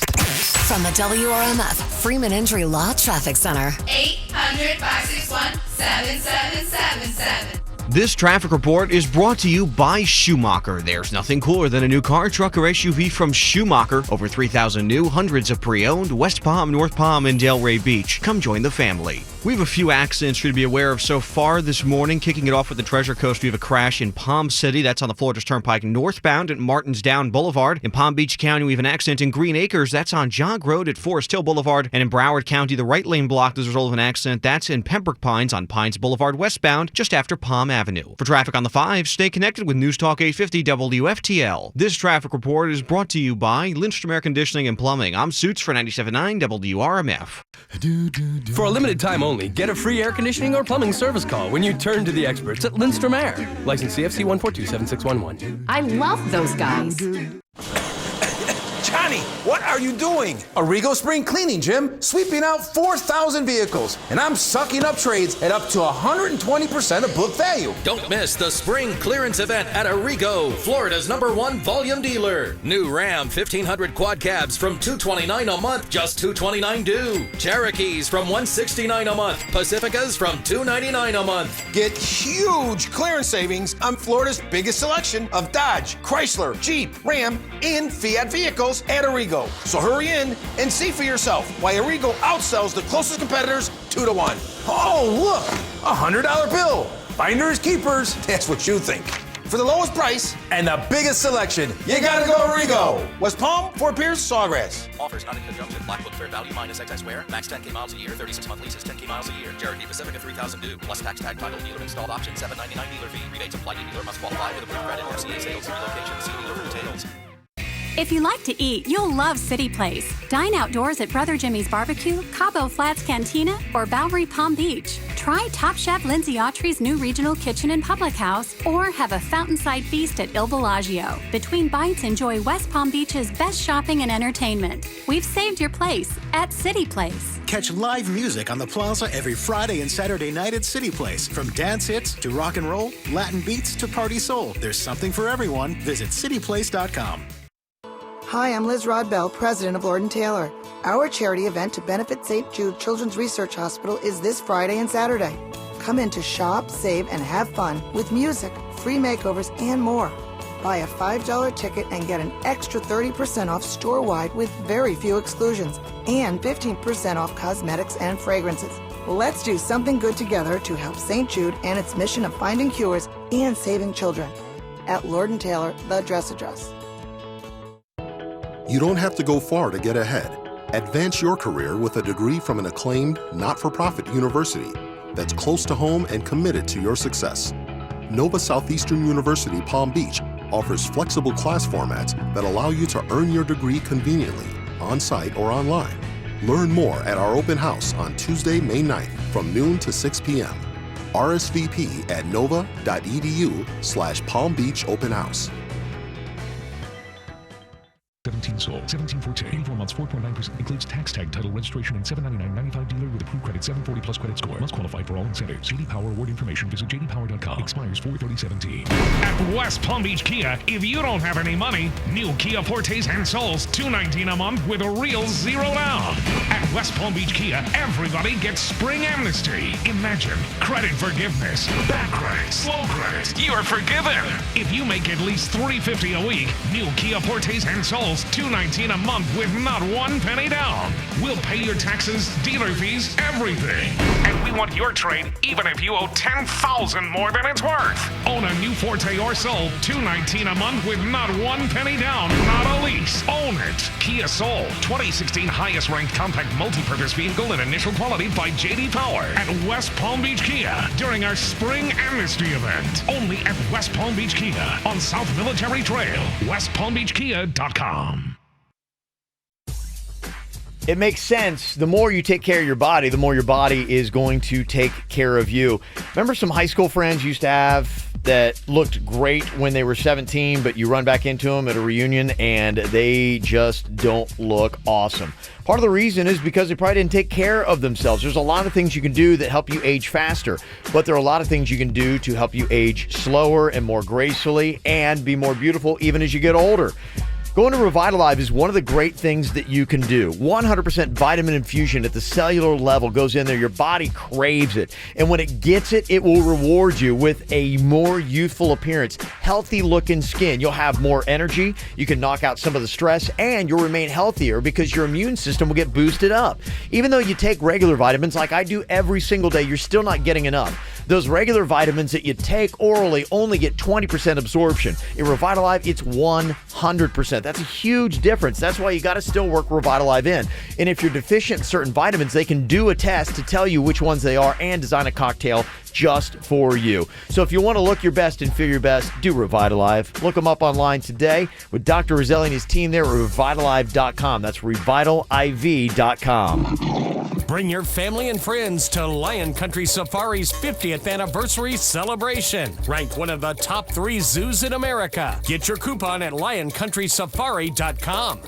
Speaker 7: From the WRMF Freeman Injury Law Traffic Center.
Speaker 11: 800-561-7777. This traffic report is brought to you by Schumacher. There's nothing cooler than a new car, truck, or SUV from Schumacher. Over 3,000 new, hundreds of pre-owned, West Palm, North Palm, and Delray Beach. Come join the family. We have a few accidents for you to be aware of so far this morning. Kicking it off with the Treasure Coast, we have a crash in Palm City. That's on the Florida Turnpike northbound at Martins Down Boulevard. In Palm Beach County, we have an accident in Green Acres. That's on Jog Road at Forest Hill Boulevard. And in Broward County, the right lane blocked as a result of an accident. That's in Pembroke Pines on Pines Boulevard westbound, just after Palm Avenue. For traffic on the 5, stay connected with News Talk 850 WFTL. This traffic report is brought to you by Lindstrom Air Conditioning and Plumbing. I'm Suits for 97.9 WRMF.
Speaker 12: For a limited time only, get a free air conditioning or plumbing service call when you turn to the experts at Lindstrom Air. License CFC 1427611.
Speaker 24: I love those guys.
Speaker 20: Johnny, what are you doing? Arrigo Spring Cleaning, Jim. Sweeping out 4,000 vehicles. And I'm sucking up trades at up to 120% of book value.
Speaker 21: Don't miss the spring clearance event at Arrigo, Florida's #1 volume dealer. New Ram 1500 quad cabs from $229 a month, just $229 due. Cherokees from $169 a month. Pacificas from $299 a month.
Speaker 20: Get huge clearance savings on Florida's biggest selection of Dodge, Chrysler, Jeep, Ram, and Fiat vehicles at Arrigo. So hurry in and see for yourself why Arrigo outsells the closest competitors 2-1. Oh, look, $100 bill. Finders keepers, that's what you think. For the lowest price and the biggest selection, you gotta go Arrigo. West Palm, Fort Pierce, Sawgrass.
Speaker 21: Offers not in conjunction. Black Book fair value minus excise wear. Max 10K miles a year. 36-month leases. 10K miles a year. Cherokee Pacifica 3,000 due. Plus tax tag title dealer installed option. $799 dealer fee. Rebates apply to dealer. Must qualify with approved credit. FCA sales. Relocation. See dealer for details.
Speaker 13: If you like to eat, you'll love City Place. Dine outdoors at Brother Jimmy's Barbecue, Cabo Flats Cantina, or Bowery Palm Beach. Try Top Chef Lindsay Autry's new regional kitchen and public house, or have a fountainside feast at Il Bellagio. Between bites, enjoy West Palm Beach's best shopping and entertainment. We've saved your place at City Place.
Speaker 14: Catch live music on the plaza every Friday and Saturday night at City Place. From dance hits to rock and roll, Latin beats to party soul. There's something for everyone. Visit cityplace.com.
Speaker 15: Hi, I'm Liz Rodbell, president of Lord & Taylor. Our charity event to benefit St. Jude Children's Research Hospital is this Friday and Saturday. Come in to shop, save, and have fun with music, free makeovers, and more. Buy a $5 ticket and get an extra 30% off store-wide with very few exclusions, and 15% off cosmetics and fragrances. Let's do something good together to help St. Jude and its mission of finding cures and saving children. At Lord & Taylor, the dress address.
Speaker 16: You don't have to go far to get ahead. Advance your career with a degree from an acclaimed, not-for-profit university that's close to home and committed to your success. Nova Southeastern University Palm Beach offers flexible class formats that allow you to earn your degree conveniently, on-site or online. Learn more at our open house on Tuesday, May 9th from noon to 6 p.m. RSVP at nova.edu/Palm Beach Open House.
Speaker 19: 17 sold, 1714, 84 months, 4.9%, includes tax tag, title, registration, and $799.95 dealer with approved credit, 740 plus credit score. Must qualify for all incentives. JD Power award information. Visit jdpower.com. Expires 4/30/17.
Speaker 4: At West Palm Beach Kia, if you don't have any money, new Kia Fortes and Souls, $219 a month with a real zero down. At West Palm Beach Kia, everybody gets spring amnesty. Imagine credit forgiveness, bad credit, slow credit. You are forgiven. If you make at least $350 a week, new Kia Fortes and Souls, $219 a month with not one penny down. We'll pay your taxes, dealer fees, everything. And we want your trade even if you owe $10,000 more than it's worth. Own a new Forte or Soul, $219 a month with not 1 penny down, not a lease. Own it. Kia Soul, 2016 highest ranked compact multi-purpose vehicle in initial quality by J.D. Power at West Palm Beach Kia during our Spring Amnesty event. Only at West Palm Beach Kia on South Military Trail, westpalmbeachkia.com.
Speaker 1: It makes sense. The more you take care of your body, the more your body is going to take care of you. Remember some high school friends you used to have that looked great when they were 17, but you run back into them at a reunion and they just don't look awesome. Part of the reason is because they probably didn't take care of themselves. There's a lot of things you can do that help you age faster, but there are a lot of things you can do to help you age slower and more gracefully and be more beautiful even as you get older. Going to Revitalive is one of the great things that you can do. 100% vitamin infusion at the cellular level goes in there. Your body craves it. And when it gets it, it will reward you with a more youthful appearance, healthy looking skin. You'll have more energy. You can knock out some of the stress and you'll remain healthier because your immune system will get boosted up. Even though you take regular vitamins like I do every single day, you're still not getting enough. Those regular vitamins that you take orally only get 20% absorption. In Revitalive, it's 100%. That's a huge difference. That's why you got to still work Revitalive in. And if you're deficient in certain vitamins, they can do a test to tell you which ones they are and design a cocktail just for you. So if you want to look your best and feel your best, do Revitalive. Look them up online today with Dr. Roselli and his team there at Revitalive.com. That's Revitaliv.com.
Speaker 17: Bring your family and friends to Lion Country Safari's 50th anniversary celebration. Ranked one of the top 3 zoos in America. Get your coupon at LionCountrySafari.com.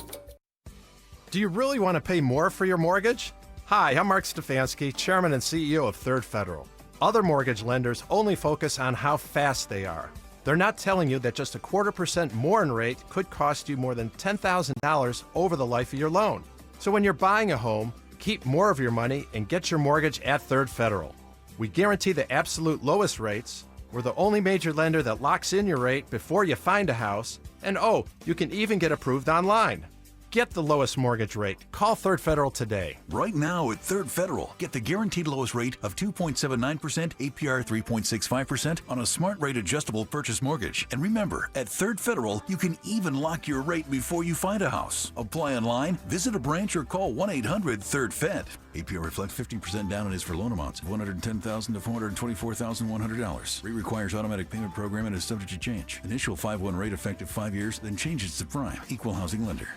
Speaker 18: Do you really want to pay more for your mortgage? Hi, I'm Mark Stefanski, Chairman and CEO of Third Federal. Other mortgage lenders only focus on how fast they are. They're not telling you that just 0.25% more in rate could cost you more than $10,000 over the life of your loan. So when you're buying a home, keep more of your money and get your mortgage at Third Federal. We guarantee the absolute lowest rates. We're the only major lender that locks in your rate before you find a house. And you can even get approved online. Get the lowest mortgage rate. Call Third Federal today.
Speaker 22: Right now at Third Federal, get the guaranteed lowest rate of 2.79%, APR 3.65% on a smart rate adjustable purchase mortgage. And remember, at Third Federal, you can even lock your rate before you find a house. Apply online, visit a branch, or call 1-800-THIRD-FED. APR reflects 15% down and is for loan amounts of $110,000 to $424,100. Rate requires automatic payment program and is subject to change. Initial 5/1 rate effective 5 years, then changes to prime. Equal housing lender.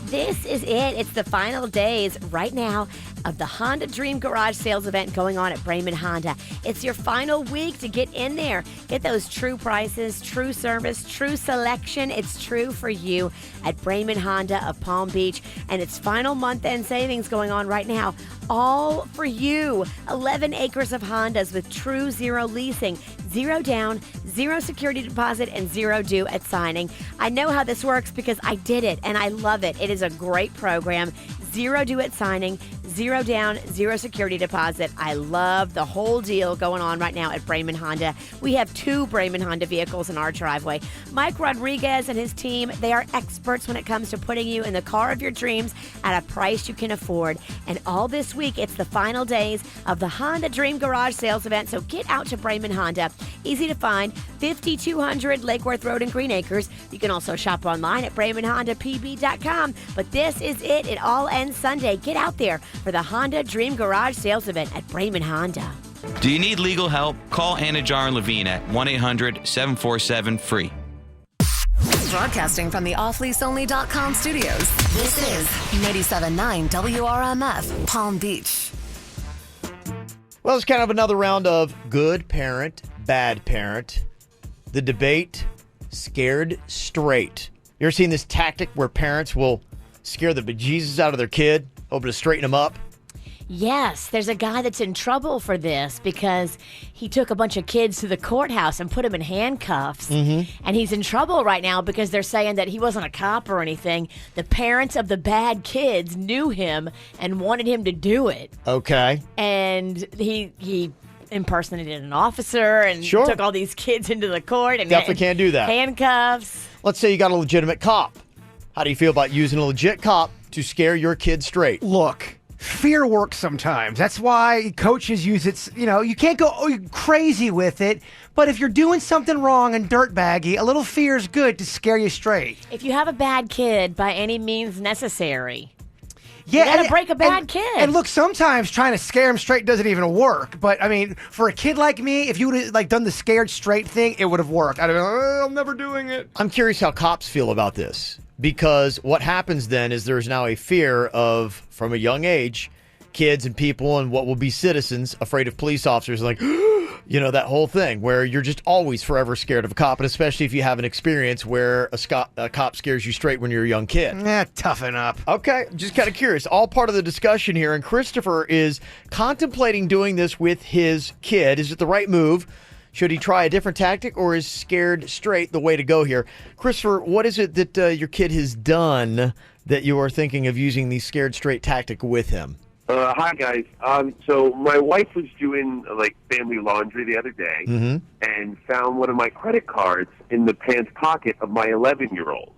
Speaker 3: This is it. It's the final days right now of the Honda Dream Garage sales event going on at Braman Honda. It's your final week to get in there. Get those true prices, true service, true selection. It's true for you at Braman Honda of Palm Beach. And it's final month-end savings going on right now. All for you. 11 acres of Hondas with true zero leasing, 0 down, 0 security deposit, and 0 due at signing. I know how this works because I did it, and I love it. It is a great program. 0 due at signing, 0 down, 0 security deposit. I love the whole deal going on right now at Braman Honda. We have 2 Braman Honda vehicles in our driveway. Mike Rodriguez and his team, they are experts when it comes to putting you in the car of your dreams at a price you can afford. And all this week, it's the final days of the Honda Dream Garage sales event, so get out to Braman Honda. Easy to find, 5200 Lake Worth Road in Green Acres. You can also shop online at BramanHondaPB.com. But this is it. It all ends Sunday. Get out there for the Honda Dream Garage sales event at Braman Honda.
Speaker 23: Do you need legal help? Call Anna Jar and Levine at 1-800-747-FREE.
Speaker 7: Broadcasting from the offleaseonly.com studios, this is 97.9 WRMF, Palm Beach.
Speaker 1: Well, it's kind of another round of good parent, bad parent. The debate, scared straight. You ever seen this tactic where parents will scare the bejesus out of their kid, hoping to straighten them up?
Speaker 3: Yes, there's a guy that's in trouble for this because he took a bunch of kids to the courthouse and put them in handcuffs. And he's in trouble right now because they're saying that he wasn't a cop or anything. The parents of the bad kids knew him and wanted him to do it.
Speaker 1: Okay.
Speaker 3: And he impersonated an officer and took all these kids into the court. And
Speaker 1: Definitely can't do that.
Speaker 3: Handcuffs.
Speaker 1: Let's say you got a legitimate cop. How do you feel about using a legit cop to scare your kid straight?
Speaker 2: Look, fear works sometimes. That's why coaches use it. You can't go crazy with it, but if you're doing something wrong and dirtbaggy, a little fear is good to scare you straight.
Speaker 3: If you have a bad kid, by any means necessary.
Speaker 2: Yeah,
Speaker 3: you gotta break a bad kid.
Speaker 2: And look, sometimes trying to scare him straight doesn't even work. But I mean, for a kid like me, if you would have done the scared straight thing, it would have worked. I'd have been like, I'm never doing it.
Speaker 1: I'm curious how cops feel about this, because what happens then is there's now a fear of, from a young age, kids and people and what will be citizens afraid of police officers, like, that whole thing where you're just always forever scared of a cop, and especially if you have an experience where a cop scares you straight when you're a young kid.
Speaker 2: Toughen up.
Speaker 1: Okay, just kind of curious. All part of the discussion here, and Christopher is contemplating doing this with his kid. Is it the right move? Should he try a different tactic, or is scared straight the way to go here? Christopher, what is it that your kid has done that you are thinking of using the scared straight tactic with him?
Speaker 5: Hi, guys. So my wife was doing, family laundry the other day and found one of my credit cards in the pants pocket of my 11-year-old.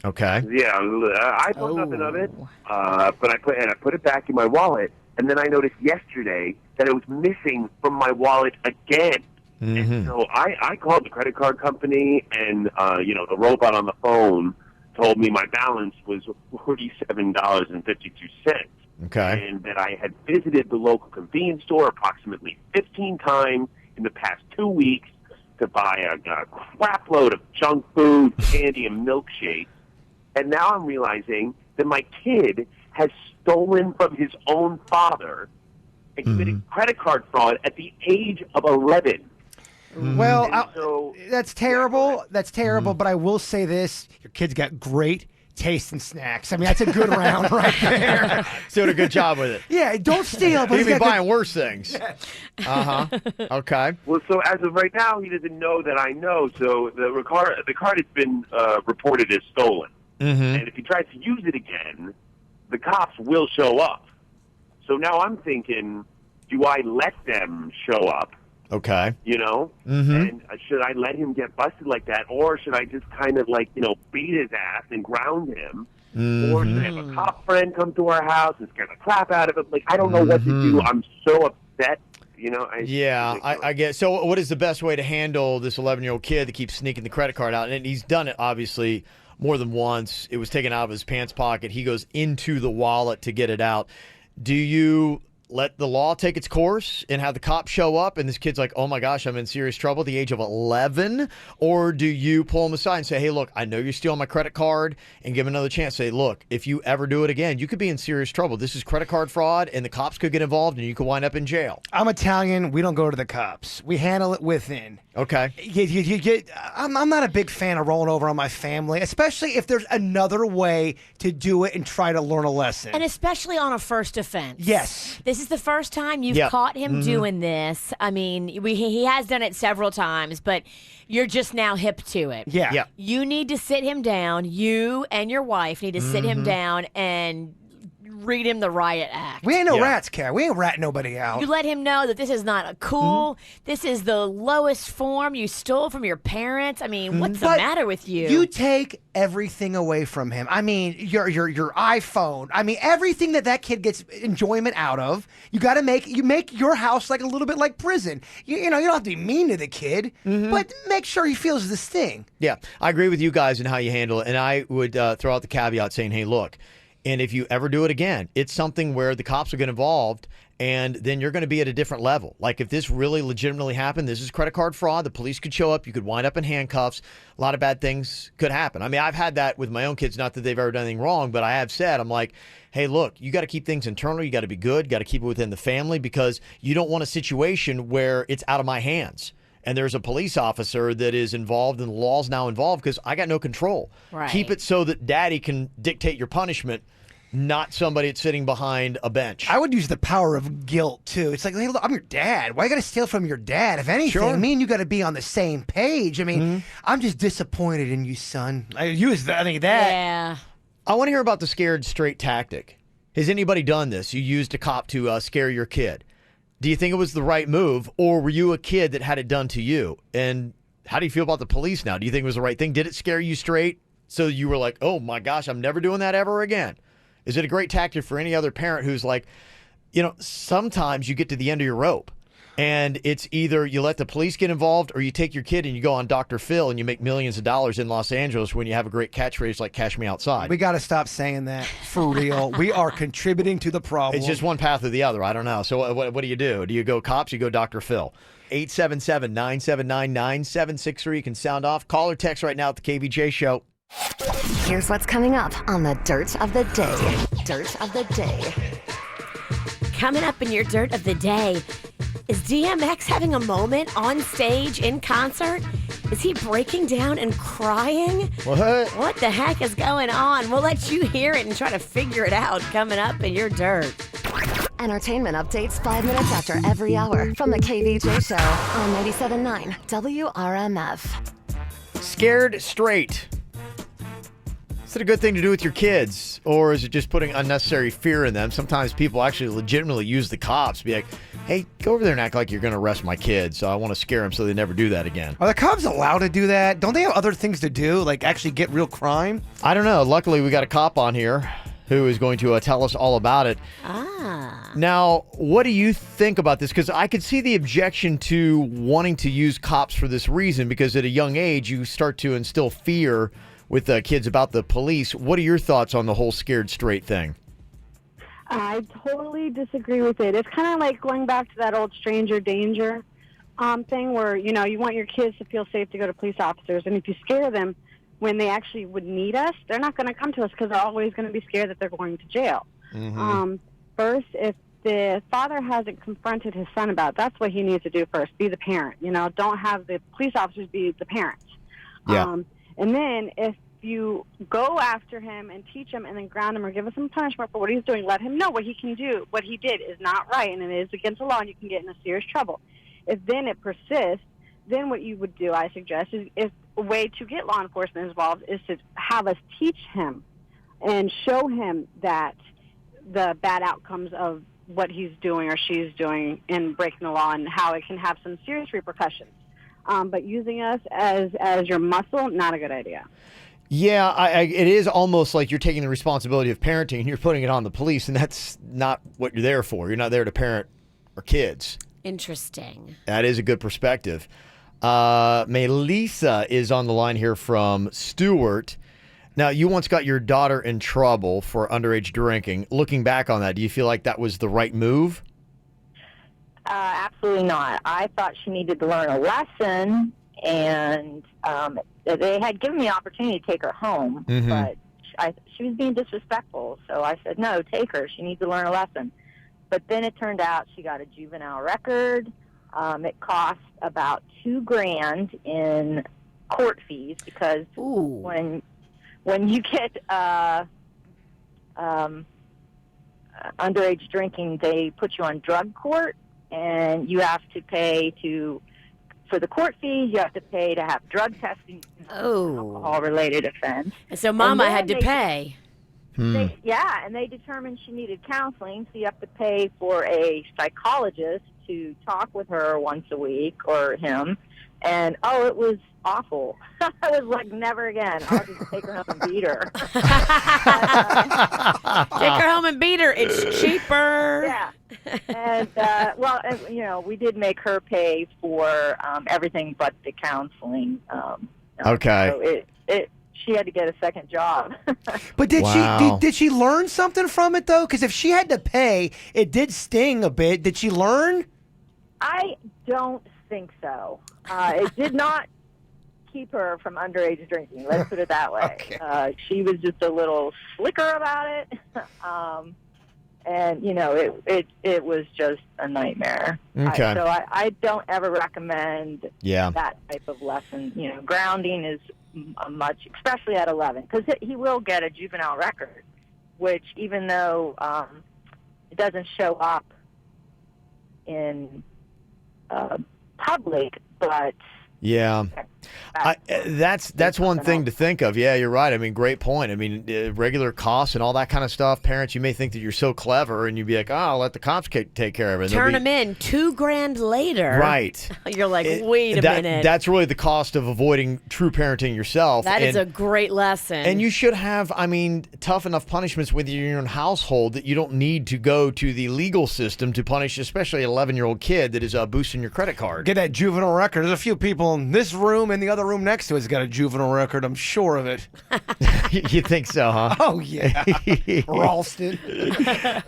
Speaker 1: Okay.
Speaker 5: Yeah, I thought nothing of it, but I put it back in my wallet, and then I noticed yesterday that it was missing from my wallet again. And so I called the credit card company, and, the robot on the phone told me my balance was $47.52.
Speaker 1: Okay.
Speaker 5: And that I had visited the local convenience store approximately 15 times in the past 2 weeks to buy a crap load of junk food, candy, and milkshakes. And now I'm realizing that my kid has stolen from his own father and committed credit card fraud at the age of 11.
Speaker 2: Well, that's terrible. That's terrible. But I will say this: your kid's got great taste in snacks. I mean, that's a good round right there.
Speaker 1: He's doing a good job with it.
Speaker 2: Yeah, don't steal. But
Speaker 1: He'd be buying worse things. Okay.
Speaker 5: Well, so as of right now, he doesn't know that I know. So the card has been reported as stolen. And if he tries to use it again, the cops will show up. So now I'm thinking, do I let them show up?
Speaker 1: Okay.
Speaker 5: And should I let him get busted like that, or should I just kind of beat his ass and ground him, or should I have a cop friend come to our house and scare the crap out of him? I don't know what to do. I'm so upset.
Speaker 1: I get. So what is the best way to handle this 11-year-old kid that keeps sneaking the credit card out? And he's done it obviously more than once. It was taken out of his pants pocket. He goes into the wallet to get it out. Do you let the law take its course and have the cops show up and this kid's like, oh my gosh, I'm in serious trouble at the age of 11? Or do you pull him aside and say, hey, look, I know you're stealing my credit card, and give him another chance? Say, look, if you ever do it again, you could be in serious trouble. This is credit card fraud, and the cops could get involved, and you could wind up in jail.
Speaker 2: I'm Italian. We don't go to the cops. We handle it within.
Speaker 1: Okay.
Speaker 2: I'm not a big fan of rolling over on my family, especially if there's another way to do it and try to learn a lesson.
Speaker 3: And especially on a first offense.
Speaker 2: Yes.
Speaker 3: This is the first time you've caught him doing this. I mean, he has done it several times, but you're just now hip to it.
Speaker 2: Yeah.
Speaker 3: You need to sit him down. You and your wife need to sit him down and read him the riot act.
Speaker 2: We ain't no rats, Kat. We ain't rat nobody out.
Speaker 3: You let him know that this is not a cool. This is the lowest form you stole from your parents. I mean, what's the matter with you?
Speaker 2: You take everything away from him. I mean, your iPhone. I mean, everything that kid gets enjoyment out of. You got to make your house like a little bit like prison. You don't have to be mean to the kid, but make sure he feels this thing.
Speaker 1: Yeah, I agree with you guys in how you handle it, and I would throw out the caveat saying, hey, look. And if you ever do it again, it's something where the cops will get involved, and then you're going to be at a different level. Like if this really legitimately happened, this is credit card fraud. The police could show up. You could wind up in handcuffs. A lot of bad things could happen. I mean, I've had that with my own kids. Not that they've ever done anything wrong, but I have said, I'm like, hey, look, you got to keep things internal. You got to be good. You got to keep it within the family, because you don't want a situation where it's out of my hands. And there's a police officer that is involved and the law's now involved because I got no control.
Speaker 3: Right.
Speaker 1: Keep it so that daddy can dictate your punishment, not somebody that's sitting behind a bench.
Speaker 2: I would use the power of guilt, too. It's like, hey, look, I'm your dad. Why you got to steal from your dad? If anything, me and you got to be on the same page. I mean, I'm just disappointed in you, son. I use that.
Speaker 3: Yeah.
Speaker 1: I want to hear about the scared straight tactic. Has anybody done this? You used a cop to scare your kid. Do you think it was the right move, or were you a kid that had it done to you? And how do you feel about the police now? Do you think it was the right thing? Did it scare you straight so you were like, oh my gosh, I'm never doing that ever again? Is it a great tactic for any other parent who's like, sometimes you get to the end of your rope and it's either you let the police get involved or you take your kid and you go on Dr. Phil and you make millions of dollars in Los Angeles when you have a great catchphrase like Cash Me Outside.
Speaker 2: We got to stop saying that for real. We are contributing to the problem.
Speaker 1: It's just one path or the other. I don't know. So what do you do? Do you go cops? You go Dr. Phil. 877-979-9763. You can sound off. Call or text right now at the KVJ Show.
Speaker 7: Here's what's coming up on the Dirt of the Day. Dirt of the Day.
Speaker 3: Coming up in your Dirt of the Day, is DMX having a moment on stage in concert? Is he breaking down and crying? What the heck is going on? We'll let you hear it and try to figure it out coming up in your Dirt.
Speaker 7: Entertainment updates 5 minutes after every hour from the KVJ Show on 97.9 WRMF.
Speaker 1: Scared straight. Is it a good thing to do with your kids, or is it just putting unnecessary fear in them? Sometimes people actually legitimately use the cops, be like, hey, go over there and act like you're going to arrest my kids, so I want to scare them so they never do that again.
Speaker 2: Are the cops allowed to do that? Don't they have other things to do, like actually get real crime?
Speaker 1: I don't know. Luckily, we got a cop on here who is going to tell us all about it. Now, what do you think about this? Because I could see the objection to wanting to use cops for this reason, because at a young age, you start to instill fear with kids about the police. What are your thoughts on the whole scared straight thing?
Speaker 6: I totally disagree with it. It's kind of like going back to that old stranger danger thing where, you want your kids to feel safe to go to police officers. And if you scare them when they actually would need us, they're not going to come to us because they're always going to be scared that they're going to jail.
Speaker 1: Mm-hmm.
Speaker 6: First, if the father hasn't confronted his son about it, that's what he needs to do first. Be the parent. Don't have the police officers be the parents.
Speaker 1: Yeah.
Speaker 6: And then if you go after him and teach him and then ground him or give him some punishment for what he's doing, let him know what he can do. What he did is not right and it is against the law and you can get in a serious trouble. If then it persists, then what you would do, I suggest, is if a way to get law enforcement involved is to have us teach him and show him that the bad outcomes of what he's doing or she's doing in breaking the law and how it can have some serious repercussions. But using us as your muscle, not a good idea.
Speaker 1: Yeah, it is almost like you're taking the responsibility of parenting and you're putting it on the police, and that's not what you're there for. You're not there to parent our kids.
Speaker 3: Interesting.
Speaker 1: That is a good perspective. Melissa is on the line here from Stewart. Now, you once got your daughter in trouble for underage drinking. Looking back on that, do you feel like that was the right move?
Speaker 8: Absolutely not. I thought she needed to learn a lesson, and they had given me the opportunity to take her home, but she was being disrespectful, so I said, no, take her. She needs to learn a lesson. But then it turned out she got a juvenile record. It cost about $2,000 in court fees because when you get underage drinking, they put you on drug court, and you have to pay for the court fees. You have to pay to have drug testing, alcohol-related offense.
Speaker 3: So Mama had to pay.
Speaker 8: And they determined she needed counseling, so you have to pay for a psychologist to talk with her once a week, or him. And, it was awful. I was like, never again. I'll just take her home and beat her.
Speaker 3: Take her home and beat her. It's cheaper.
Speaker 8: Yeah. And, we did make her pay for everything but the counseling.
Speaker 1: Okay.
Speaker 8: So she had to get a second job.
Speaker 2: But did she learn something from it, though? Because if she had to pay, it did sting a bit. Did she learn?
Speaker 8: I don't think so. It did not keep her from underage drinking. Let's put it that way.
Speaker 2: Okay.
Speaker 8: She was just a little slicker about it. And, it was just a nightmare.
Speaker 1: Okay.
Speaker 8: So I don't ever recommend
Speaker 1: Yeah.
Speaker 8: that type of lesson. Grounding is much, especially at 11, because he will get a juvenile record, which even though it doesn't show up in public, but
Speaker 1: Yeah. That's one thing to think of. Yeah, you're right. I mean, great point. I mean, regular costs and all that kind of stuff. Parents, you may think that you're so clever, and you'd be like, "Oh, I'll let the cops take care of it."
Speaker 3: Turn them in $2,000 later.
Speaker 1: Right.
Speaker 3: You're like, wait a minute.
Speaker 1: That's really the cost of avoiding true parenting yourself.
Speaker 3: That is a great lesson.
Speaker 1: And you should have, I mean, tough enough punishments within your own household that you don't need to go to the legal system to punish, especially an 11-year-old kid that is boosting your credit card.
Speaker 2: Get that juvenile record. There's a few people in this room and the other room next to us got a juvenile record. I'm sure of it.
Speaker 1: You think so, huh?
Speaker 2: Oh, yeah. Ralston.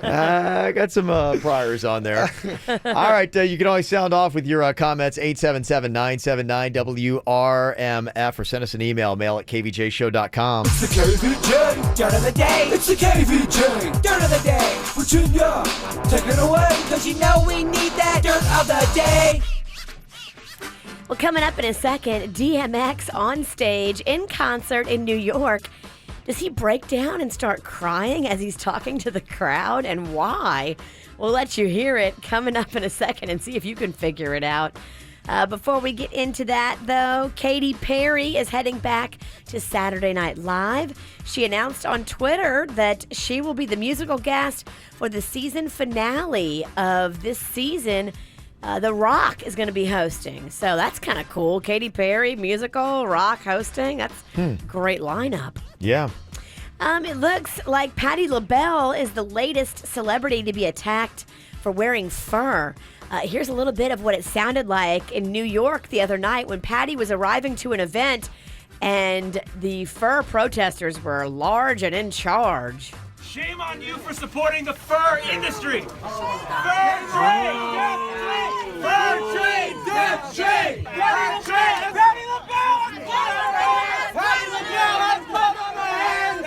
Speaker 1: I got some priors on there. All right, you can always sound off with your comments, 877-979-WRMF, or send us an email, mail at kvjshow.com.
Speaker 9: It's the KVJ Dirt of the Day. It's the KVJ Dirt of the Day. Virginia, take it away, because you know we need that Dirt of the Day.
Speaker 3: Well, coming up in a second, DMX on stage in concert in New York. Does he break down and start crying as he's talking to the crowd, and why? We'll let you hear it coming up in a second and see if you can figure it out. Before we get into that, though, Katy Perry is heading back to Saturday Night Live. She announced on Twitter that she will be the musical guest for the season finale of this season. The Rock is going to be hosting. So that's kind of cool. Katy Perry, musical, Rock hosting. That's a great lineup.
Speaker 1: Yeah.
Speaker 3: It looks like Patti LaBelle is the latest celebrity to be attacked for wearing fur. Here's a little bit of what it sounded like in New York the other night when Patti was arriving to an event and the fur protesters were large and in charge.
Speaker 9: Shame on you for supporting the fur industry. Fur trade, death trade, fur trade, death trade, death trade. Patti LaBelle has blood on her hands. Patti LaBelle has blood on her hands.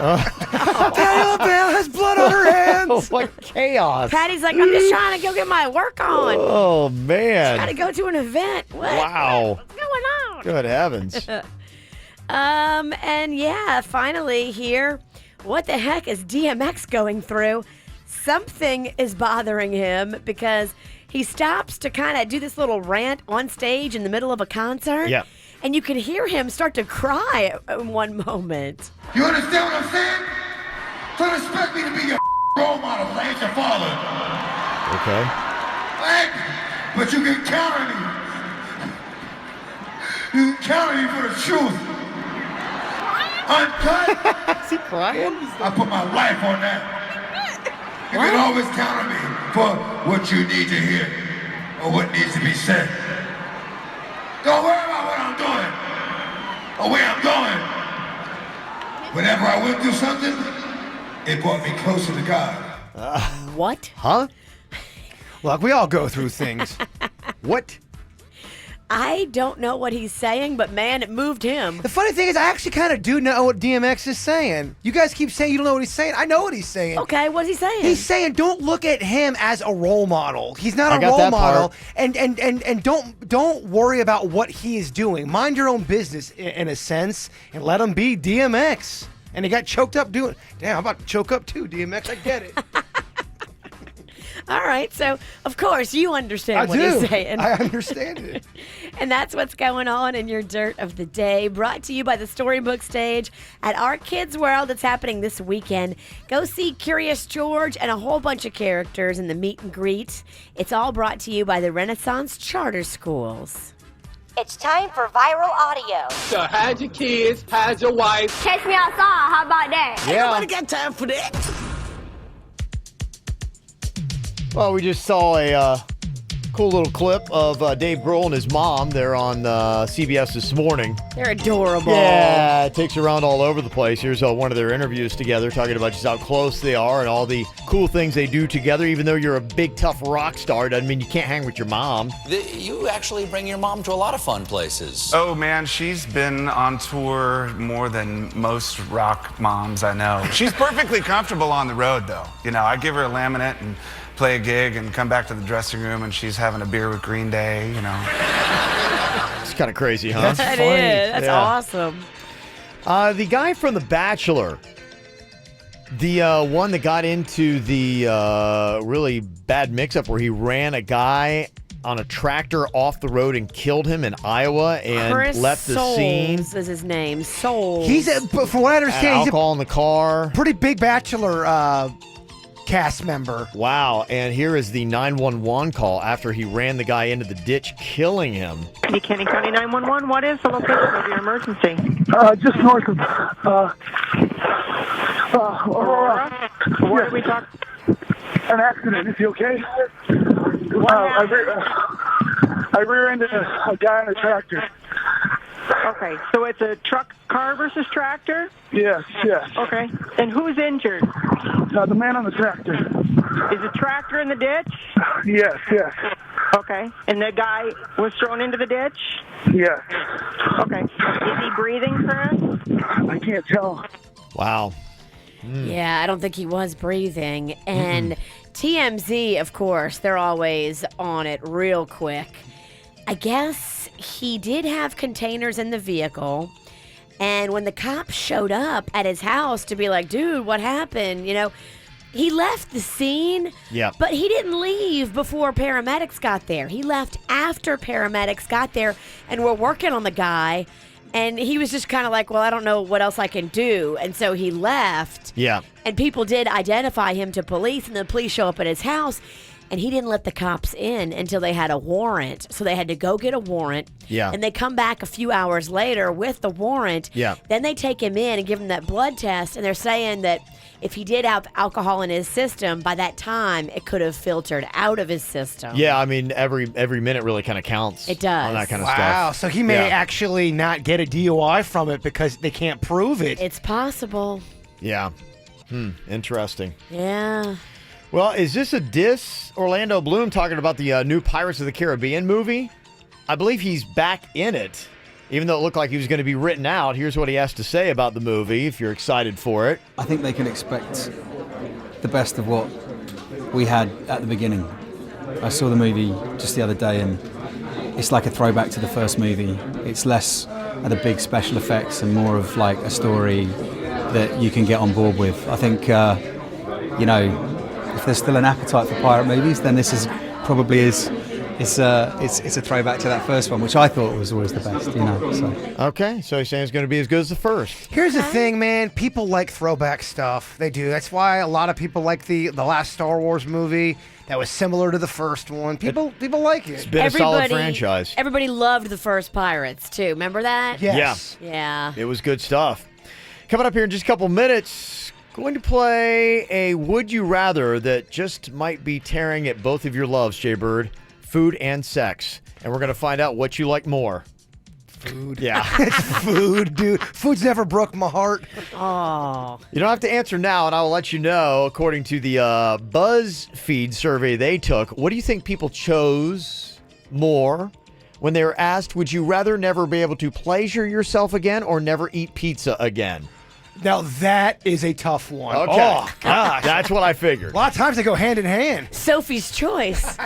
Speaker 2: Patti LaBelle has blood on her hands.
Speaker 1: What chaos.
Speaker 3: Patty's like, I'm just trying to go get my work on.
Speaker 1: Oh, man.
Speaker 3: Trying to go to an event. What?
Speaker 1: Wow.
Speaker 3: What's going on?
Speaker 1: Good heavens.
Speaker 3: And yeah, finally here, what the heck is DMX going through? Something is bothering him because he stops to kind of do this little rant on stage in the middle of a concert.
Speaker 1: Yeah.
Speaker 3: And you can hear him start to cry in one moment.
Speaker 10: You understand what I'm saying? Don't expect me to be your role model, I ain't your father.
Speaker 1: Okay.
Speaker 10: Right? But you can count on me. You can count on me for the truth. Uncut.
Speaker 1: Is he crying?
Speaker 10: I put my life on that. You can always count on me for what you need to hear or what needs to be said. Don't worry about what I'm doing or where I'm going. Whenever I went through something, it brought me closer to God.
Speaker 3: What?
Speaker 1: Huh?
Speaker 2: Look, we all go through things.
Speaker 1: What?
Speaker 3: I don't know what he's saying, but man, it moved him.
Speaker 2: The funny thing is, I actually kind of do know what DMX is saying. You guys keep saying you don't know what he's saying. I know what he's saying.
Speaker 3: Okay, what's he saying?
Speaker 2: He's saying don't look at him as a role model. He's not a role model, and don't worry about what he is doing. Mind your own business in a sense, and let him be DMX. And he got choked up doing. Damn, I'm about to choke up too, DMX. I get it.
Speaker 3: All right, so of course you understand what he's saying.
Speaker 2: I understand it.
Speaker 3: And that's what's going on in your Dirt of the Day, brought to you by the Storybook Stage at Our Kids World. It's happening this weekend. Go see Curious George and a whole bunch of characters in the meet and greet. It's all brought to you by the Renaissance Charter Schools.
Speaker 11: It's time for viral audio.
Speaker 9: So hide your kids, hide your wife.
Speaker 11: Catch me outside, how about that?
Speaker 1: Yeah.
Speaker 9: Ain't nobody got time for that.
Speaker 1: Well, we just saw a cool little clip of Dave Grohl and his mom. They're on CBS this morning.
Speaker 3: They're adorable.
Speaker 1: Yeah, it takes around all over the place. Here's one of their interviews together, talking about just how close they are and all the cool things they do together. Even though you're a big, tough rock star, doesn't mean you can't hang with your mom.
Speaker 12: You actually bring your mom to a lot of fun places.
Speaker 25: Oh, man, she's been on tour more than most rock moms I know. She's perfectly comfortable on the road, though. You know, I give her a laminate and play a gig and come back to the dressing room and she's having a beer with Green Day, you know.
Speaker 1: It's kind of crazy, huh?
Speaker 3: That is. That's awesome.
Speaker 1: The guy from The Bachelor, the one that got into the really bad mix-up where he ran a guy on a tractor off the road and killed him in Iowa and
Speaker 3: Chris
Speaker 1: left the
Speaker 3: Soules
Speaker 1: scene.
Speaker 3: is his name. Soules.
Speaker 2: But from what I understand,
Speaker 1: Had
Speaker 2: he's
Speaker 1: alcohol in the car.
Speaker 2: pretty big Bachelor cast member.
Speaker 1: Wow. And here is the 911 call after he ran the guy into the ditch, killing him.
Speaker 13: Candy County 911, what is the location of your emergency?
Speaker 14: Just north of
Speaker 13: Aurora. What did we talk?
Speaker 14: An accident. Is he okay? I rear-ended a guy on a tractor.
Speaker 13: Okay, so it's a car versus tractor?
Speaker 14: Yes.
Speaker 13: Okay, and who's injured?
Speaker 14: The man on the tractor.
Speaker 13: Is the tractor in the ditch?
Speaker 14: Yes.
Speaker 13: Okay, and the guy was thrown into the ditch?
Speaker 14: Yes.
Speaker 13: Okay, is he breathing, Chris?
Speaker 14: I can't tell.
Speaker 1: Wow.
Speaker 3: Yeah, I don't think he was breathing. And TMZ, of course, they're always on it real quick. I guess he did have containers in the vehicle. And when the cops showed up at his house to be like, dude, what happened? He left the scene, but he didn't leave before paramedics got there. He left after paramedics got there and were working on the guy. And he was just kind of like, well, I don't know what else I can do. And so he left.
Speaker 1: Yeah.
Speaker 3: And people did identify him to police, and the police show up at his house. And he didn't let the cops in until they had a warrant. So they had to go get a warrant.
Speaker 1: Yeah.
Speaker 3: And they come back a few hours later with the warrant.
Speaker 1: Yeah.
Speaker 3: Then they take him in and give him that blood test. And they're saying that if he did have alcohol in his system, by that time, it could have filtered out of his system.
Speaker 1: Yeah, I mean, every minute really kind of counts.
Speaker 3: It does.
Speaker 1: On that kind of stuff.
Speaker 2: Wow, so he may actually not get a DUI from it because they can't prove it.
Speaker 3: It's possible.
Speaker 1: Yeah. Interesting.
Speaker 3: Yeah.
Speaker 1: Well, is this a diss? Orlando Bloom talking about the new Pirates of the Caribbean movie? I believe he's back in it. Even though it looked like he was going to be written out, here's what he has to say about the movie, if you're excited for it.
Speaker 20: I think they can expect the best of what we had at the beginning. I saw the movie just the other day, and it's like a throwback to the first movie. It's less of the big special effects and more of like a story that you can get on board with. I think, if there's still an appetite for pirate movies, then this is probably it's a throwback to that first one, which I thought was always the best, So.
Speaker 1: Okay, so he's saying it's going to be as good as the first.
Speaker 2: Here's the thing, man. People like throwback stuff. They do. That's why a lot of people like the last Star Wars movie that was similar to the first one. People like it.
Speaker 1: It's been a solid franchise.
Speaker 3: Everybody loved the first Pirates, too. Remember that?
Speaker 2: Yes.
Speaker 3: Yeah.
Speaker 1: It was good stuff. Coming up here in just a couple minutes, going to play a Would You Rather that just might be tearing at both of your loves, Jaybird. Food and sex. And we're going to find out what you like more.
Speaker 2: Food.
Speaker 1: Yeah.
Speaker 2: It's food, dude. Food's never broke my heart.
Speaker 3: Oh.
Speaker 1: You don't have to answer now, and I will let you know, according to the BuzzFeed survey they took, what do you think people chose more when they were asked, would you rather never be able to pleasure yourself again or never eat pizza again?
Speaker 2: Now that is a tough one.
Speaker 1: Okay.
Speaker 2: Oh, gosh.
Speaker 1: That's what I figured.
Speaker 2: A lot of times they go hand in hand.
Speaker 3: Sophie's choice.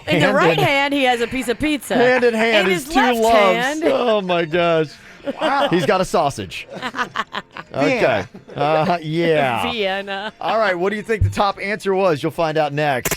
Speaker 3: In the right hand, he has a piece of pizza.
Speaker 1: Hand in hand,
Speaker 3: in
Speaker 1: his
Speaker 3: his
Speaker 1: two
Speaker 3: left
Speaker 1: loves.
Speaker 3: hand.
Speaker 1: Oh, my gosh.
Speaker 2: Wow.
Speaker 1: He's got a sausage. Okay. Yeah.
Speaker 3: Vienna.
Speaker 1: All right. What do you think the top answer was? You'll find out next.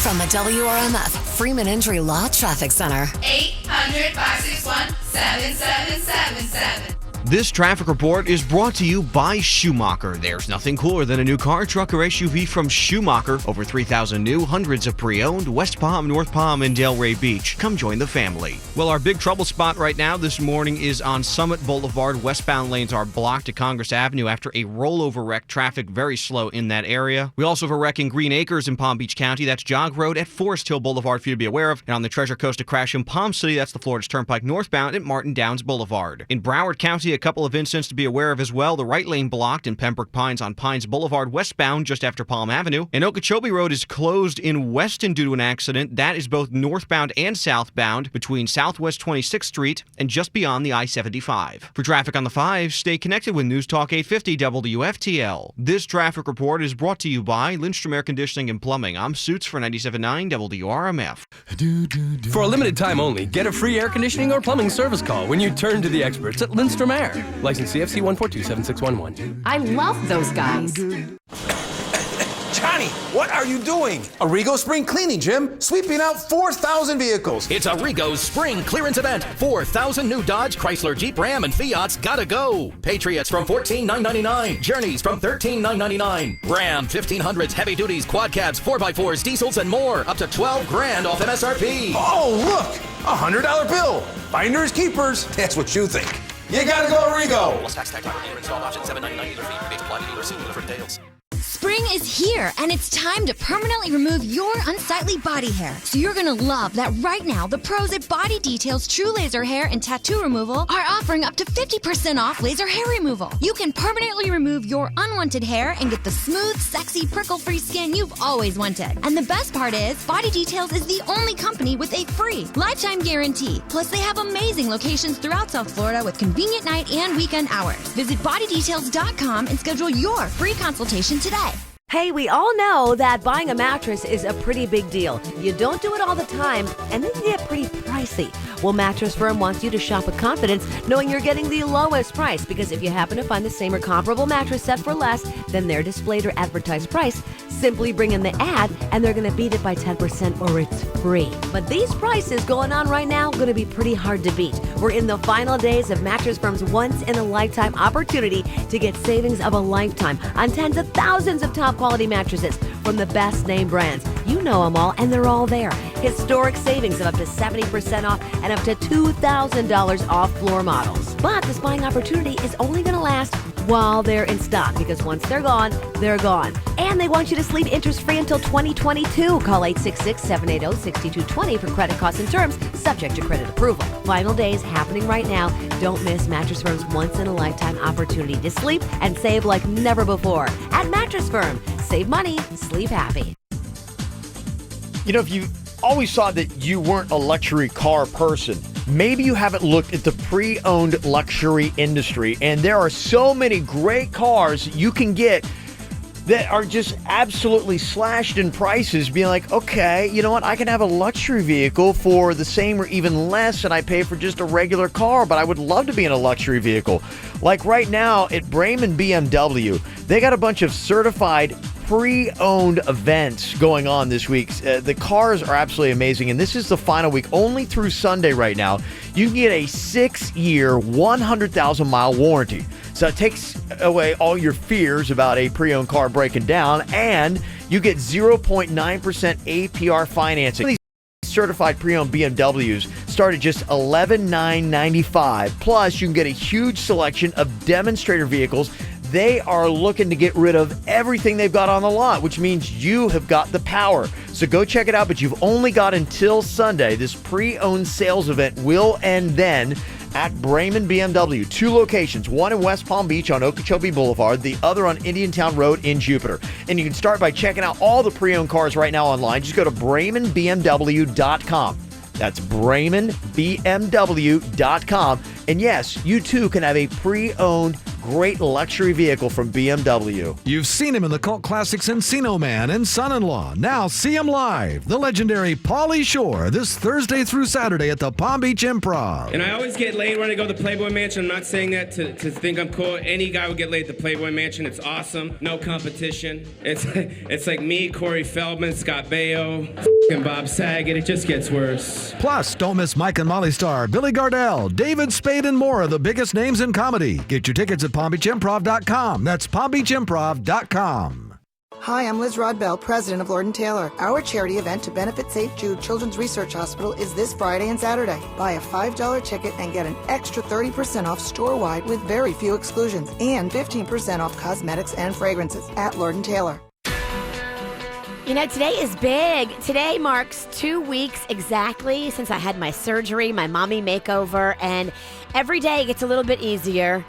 Speaker 7: From the WRMF Freeman Injury Law Traffic Center.
Speaker 21: 800-561-7777. This traffic report is brought to you by Schumacher. There's nothing cooler than a new car, truck, or SUV from Schumacher. Over 3,000 new, hundreds of pre-owned, West Palm, North Palm, and Delray Beach. Come join the family. Well, our big trouble spot right now this morning is on Summit Boulevard. Westbound lanes are blocked to Congress Avenue after a rollover wreck. Traffic very slow in that area. We also have a wreck in Green Acres in Palm Beach County. That's Jog Road at Forest Hill Boulevard for you to be aware of. And on the Treasure Coast, a crash in Palm City. That's the Florida Turnpike northbound at Martin Downs Boulevard. In Broward County, a couple of incidents to be aware of as well. The right lane blocked in Pembroke Pines on Pines Boulevard westbound just after Palm Avenue. And Okeechobee Road is closed in Weston due to an accident. That is both northbound and southbound between Southwest 26th Street and just beyond the I-75. For traffic on the 5, stay connected with News Talk 850 WFTL. This traffic report is brought to you by Lindstrom Air Conditioning and Plumbing. I'm Suits for 97.9 WRMF.
Speaker 24: For a limited time only, get a free air conditioning or plumbing service call when you turn to the experts at Lindstrom Air. License CFC 1427611.
Speaker 26: I love those guys.
Speaker 9: Time
Speaker 4: Johnny, what are you doing? Arrigo Spring Cleaning, Jim. Sweeping out 4,000 vehicles.
Speaker 15: It's Arrigo's Spring Clearance Event. 4,000 new Dodge, Chrysler, Jeep, Ram, and Fiats gotta go. Patriots from $14,999. Journeys from $13,999. Ram 1500s, heavy duties, quad cabs, 4x4s, diesels, and more. Up to $12,000 off MSRP.
Speaker 4: Oh, look, a $100 bill. Finders keepers. That's what you think. You gotta go Arrigo.
Speaker 15: Plus tax, driver, dealer installed option, $7.99 dealer fee. Rebates apply to dealer. See dealer for details.
Speaker 16: Spring is here, and it's time to permanently remove your unsightly body hair. So you're gonna love that right now, the pros at Body Details True Laser Hair and Tattoo Removal are offering up to 50% off laser hair removal. You can permanently remove your unwanted hair and get the smooth, sexy, prickle-free skin you've always wanted. And the best part is, Body Details is the only company with a free lifetime guarantee. Plus, they have amazing locations throughout South Florida with convenient night and weekend hours. Visit bodydetails.com and schedule your free consultation today.
Speaker 17: Hey, we all know that buying a mattress is a pretty big deal. You don't do it all the time, and they can get pretty pricey. Well, Mattress Firm wants you to shop with confidence, knowing you're getting the lowest price, because if you happen to find the same or comparable mattress set for less than their displayed or advertised price, simply bring in the ad, and they're going to beat it by 10% or it's free. But these prices going on right now going to be pretty hard to beat. We're in the final days of Mattress Firm's once-in-a-lifetime opportunity to get savings of a lifetime on tens of thousands of top-quality mattresses from the best name brands. You know them all, and they're all there. Historic savings of up to 70% off and up to $2,000 off floor models. But this buying opportunity is only going to last while they're in stock, because once they're gone, they're gone. And they want you to sleep interest-free until 2022. Call 866-780-6220 for credit costs and terms, subject to credit approval. Final days happening right now. Don't miss Mattress Firm's once-in-a-lifetime opportunity to sleep and save like never before. At Mattress Firm, save money, sleep happy.
Speaker 1: You know, if you always thought that you weren't a luxury car person, maybe you haven't looked at the pre-owned luxury industry, and there are so many great cars you can get that are just absolutely slashed in prices, being like, okay, you know what, I can have a luxury vehicle for the same or even less than I pay for just a regular car, but I would love to be in a luxury vehicle. Like right now at Bremen BMW, they got a bunch of certified pre-owned events going on this week. The cars are absolutely amazing, and this is the final week, only through Sunday right now. You can get a 6-year, 100,000-mile warranty. So it takes away all your fears about a pre-owned car breaking down, and you get 0.9% APR financing. These certified pre-owned BMWs start at just $11,995. Plus, you can get a huge selection of demonstrator vehicles. They are looking to get rid of everything they've got on the lot, which means you have got the power. So go check it out, but you've only got until Sunday. This pre-owned sales event will end then at Bremen BMW. 2 locations, one in West Palm Beach on Okeechobee Boulevard, the other on Indiantown Road in Jupiter. And you can start by checking out all the pre-owned cars right now online. Just go to BremenBMW.com. That's BremenBMW.com. And yes, you too can have a pre-owned great luxury vehicle from BMW.
Speaker 19: You've seen him in the cult classics Encino Man and Son-in-Law. Now see him live. The legendary Pauly Shore this Thursday through Saturday at the Palm Beach Improv.
Speaker 26: And I always get laid when I go to the Playboy Mansion. I'm not saying that to think I'm cool. Any guy would get laid at the Playboy Mansion. It's awesome. No competition. It's like me, Corey Feldman, Scott Baio, and Bob Saget. It just gets worse.
Speaker 19: Plus, don't miss Mike and Molly star Billy Gardell, David Spade, and more of the biggest names in comedy. Get your tickets at PalmBeachImprov.com. That's PalmBeachImprov.com.
Speaker 27: Hi, I'm Liz Rodbell, president of Lord & Taylor. Our charity event to benefit St. Jude Children's Research Hospital is this Friday and Saturday. Buy a $5 ticket and get an extra 30% off store-wide with very few exclusions and 15% off cosmetics and fragrances at Lord & Taylor.
Speaker 3: You know, today is big. Today marks 2 weeks exactly since I had my surgery, my mommy makeover, and every day gets a little bit easier.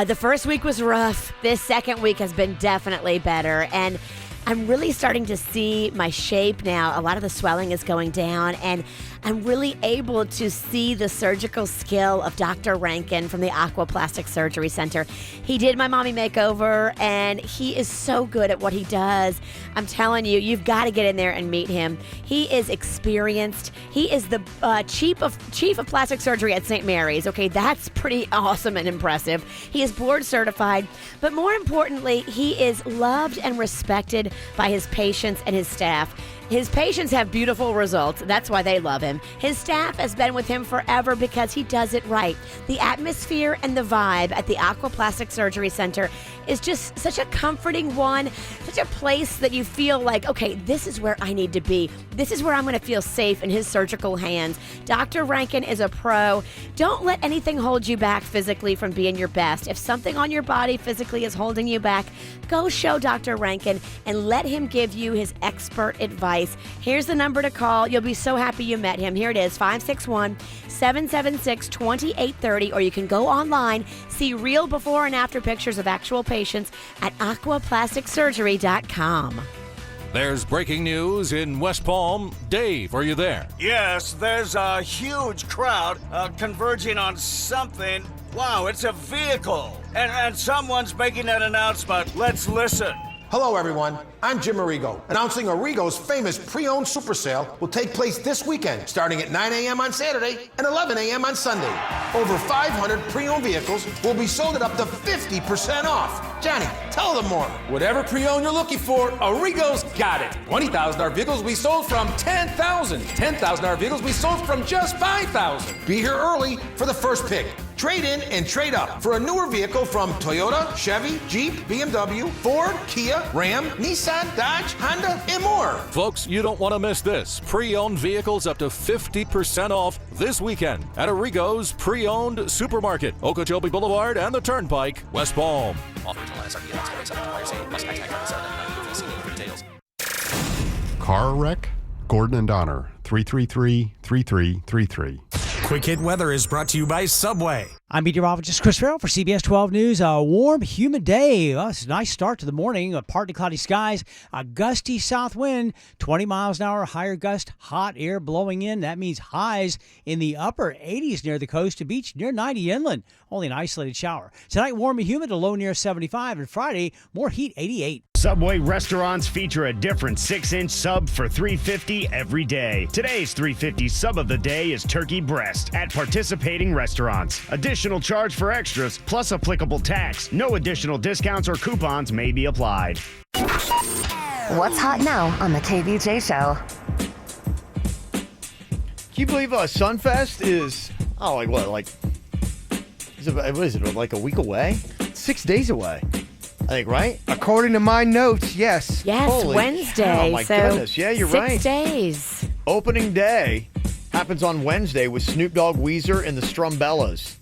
Speaker 3: The first week was rough. This second week has been definitely better, and I'm really starting to see my shape now. A lot of the swelling is going down, and I'm really able to see the surgical skill of Dr. Rankin from the Aquaplastic Surgery Center. He did my mommy makeover, and he is so good at what he does. I'm telling you, you've got to get in there and meet him. He is experienced. He is the chief of plastic surgery at St. Mary's. Okay, that's pretty awesome and impressive. He is board certified, but more importantly, he is loved and respected by his patients and his staff. His patients have beautiful results. That's why they love him. His staff has been with him forever because he does it right. The atmosphere and the vibe at the Aquaplastic Surgery Center is just such a comforting one, such a place that you feel like, okay, this is where I need to be. This is where I'm going to feel safe in his surgical hands. Dr. Rankin is a pro. Don't let anything hold you back physically from being your best. If something on your body physically is holding you back, go show Dr. Rankin and let him give you his expert advice. Here's the number to call. You'll be so happy you met him. Here it is, 561-776-2830, or you can go online, see real before and after pictures of actual patients at aquaplasticsurgery.com.
Speaker 5: There's breaking news in West Palm. Dave, are you there?
Speaker 6: Yes, there's a huge crowd converging on something. Wow, it's a vehicle. And someone's making an announcement. Let's listen.
Speaker 8: Hello, everyone. I'm Jim Arrigo. Announcing Arrigo's famous pre-owned super sale will take place this weekend, starting at 9 a.m. on Saturday and 11 a.m. on Sunday. Over 500 pre-owned vehicles will be sold at up to 50% off. Johnny, tell them more.
Speaker 4: Whatever pre-owned you're looking for, Arrigo's got it. $20,000 vehicles will be sold from $10,000. $10,000 vehicles will be sold from just $5,000.
Speaker 8: Be here early for the first pick. Trade in and trade up for a newer vehicle from Toyota, Chevy, Jeep, BMW, Ford, Kia, Ram, Nissan, Dodge, Honda, and more.
Speaker 5: Folks, you don't want to miss this. Pre-owned vehicles up to 50% off this weekend at Arrigo's Pre-Owned Supermarket, Okeechobee Boulevard and the Turnpike, West Palm. Offer until SRP announced 27 must hashtag 7 for details.
Speaker 10: Car wreck? Gordon and Donner, 333-3333.
Speaker 18: Quick Hit Weather is brought to you by Subway.
Speaker 22: I'm meteorologist Chris Farrell for CBS 12 News. A warm, humid day. Well, it's a nice start to the morning. Partly cloudy skies. A gusty south wind, 20 miles an hour, higher gust, hot air blowing in. That means highs in the upper 80s near the coast to beach, near 90 inland. Only an isolated shower. Tonight, warm and humid, a low near 75. And Friday, more heat, 88.
Speaker 23: Subway restaurants feature a different 6-inch sub for $3.50 every day. Today's $3.50 sub of the day is turkey breast at participating restaurants. Additional charge for extras plus applicable tax. No additional discounts or coupons may be applied.
Speaker 7: What's hot now on the KVJ show?
Speaker 1: Can you believe Sunfest is, what is it, like a week away? 6 days away. I think, right?
Speaker 2: According to my notes, yes.
Speaker 3: Yes,
Speaker 1: Holy
Speaker 3: Wednesday.
Speaker 1: cow, my goodness. Yeah, you're
Speaker 3: 6
Speaker 1: right.
Speaker 3: 6 days.
Speaker 1: Opening day happens on Wednesday with Snoop Dogg, Weezer, and the Strumbellas.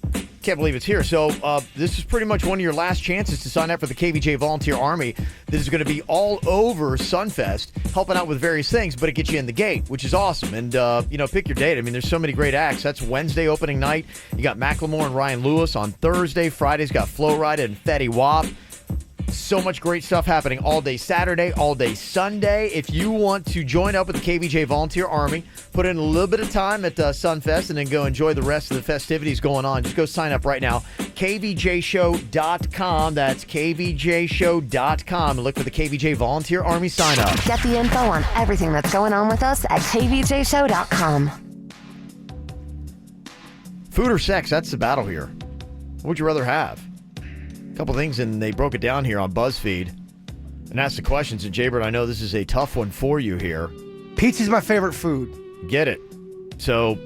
Speaker 1: Can't believe it's here. So this is pretty much one of your last chances to sign up for the KVJ Volunteer Army. This is going to be all over Sunfest, helping out with various things, but it gets you in the gate, which is awesome. And, pick your date. I mean, there's so many great acts. That's Wednesday opening night. You got Macklemore and Ryan Lewis on Thursday. Friday's got Flo Rida and Fetty Wap. So much great stuff happening all day Saturday, all day Sunday. If you want to join up with the KVJ Volunteer Army, put in a little bit of time at Sunfest and then go enjoy the rest of the festivities going on, just go sign up right now. KVJshow.com. That's KVJshow.com. And look for the KVJ Volunteer Army sign up.
Speaker 7: Get the info on everything that's going on with us at KVJshow.com.
Speaker 1: Food or sex? That's the battle here. What would you rather have? Couple things, and they broke it down here on BuzzFeed and asked the questions. And Jaybird, I know this is a tough one for you here.
Speaker 2: Pizza's my favorite food.
Speaker 1: Get it. So,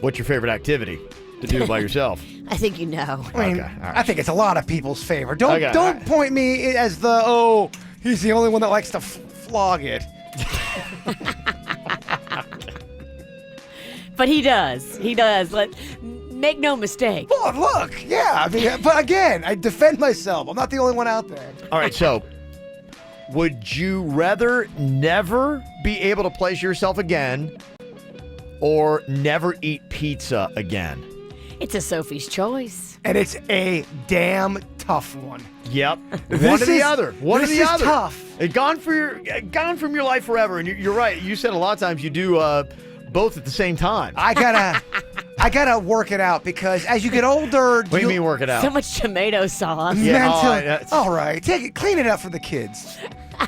Speaker 1: what's your favorite activity to do by yourself?
Speaker 3: I think you know.
Speaker 2: I mean,
Speaker 1: Okay, all right.
Speaker 2: I think it's a lot of people's favorite. Don't point me as he's the only one that likes to flog it.
Speaker 3: But he does. He does. Make no mistake.
Speaker 2: Oh, look. Yeah. I mean, but again, I defend myself. I'm not the only one out there.
Speaker 1: All right, so would you rather never be able to pleasure yourself again or never eat pizza again?
Speaker 3: It's a Sophie's choice.
Speaker 2: And it's a damn tough one.
Speaker 1: Yep. One or the other. One or the other.
Speaker 2: This is tough.
Speaker 1: Gone from your life forever. And you're right. You said a lot of times you do both at the same time.
Speaker 2: I gotta work it out because as you get older,
Speaker 1: what do you mean work it out?
Speaker 3: So much tomato sauce.
Speaker 2: Yeah, all right, clean it up for the kids.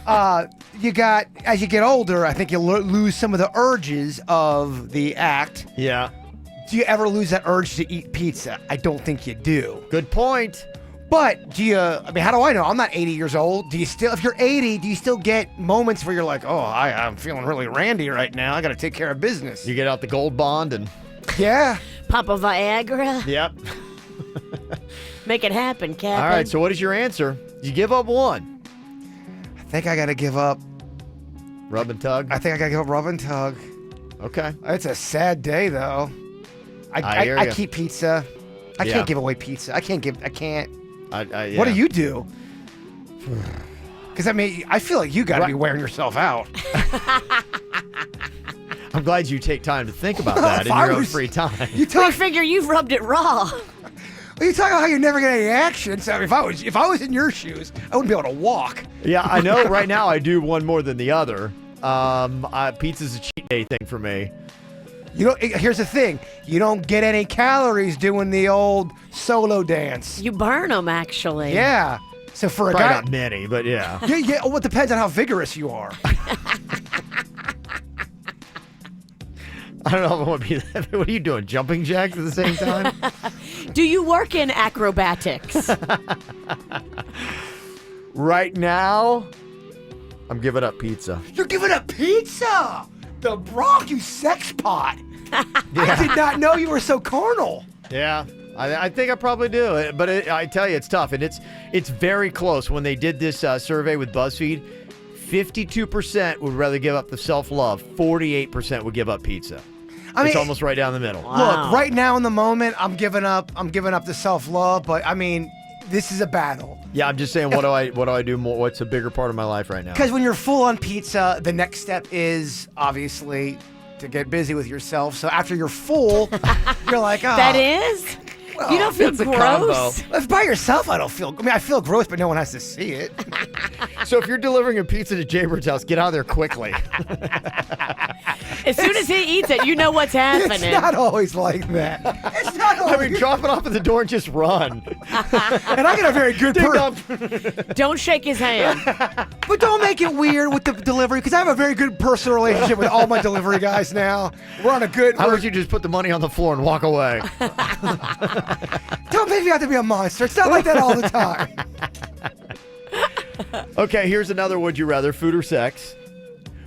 Speaker 2: As you get older, I think you lose some of the urges of the act.
Speaker 1: Yeah.
Speaker 2: Do you ever lose that urge to eat pizza? I don't think you do.
Speaker 1: Good point.
Speaker 2: But how do I know? I'm not 80 years old. If you're 80, do you still get moments where you're like, oh, I'm feeling really randy right now. I got to take care of business.
Speaker 1: You get out the gold bond and...
Speaker 2: Yeah.
Speaker 3: Pop a Viagra.
Speaker 1: Yep.
Speaker 3: Make it happen, Captain.
Speaker 1: All right, so what is your answer? You give up one.
Speaker 2: I think I got to give up...
Speaker 1: Rub and tug?
Speaker 2: I think I got to give up rub and tug.
Speaker 1: Okay.
Speaker 2: It's a sad day, though. I keep pizza. I can't give away pizza. I can't.
Speaker 1: Yeah.
Speaker 2: What do you do? Because, I feel like you got to be wearing yourself out.
Speaker 1: I'm glad you take time to think about that in your own free time.
Speaker 3: We figure you've rubbed it raw.
Speaker 2: Well, you talk about how you never get any action. So if I was in your shoes, I wouldn't be able to walk.
Speaker 1: Yeah, I know. Right now, I do one more than the other. Pizza's a cheat day thing for me.
Speaker 2: Here's the thing. You don't get any calories doing the old solo dance.
Speaker 3: You burn them, actually.
Speaker 2: Yeah. So for
Speaker 1: Probably
Speaker 2: a guy,
Speaker 1: not many, but yeah.
Speaker 2: Yeah. Well, it depends on how vigorous you are.
Speaker 1: I don't know if I want to be that. What are you doing? Jumping jacks at the same time?
Speaker 3: Do you work in acrobatics?
Speaker 1: Right now, I'm giving up pizza.
Speaker 2: You're giving up pizza? The Bronx, you sex pot. I did not know you were so carnal.
Speaker 1: Yeah, I think I probably do. But I tell you, it's tough. And it's very close. When they did this survey with BuzzFeed, 52% would rather give up the self-love. 48% would give up pizza. It's almost right down the middle.
Speaker 3: Wow.
Speaker 2: Look, right now in the moment, I'm giving up the self-love. But, this is a battle.
Speaker 1: Yeah, I'm just saying, what do I do more? What's a bigger part of my life right now?
Speaker 2: Because when you're full on pizza, the next step is obviously to get busy with yourself. So after you're full, you're like, oh.
Speaker 3: That is?
Speaker 2: Well,
Speaker 3: you don't feel gross?
Speaker 2: If by yourself, I don't feel... I feel gross, but no one has to see it.
Speaker 1: So if you're delivering a pizza to Jaybird's house, get out of there quickly.
Speaker 3: As soon as he eats it, you know what's happening.
Speaker 2: It's not always like that. It's not always...
Speaker 1: drop it off at the door and just run.
Speaker 2: And I got a very good
Speaker 3: Don't shake his hand.
Speaker 2: But don't make it weird with the delivery, because I have a very good personal relationship with all my delivery guys now. We're on a good...
Speaker 1: How would you just put the money on the floor and walk away?
Speaker 2: Don't make me have to be a monster. It's not like that all the time.
Speaker 1: Okay, here's another would you rather, food or sex.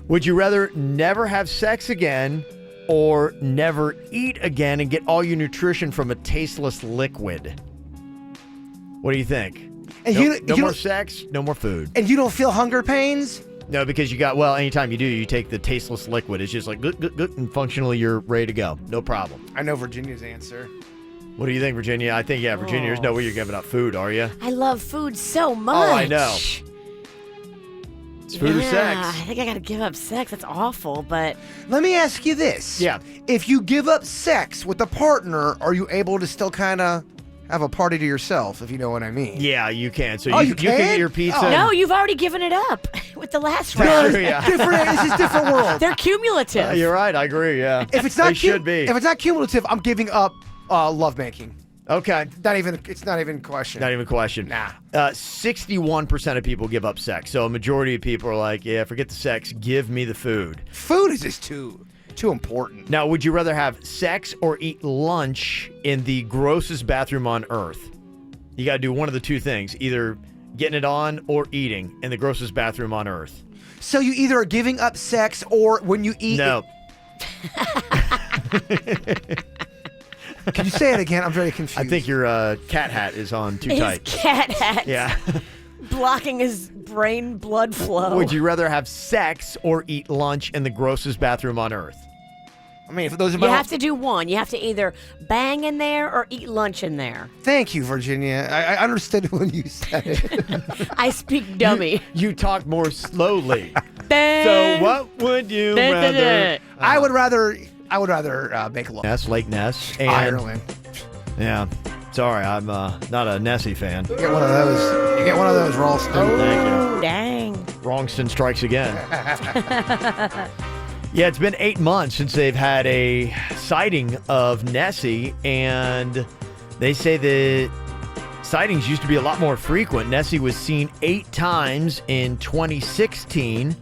Speaker 1: Would you rather never have sex again or never eat again and get all your nutrition from a tasteless liquid? What do you think?
Speaker 2: And
Speaker 1: no more sex, no more food.
Speaker 2: And you don't feel hunger pains?
Speaker 1: No, because anytime you do, you take the tasteless liquid. It's just like, and functionally you're ready to go. No problem.
Speaker 2: I know Virginia's answer.
Speaker 1: What do you think, Virginia? I think, Virginia, there's no way you're giving up food, are you?
Speaker 3: I love food so much.
Speaker 1: Oh, I know. It's food or sex.
Speaker 3: I think I got to give up sex. That's awful, but...
Speaker 2: Let me ask you this.
Speaker 1: Yeah.
Speaker 2: If you give up sex with a partner, are you able to still kind of have a party to yourself, if you know what I mean?
Speaker 1: Yeah, you can. So
Speaker 2: you
Speaker 1: can get your pizza.
Speaker 2: Oh.
Speaker 3: No, you've already given it up with the last
Speaker 1: That's
Speaker 3: round.
Speaker 1: true, yeah.
Speaker 2: This is different world.
Speaker 3: They're cumulative.
Speaker 1: You're right. I agree, yeah.
Speaker 2: If it's not
Speaker 1: they should be.
Speaker 2: If it's not cumulative, I'm giving up lovemaking.
Speaker 1: Okay.
Speaker 2: It's not even a question.
Speaker 1: Not even a question.
Speaker 2: Nah.
Speaker 1: 61% of people give up sex. So a majority of people are like, yeah, forget the sex. Give me the food.
Speaker 2: Food is just too important.
Speaker 1: Now, would you rather have sex or eat lunch in the grossest bathroom on earth? You got to do one of the two things. Either getting it on or eating in the grossest bathroom on earth.
Speaker 2: So you either are giving up sex or when you eat...
Speaker 1: No.
Speaker 2: Can you say it again? I'm very confused.
Speaker 1: I think your cat hat is on too tight.
Speaker 3: His cat hat.
Speaker 1: Yeah.
Speaker 3: Blocking his brain blood flow.
Speaker 1: Would you rather have sex or eat lunch in the grossest bathroom on earth?
Speaker 2: I mean, if those are
Speaker 3: You have to do one. You have to either bang in there or eat lunch in there.
Speaker 2: Thank you, Virginia. I understood when you said it.
Speaker 3: I speak dummy.
Speaker 1: You talk more slowly.
Speaker 3: Bang.
Speaker 1: So what would you rather?
Speaker 2: I would rather make love.
Speaker 1: Lake Ness. And
Speaker 2: Ireland.
Speaker 1: Yeah. Sorry, I'm not a Nessie fan.
Speaker 2: You get one of those, Ralston.
Speaker 1: Thank you.
Speaker 3: Dang.
Speaker 1: Wrongston strikes again. Yeah, it's been 8 months since they've had a sighting of Nessie, and they say the sightings used to be a lot more frequent. Nessie was seen 8 times in 2016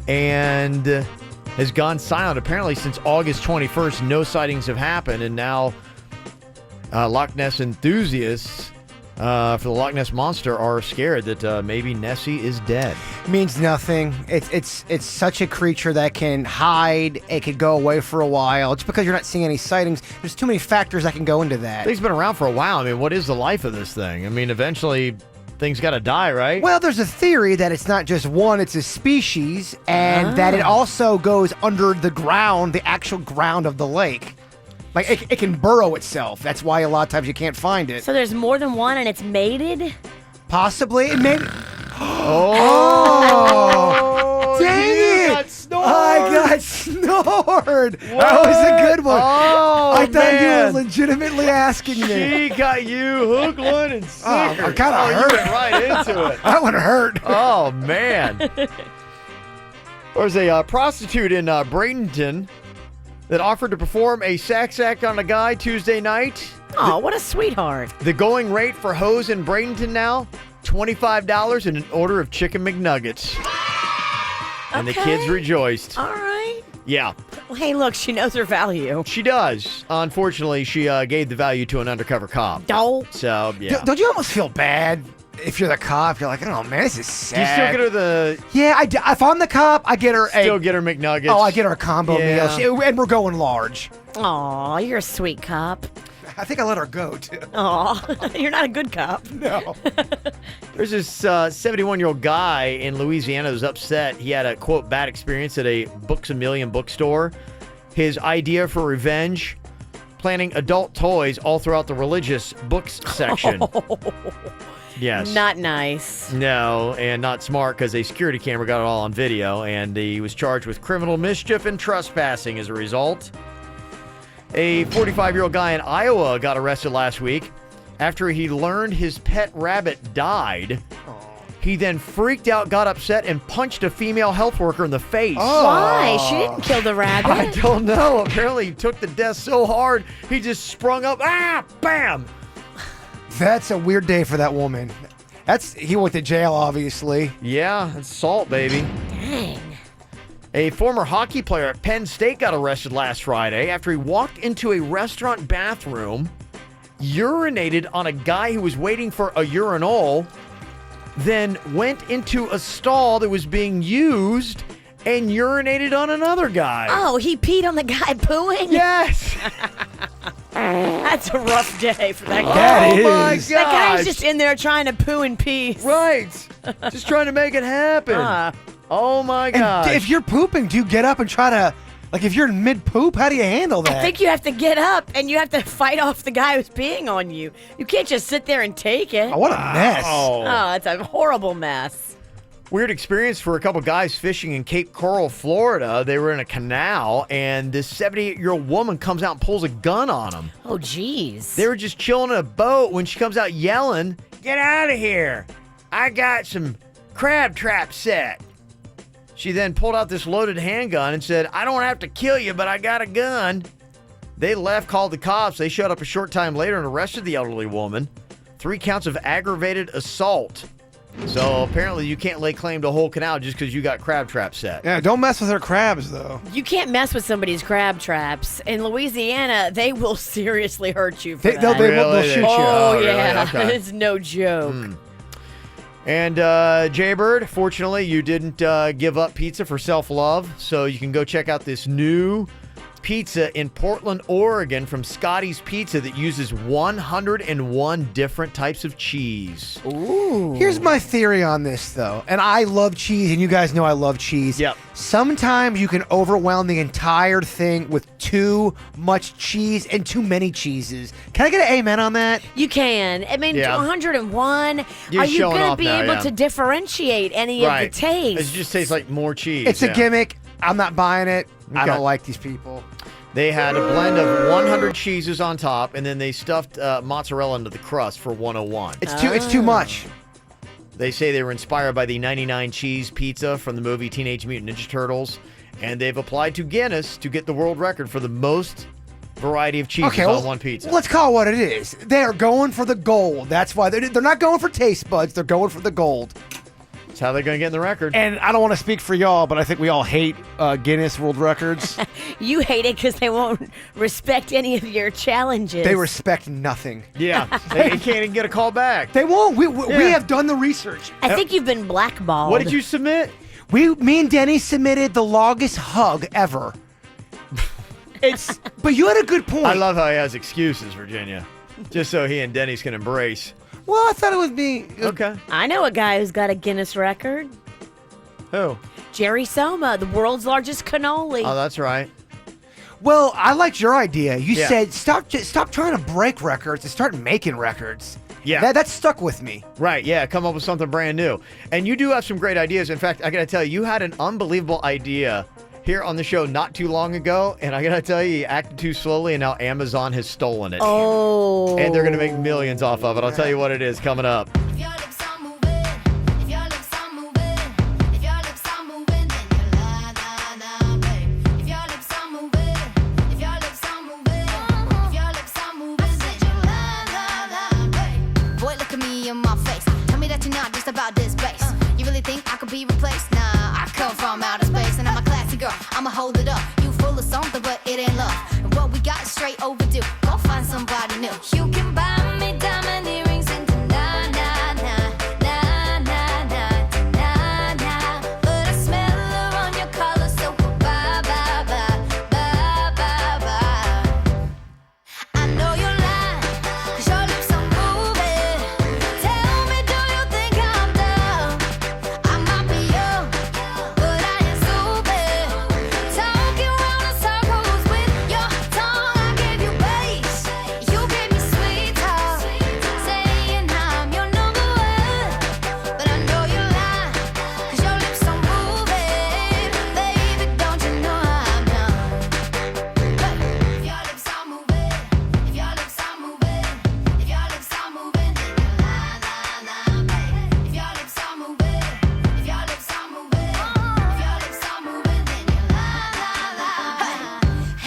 Speaker 1: and has gone silent. Apparently, since August 21st, no sightings have happened, and now Loch Ness enthusiasts for the Loch Ness Monster are scared that maybe Nessie is dead.
Speaker 2: Means nothing. It's such a creature that can hide. It could go away for a while. Just because you're not seeing any sightings, there's too many factors that can go into that.
Speaker 1: Thing's been around for a while. I mean, what is the life of this thing? I mean, eventually things got to die, right?
Speaker 2: Well, there's a theory that it's not just one, it's a species, and that it also goes under the ground, the actual ground of the lake. Like, it can burrow itself. That's why a lot of times you can't find it.
Speaker 3: So there's more than one and it's mated?
Speaker 2: Possibly. Maybe.
Speaker 1: Oh!
Speaker 2: Dang it!
Speaker 1: Got snored.
Speaker 2: I got snored. That was a good one.
Speaker 1: Oh,
Speaker 2: I thought
Speaker 1: man.
Speaker 2: you were legitimately asking me.
Speaker 1: She got you hook, line, and sinker.
Speaker 2: I kind of hurt.
Speaker 1: You went right into it.
Speaker 2: That one hurt.
Speaker 1: Oh, man. There's a prostitute in Bradenton that offered to perform a sex act on a guy Tuesday night.
Speaker 3: Oh, what a sweetheart.
Speaker 1: The going rate for hoes in Bradenton now, $25 and an order of chicken McNuggets. And the kids rejoiced.
Speaker 3: All right.
Speaker 1: Yeah.
Speaker 3: Well, hey, look, she knows her value.
Speaker 1: She does. Unfortunately, she gave the value to an undercover cop.
Speaker 3: Oh.
Speaker 1: So, yeah.
Speaker 2: Don't you almost feel bad if you're the cop? You're like, oh, man, this is sad.
Speaker 1: Do you still get her the...
Speaker 2: Yeah, if I'm the cop, I get her
Speaker 1: Still get her McNuggets.
Speaker 2: Oh, I get her a combo
Speaker 1: Yeah.
Speaker 2: meal. And we're going large.
Speaker 3: Aw, you're a sweet cop.
Speaker 2: I think I let her go, too.
Speaker 3: Aw, you're not a good cop.
Speaker 2: No.
Speaker 1: There's this 71-year-old guy in Louisiana who's upset. He had a, quote, bad experience at a Books A Million bookstore. His idea for revenge, planting adult toys all throughout the religious books section. Yes.
Speaker 3: Not nice.
Speaker 1: No, and not smart because a security camera got it all on video, and he was charged with criminal mischief and trespassing as a result. A 45-year-old guy in Iowa got arrested last week after he learned his pet rabbit died. He then freaked out, got upset, and punched a female health worker in the face.
Speaker 3: Why? She didn't kill the rabbit.
Speaker 1: I don't know. Apparently, he took the death so hard, he just sprung up. Ah, bam!
Speaker 2: That's a weird day for that woman. He went to jail, obviously.
Speaker 1: Yeah, assault, baby.
Speaker 3: Dang.
Speaker 1: A former hockey player at Penn State got arrested last Friday after he walked into a restaurant bathroom, urinated on a guy who was waiting for a urinal, then went into a stall that was being used and urinated on another guy.
Speaker 3: Oh, he peed on the guy pooing?
Speaker 1: Yes.
Speaker 3: That's a rough day for that guy.
Speaker 2: That is.
Speaker 1: My gosh.
Speaker 3: That guy's just in there trying to poo in peace.
Speaker 1: Right. Just trying to make it happen. Oh, my God.
Speaker 2: And if you're pooping, do you get up and try to, like, if you're in mid-poop, how do you handle that?
Speaker 3: I think you have to get up and you have to fight off the guy who's peeing on you. You can't just sit there and take it.
Speaker 2: Oh, what a mess.
Speaker 3: Oh, it's a horrible mess.
Speaker 1: Weird experience for a couple guys fishing in Cape Coral, Florida. They were in a canal, and this 78-year-old woman comes out and pulls a gun on them.
Speaker 3: Oh, jeez.
Speaker 1: They were just chilling in a boat when she comes out yelling, "Get out of here. I got some crab trap set." She then pulled out this loaded handgun and said, "I don't have to kill you, but I got a gun." They left, called the cops. They showed up a short time later and arrested the elderly woman. 3 counts of aggravated assault. So apparently you can't lay claim to a whole canal just because you got crab trap set.
Speaker 2: Yeah, don't mess with her crabs, though.
Speaker 3: You can't mess with somebody's crab traps. In Louisiana, they will seriously hurt you for that.
Speaker 2: They'll shoot you.
Speaker 3: Oh,
Speaker 1: really?
Speaker 3: yeah.
Speaker 1: Okay.
Speaker 3: It's no joke.
Speaker 1: And Jaybird, fortunately, you didn't give up pizza for self-love, so you can go check out this new pizza in Portland, Oregon from Scotty's Pizza that uses 101 different types of cheese.
Speaker 3: Ooh.
Speaker 2: Here's my theory on this, though. And I love cheese, and you guys know I love cheese.
Speaker 1: Yep.
Speaker 2: Sometimes you can overwhelm the entire thing with too much cheese and too many cheeses. Can I get an amen on that?
Speaker 3: You can. I mean,
Speaker 1: Yeah.
Speaker 3: 101.
Speaker 1: You're
Speaker 3: Are you
Speaker 1: showing
Speaker 3: going to
Speaker 1: off
Speaker 3: be
Speaker 1: now,
Speaker 3: able
Speaker 1: yeah.
Speaker 3: to differentiate any of the taste?
Speaker 1: It just tastes like more cheese.
Speaker 2: It's a gimmick. I'm not buying it. I
Speaker 1: Okay.
Speaker 2: don't like these people.
Speaker 1: They had a blend of 100 cheeses on top, and then they stuffed mozzarella into the crust for 101.
Speaker 2: It's too much.
Speaker 1: They say they were inspired by the 99 cheese pizza from the movie Teenage Mutant Ninja Turtles, and they've applied to Guinness to get the world record for the most variety of cheeses on one pizza.
Speaker 2: Let's call it what it is. They are going for the gold. That's why they're not going for taste buds. They're going for the gold.
Speaker 1: That's how they're going to get in the record.
Speaker 2: And I don't want to speak for y'all, but I think we all hate Guinness World Records.
Speaker 3: You hate it because they won't respect any of your challenges.
Speaker 2: They respect nothing.
Speaker 1: Yeah, they can't even get a call back.
Speaker 2: They won't. We have done the research.
Speaker 3: I think you've been blackballed.
Speaker 1: What did you submit?
Speaker 2: Me and Denny submitted the longest hug ever. But you had a good point.
Speaker 1: I love how he has excuses, Virginia, just so he and Denny's can embrace.
Speaker 2: Well, I thought it would be
Speaker 1: okay.
Speaker 3: I know a guy who's got a Guinness record.
Speaker 1: Who?
Speaker 3: Jerry Soma, the world's largest cannoli.
Speaker 1: Oh, that's right.
Speaker 2: Well, I liked your idea. You
Speaker 1: Yeah.
Speaker 2: said stop trying to break records and start making records.
Speaker 1: Yeah.
Speaker 2: That stuck with me.
Speaker 1: Right, yeah, come up with something brand new. And you do have some great ideas. In fact, I got to tell you, you had an unbelievable idea here on the show not too long ago, and I got to tell you acted too slowly, and now Amazon has stolen it.
Speaker 3: Oh.
Speaker 1: And they're going to make millions off of it. I'll tell you what it is coming up.
Speaker 11: About this bass. You really think I could be replaced? Nah, I come from outer space and I'm a classy girl. I'ma hold it up. You full of something, but it ain't love. And what we got is straight overdue. Go find somebody new. You can buy me diamond earrings and na na na na na na na na. But I smell her on your collar, so bye bye bye bye bye bye. I know you're lying, 'cause your lips are moving. Tell me, do you think I'm dumb? I might be young, but I ain't stupid. Talking round in circles with your tongue. I gave you bass, you gave me sweet talk, saying I'm your number one. But I know you're lying, 'cause your lips are moving. Baby, don't you know I'm done? If your lips are moving, if your lips are moving, if your lips are moving, then you're lying, lying, lying, baby. If your lips are moving, if your lips are moving, if your lips are moving, then you're lying, lying, lying, baby.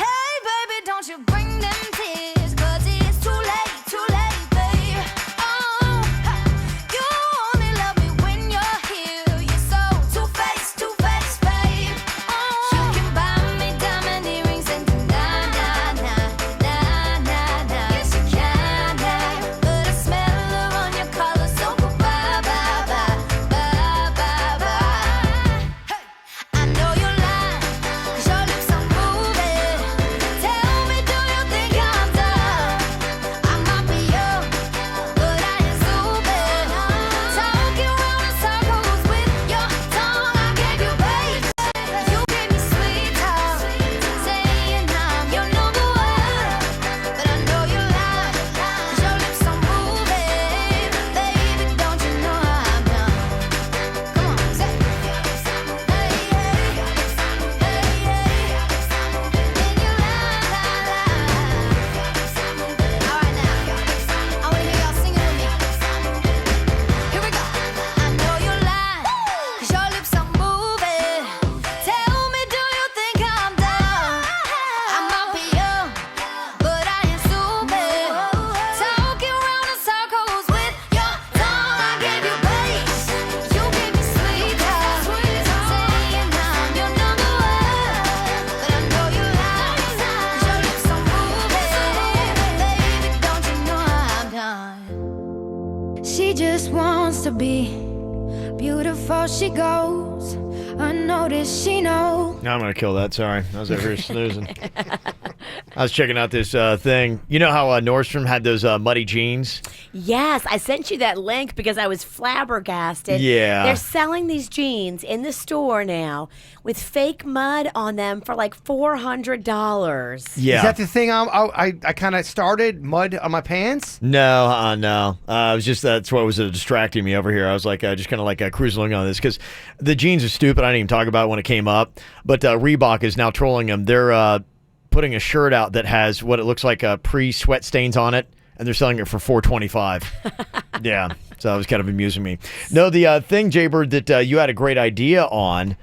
Speaker 11: Hey, baby, don't you bring them tears, 'cause it's too late, babe. Oh, you only love me when you're here. You're so two-faced, babe. Oh, you can buy me diamond earrings and na na na na na na. Yes, you can, but I smell her on your collar, so bye bye bye bye bye bye. Hey, I know you're lying, 'cause your lips are moving. Tell me, do you think I'm dumb? I might be young, but I ain't stupid. Talking round in circles with your tongue. I gave you bass, you gave me sweet talk, saying I'm your number one. But I know you're lying, 'cause your lips are moving. Baby, don't you know I'm done? Come on, say your lips are moving. Hey, hey, your lips are moving. Hey, hey, your lips are moving. Then you lie, lie, lie. Your lips are moving. All right now, I wanna hear y'all singing with me. Here we go. I know you're lying, 'cause your lips are moving. Tell me, do you think I'm dumb? I might be young, but I ain't stupid. Talking round in circles with your tongue. I gave you bass, you gave me sweet talk, saying I'm your number one. But I know you're lying, 'cause your lips are moving. Baby, don't you know I'm done? She just wants to be beautiful. She goes unnoticed. She knows.
Speaker 1: No, I'm going to kill that. Sorry. I was over here snoozing. I was checking out this thing. You know how Nordstrom had those muddy jeans?
Speaker 3: Yes, I sent you that link because I was flabbergasted.
Speaker 1: Yeah.
Speaker 3: They're selling these jeans in the store now with fake mud on them for like $400.
Speaker 1: Yeah.
Speaker 2: Is that the thing I kind of started? Mud on my pants?
Speaker 1: No, no. I was just, that's what was distracting me over here. I was like, just kind of like cruising along on this because the jeans are stupid. I didn't even talk about it when it came up. But Reebok is now trolling them. They're putting a shirt out that has what it looks like pre-sweat stains on it, and they're selling it for $425. Yeah, so that was kind of amusing me. No, the thing, Jaybird, that you had a great idea on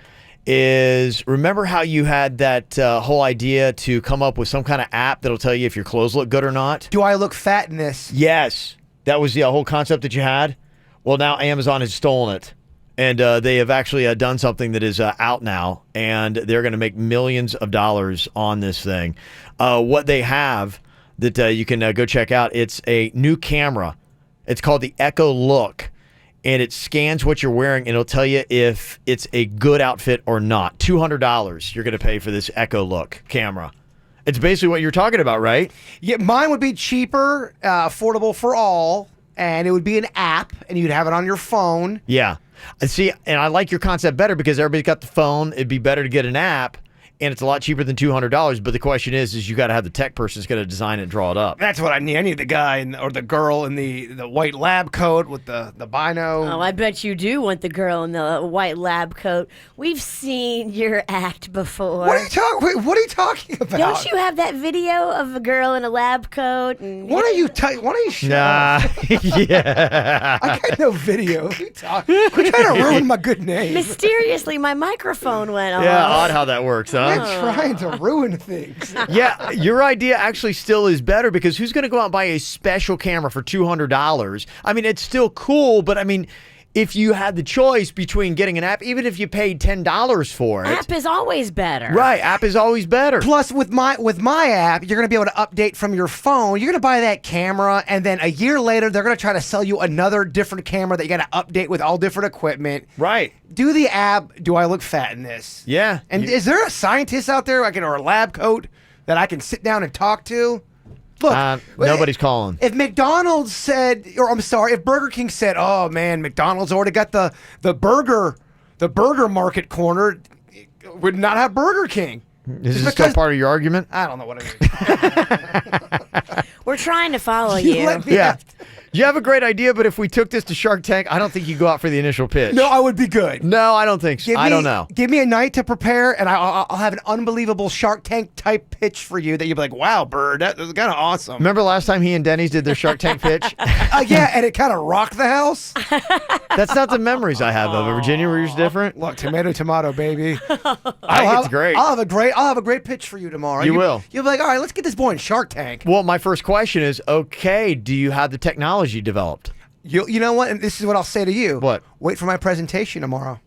Speaker 1: is, remember how you had that whole idea to come up with some kind of app that'll tell you if your clothes look good or not?
Speaker 2: Do I look fat in this?
Speaker 1: Yes. That was the whole concept that you had? Well, now Amazon has stolen it. And they have actually done something that is out now, and they're going to make millions of dollars on this thing. What they have that you can go check out, it's a new camera. It's called the Echo Look, and it scans what you're wearing, and it'll tell you if it's a good outfit or not. $200 you're going to pay for this Echo Look camera. It's basically what you're talking about, right?
Speaker 2: Yeah, mine would be cheaper, affordable for all, and it would be an app, and you'd have it on your phone.
Speaker 1: Yeah. See, and I like your concept better because everybody's got the phone. It'd be better to get an app. And it's a lot cheaper than $200, but the question is you got to have the tech person that's going to design it and draw it up.
Speaker 2: That's what I need. I need the guy or the girl in the white lab coat with the bino.
Speaker 3: Oh, I bet you do want the girl in the white lab coat. We've seen your act before.
Speaker 2: What are you talking about?
Speaker 3: Don't you have that video of a girl in a lab coat? And
Speaker 2: Why don't you show?
Speaker 1: Nah, yeah.
Speaker 2: I got no video. What are you talking? Quit trying to ruin my good name.
Speaker 3: Mysteriously, my microphone went off.
Speaker 1: Yeah, odd how that works, huh?
Speaker 2: I'm trying to ruin things.
Speaker 1: Yeah, your idea actually still is better because who's going to go out and buy a special camera for $200? I mean, it's still cool, but I mean, if you had the choice between getting an app, even if you paid $10 for it.
Speaker 3: App is always better.
Speaker 1: Right, app is always better.
Speaker 2: Plus, with my app, you're going to be able to update from your phone. You're going to buy that camera, and then a year later, they're going to try to sell you another different camera that you got to update with all different equipment.
Speaker 1: Right.
Speaker 2: Do the app. Do I look fat in this?
Speaker 1: Yeah.
Speaker 2: And is there a scientist out there or a lab coat that I can sit down and talk to? Look,
Speaker 1: nobody's calling.
Speaker 2: If McDonald's said, or I'm sorry, if Burger King said, "Oh man, McDonald's already got the burger market cornered," would not have Burger King.
Speaker 1: Is this still part of your argument?
Speaker 2: I don't know what I mean.
Speaker 3: We're trying to follow you.
Speaker 1: Yeah. You have a great idea, but if we took this to Shark Tank, I don't think you go out for the initial pitch.
Speaker 2: No, I would be good.
Speaker 1: No, I don't think so. I don't know.
Speaker 2: Give me a night to prepare, and I'll have an unbelievable Shark Tank type pitch for you that you'll be like, "Wow, Bird, that was kind of awesome."
Speaker 1: Remember last time he and Denny's did their Shark Tank pitch?
Speaker 2: Yeah, and it kind of rocked the house.
Speaker 1: That's not the memories I have of it. Virginia, were yours different?
Speaker 2: Look, tomato, baby.
Speaker 1: I think it's great.
Speaker 2: I'll have a great pitch for you tomorrow.
Speaker 1: You will.
Speaker 2: You'll be like, "All right, let's get this boy in Shark Tank."
Speaker 1: Well, my first question is, okay, do you have the technology developed?
Speaker 2: You know what? And this is what I'll say to you.
Speaker 1: What?
Speaker 2: Wait for my presentation tomorrow.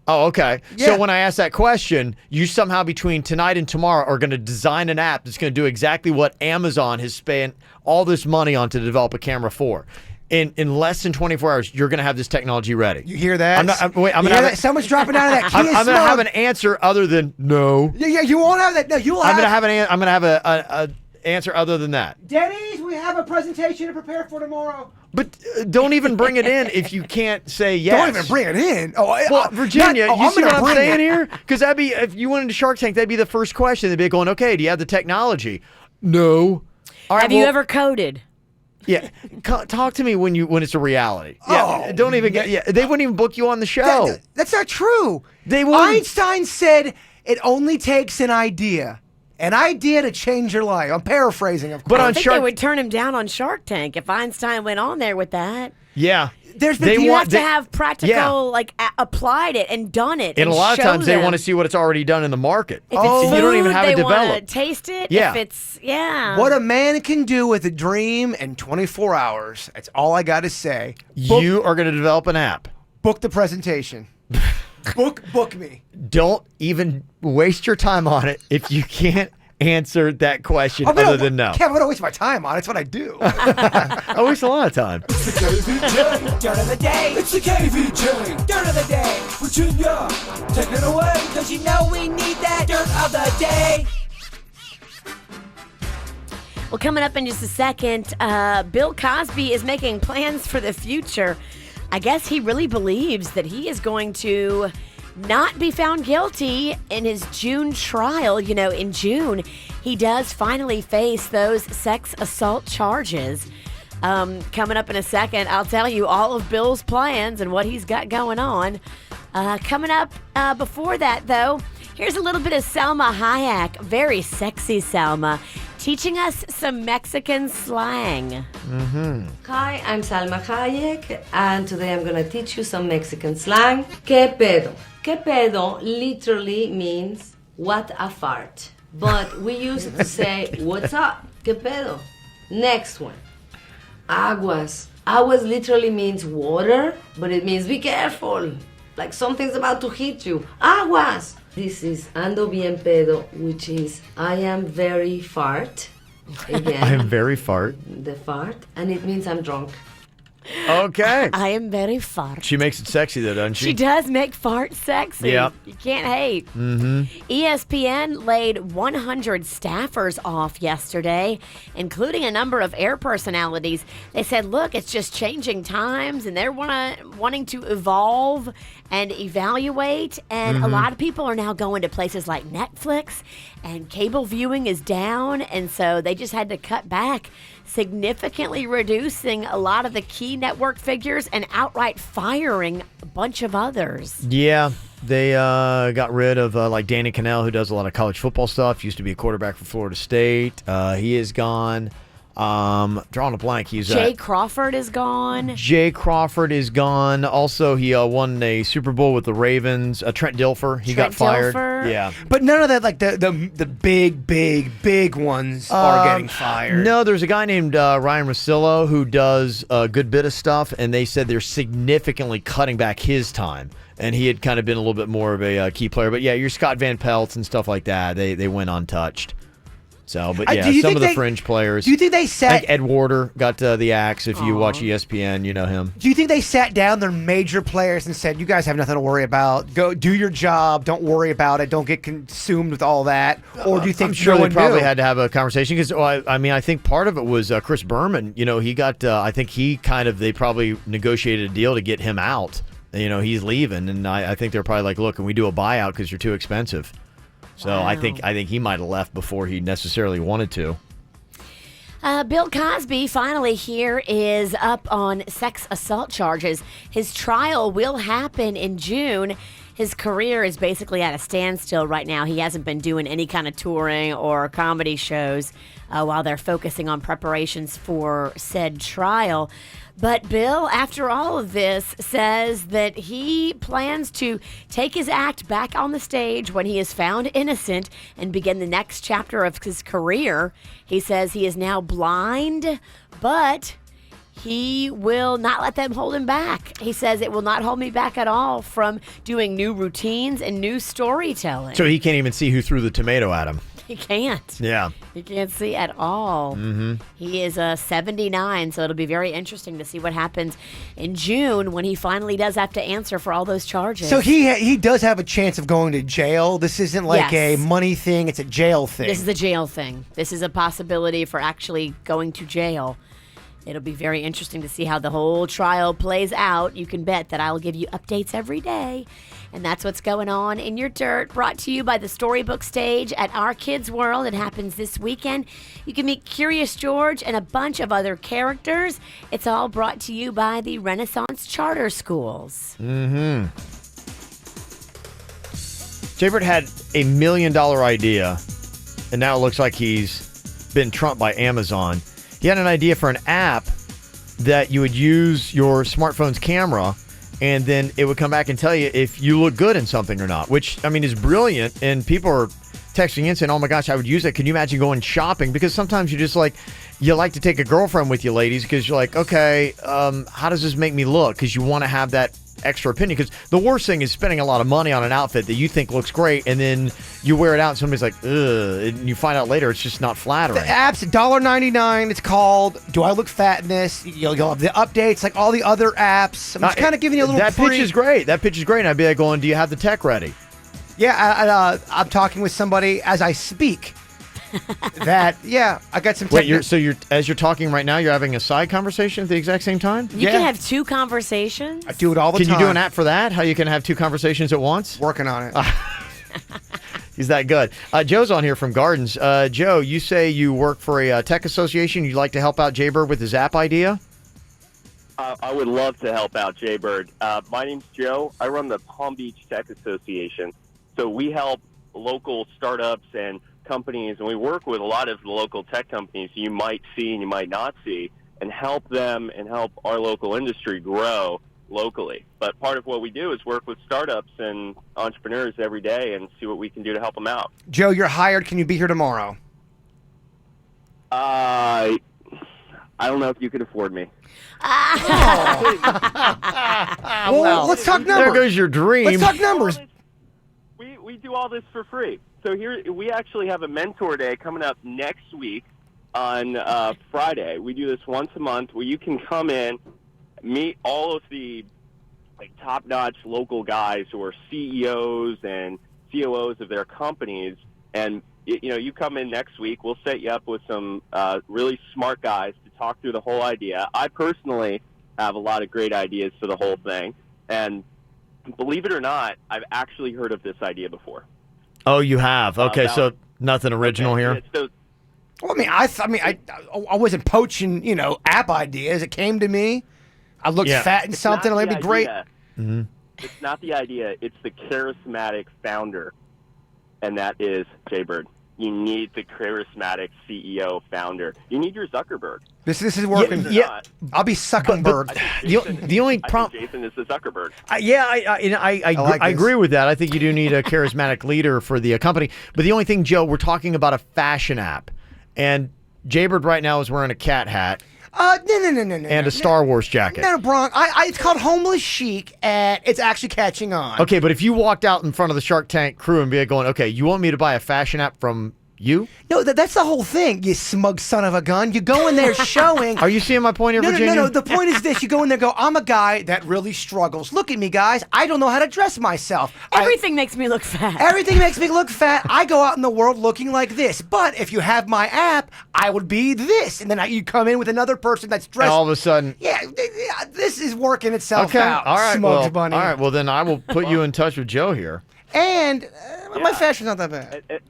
Speaker 1: Oh, okay.
Speaker 2: Yeah.
Speaker 1: So when I ask that question, you somehow between tonight and tomorrow are going to design an app that's going to do exactly what Amazon has spent all this money on to develop a camera for. In less than 24 hours, you're going to have this technology ready.
Speaker 2: You hear that?
Speaker 1: I'm going to have
Speaker 2: someone's dropping out of that Kia
Speaker 1: I'm going to have an answer other than no.
Speaker 2: Yeah, you won't have that. No, you will
Speaker 1: I'm
Speaker 2: have.
Speaker 1: going to have a answer other than that.
Speaker 2: Denny's, we have a presentation to prepare for tomorrow.
Speaker 1: But don't even bring it in if you can't say yes.
Speaker 2: Don't even bring it in.
Speaker 1: Well, Virginia, you see what I'm saying
Speaker 2: it.
Speaker 1: here? Because that'd be, if you went into Shark Tank, that'd be the first question. They'd be going, okay, do you have the technology? No. All right,
Speaker 3: Have you ever coded?
Speaker 1: Yeah, talk to me when it's a reality. Yeah, don't even get. Yeah, they wouldn't even book you on the show.
Speaker 2: That's not true.
Speaker 1: They wouldn't.
Speaker 2: Einstein said it only takes an idea to change your life. I'm paraphrasing, of course.
Speaker 1: But
Speaker 3: I think they would turn him down on Shark Tank if Einstein went on there with that.
Speaker 1: Yeah.
Speaker 3: You have to have practical, applied it and done it.
Speaker 1: And a lot of times they want to see what it's already done in the market.
Speaker 3: If it's food,
Speaker 1: you don't even have
Speaker 3: they
Speaker 1: it developed.
Speaker 3: want to taste it.
Speaker 1: Yeah.
Speaker 3: If it's, yeah.
Speaker 2: What a man can do with a dream in 24 hours. That's all I got to say.
Speaker 1: You are going to develop an app.
Speaker 2: Book the presentation. Book me.
Speaker 1: Don't even waste your time on it if you can't answer that question other than no.
Speaker 2: Kevin, I don't waste my time on it. It's what I do.
Speaker 1: I waste a lot of time.
Speaker 9: It's the KVJ Dirt of the Day. It's the KVJ Dirt of the Day. Virginia, take it away. Cause you know we need that Dirt of the Day.
Speaker 3: Well, coming up in just a second, Bill Cosby is making plans for the future. I guess he really believes that he is going to not be found guilty in his June trial. You know, in June, he does finally face those sex assault charges. Coming up in a second, I'll tell you all of Bill's plans and what he's got going on. Coming up before that, though, here's a little bit of Salma Hayek, very sexy Salma, teaching us some Mexican slang.
Speaker 1: Mm-hmm.
Speaker 12: Hi, I'm Salma Hayek, and today I'm going to teach you some Mexican slang. ¿Qué pedo? ¿Qué pedo literally means what a fart, but we use it to say what's up. ¿Qué pedo? Next one. Aguas. Aguas literally means water, but it means be careful. Like something's about to hit you. Aguas! This is ando bien pedo, which is I am very fart. Again.
Speaker 1: I am very fart.
Speaker 12: The fart. And it means I'm drunk.
Speaker 1: Okay.
Speaker 3: I am very fart.
Speaker 1: She makes it sexy, though, doesn't she?
Speaker 3: She does make fart sexy.
Speaker 1: Yep.
Speaker 3: You can't hate.
Speaker 1: Mm-hmm.
Speaker 3: ESPN laid 100 staffers off yesterday, including a number of air personalities. They said, look, it's just changing times, and they're wanting to evolve and evaluate. And a lot of people are now going to places like Netflix, and cable viewing is down. And so they just had to cut back, significantly reducing a lot of the key network figures and outright firing a bunch of others.
Speaker 1: Yeah, they got rid of like Danny Cannell, who does a lot of college football stuff. Used to be a quarterback for Florida State. He is gone. Drawing a blank. He's
Speaker 3: Jay Crawford is gone.
Speaker 1: Jay Crawford is gone. Also, he won a Super Bowl with the Ravens. Trent Dilfer, he got fired. Yeah,
Speaker 2: But none of that, like the big ones are getting fired.
Speaker 1: No, there's a guy named Ryan Russillo who does a good bit of stuff, and they said they're significantly cutting back his time. And he had kind of been a little bit more of a key player. But yeah, your Scott Van Pelts and stuff like that, they went untouched. So, but yeah, some of the fringe players.
Speaker 2: Do you think they sat?
Speaker 1: I think Ed Warder got the axe. If you watch ESPN, you know him.
Speaker 2: Do you think they sat down their major players and said, "You guys have nothing to worry about. Go do your job. Don't worry about it. Don't get consumed with all that." Or do you think
Speaker 1: I'm sure
Speaker 2: no
Speaker 1: they
Speaker 2: one
Speaker 1: probably
Speaker 2: knew?
Speaker 1: had to have a conversation because I mean I think part of it was Chris Berman. You know, he got. I think he they probably negotiated a deal to get him out. You know, he's leaving, and I think they're probably like, "Look, can we do a buyout because you're too expensive?" So
Speaker 3: Wow.
Speaker 1: I think he might have left before he necessarily wanted to.
Speaker 3: Bill Cosby finally here is up on sex assault charges. His trial will happen in June. His career is basically at a standstill right now. He hasn't been doing any kind of touring or comedy shows while they're focusing on preparations for said trial. But Bill, after all of this, says that he plans to take his act back on the stage when he is found innocent and begin the next chapter of his career. He says he is now blind, but he will not let them hold him back. He says it will not hold me back at all from doing new routines and new storytelling.
Speaker 1: So he can't even see who threw the tomato at him.
Speaker 3: He can't.
Speaker 1: Yeah.
Speaker 3: He can't see at all.
Speaker 1: Mm-hmm.
Speaker 3: He is 79, so it'll be very interesting to see what happens in June when he finally does have to answer for all those charges.
Speaker 2: So he does have a chance of going to jail. This isn't like
Speaker 3: Yes.
Speaker 2: a money thing; it's a jail thing.
Speaker 3: This is a jail thing. This is a possibility for actually going to jail. It'll be very interesting to see how the whole trial plays out. You can bet that I'll give you updates every day. And that's what's going on in your dirt, brought to you by the Storybook Stage at Our Kids World. It happens this weekend. You can meet Curious George and a bunch of other characters. It's all brought to you by the Renaissance Charter Schools.
Speaker 1: Mm-hmm. Jaybird had $1 million idea, and now it looks like he's been trumped by Amazon. He had an idea for an app that you would use your smartphone's camera, and then it would come back and tell you if you look good in something or not, which, I mean, is brilliant. And people are texting in saying, oh, my gosh, I would use it. Can you imagine going shopping? Because sometimes you like to take a girlfriend with you, ladies, because you're like, okay, how does this make me look? Because you want to have that extra opinion. Because the worst thing is spending a lot of money on an outfit that you think looks great, and then you wear it out and somebody's like, ugh, and you find out later it's just not flattering.
Speaker 2: The app's $1.99. It's called Do I Look Fat in This? You'll have the updates like all the other apps. I'm just kind of giving you a little
Speaker 1: That pitch is great. That pitch is great. And I'd be like going, do you have the tech ready?
Speaker 2: Yeah, I'm talking with somebody as I speak. I got some tech.
Speaker 1: Wait, as you're talking right now, you're having a side conversation at the exact same time?
Speaker 3: You can have two conversations.
Speaker 2: I do it all the time.
Speaker 1: Can you do an app for that? How you can have two conversations at once?
Speaker 2: Working on it.
Speaker 1: He's that good. Joe's on here from Gardens. Joe, you say you work for a tech association. You'd like to help out Jaybird with his app idea?
Speaker 13: I would love to help out Jaybird. My name's Joe. I run the Palm Beach Tech Association. So we help local startups and companies, and we work with a lot of local tech companies you might see and you might not see, and help them and help our local industry grow locally. But part of what we do is work with startups and entrepreneurs every day and see what we can do to help them out.
Speaker 2: Joe, you're hired. Can you be here tomorrow?
Speaker 13: I I don't know if you could afford me.
Speaker 2: Well, let's talk numbers.
Speaker 1: There goes your dream.
Speaker 2: Let's talk numbers.
Speaker 13: We do all this for free. So here we actually have a mentor day coming up next week on Friday. We do this once a month where you can come in, meet all of the top-notch local guys who are CEOs and COOs of their companies, and you come in next week. We'll set you up with some really smart guys to talk through the whole idea. I personally have a lot of great ideas for the whole thing, and believe it or not, I've actually heard of this idea before.
Speaker 1: Oh, you have? Okay, so nothing original here?
Speaker 13: So,
Speaker 2: Well, I wasn't poaching, app ideas. It came to me. I looked fat in something. It'd be great.
Speaker 1: Mm-hmm.
Speaker 13: It's not the idea. It's the charismatic founder, and that is Jaybird. You need the charismatic CEO founder. You need your Zuckerberg.
Speaker 2: This is working.
Speaker 1: Yeah.
Speaker 2: I'll be Zuckerberg.
Speaker 1: The only problem.
Speaker 13: Jason is the Zuckerberg.
Speaker 1: I agree with that. I think you do need a charismatic leader for the company. But the only thing, Joe, we're talking about a fashion app, and Jaybird right now is wearing a cat hat.
Speaker 2: No.
Speaker 1: And a Star Wars jacket.
Speaker 2: No, Bronx. It's called Homeless Chic, and it's actually catching on.
Speaker 1: Okay, but if you walked out in front of the Shark Tank crew and be going, okay, you want me to buy a fashion app from you?
Speaker 2: No, that's the whole thing, you smug son of a gun. You go in there showing...
Speaker 1: Are you seeing my point here, Virginia?
Speaker 2: No. The point is this. You go in there and go, I'm a guy that really struggles. Look at me, guys. I don't know how to dress myself.
Speaker 3: Everything makes me look fat.
Speaker 2: Everything makes me look fat. I go out in the world looking like this. But if you have my app, I would be this. And then you come in with another person that's dressed...
Speaker 1: And all of a sudden...
Speaker 2: Yeah, this is working itself out.
Speaker 1: All right,
Speaker 2: Smug bunny.
Speaker 1: all right. Well, then I will put you in touch with Joe here.
Speaker 2: And my fashion's not that bad.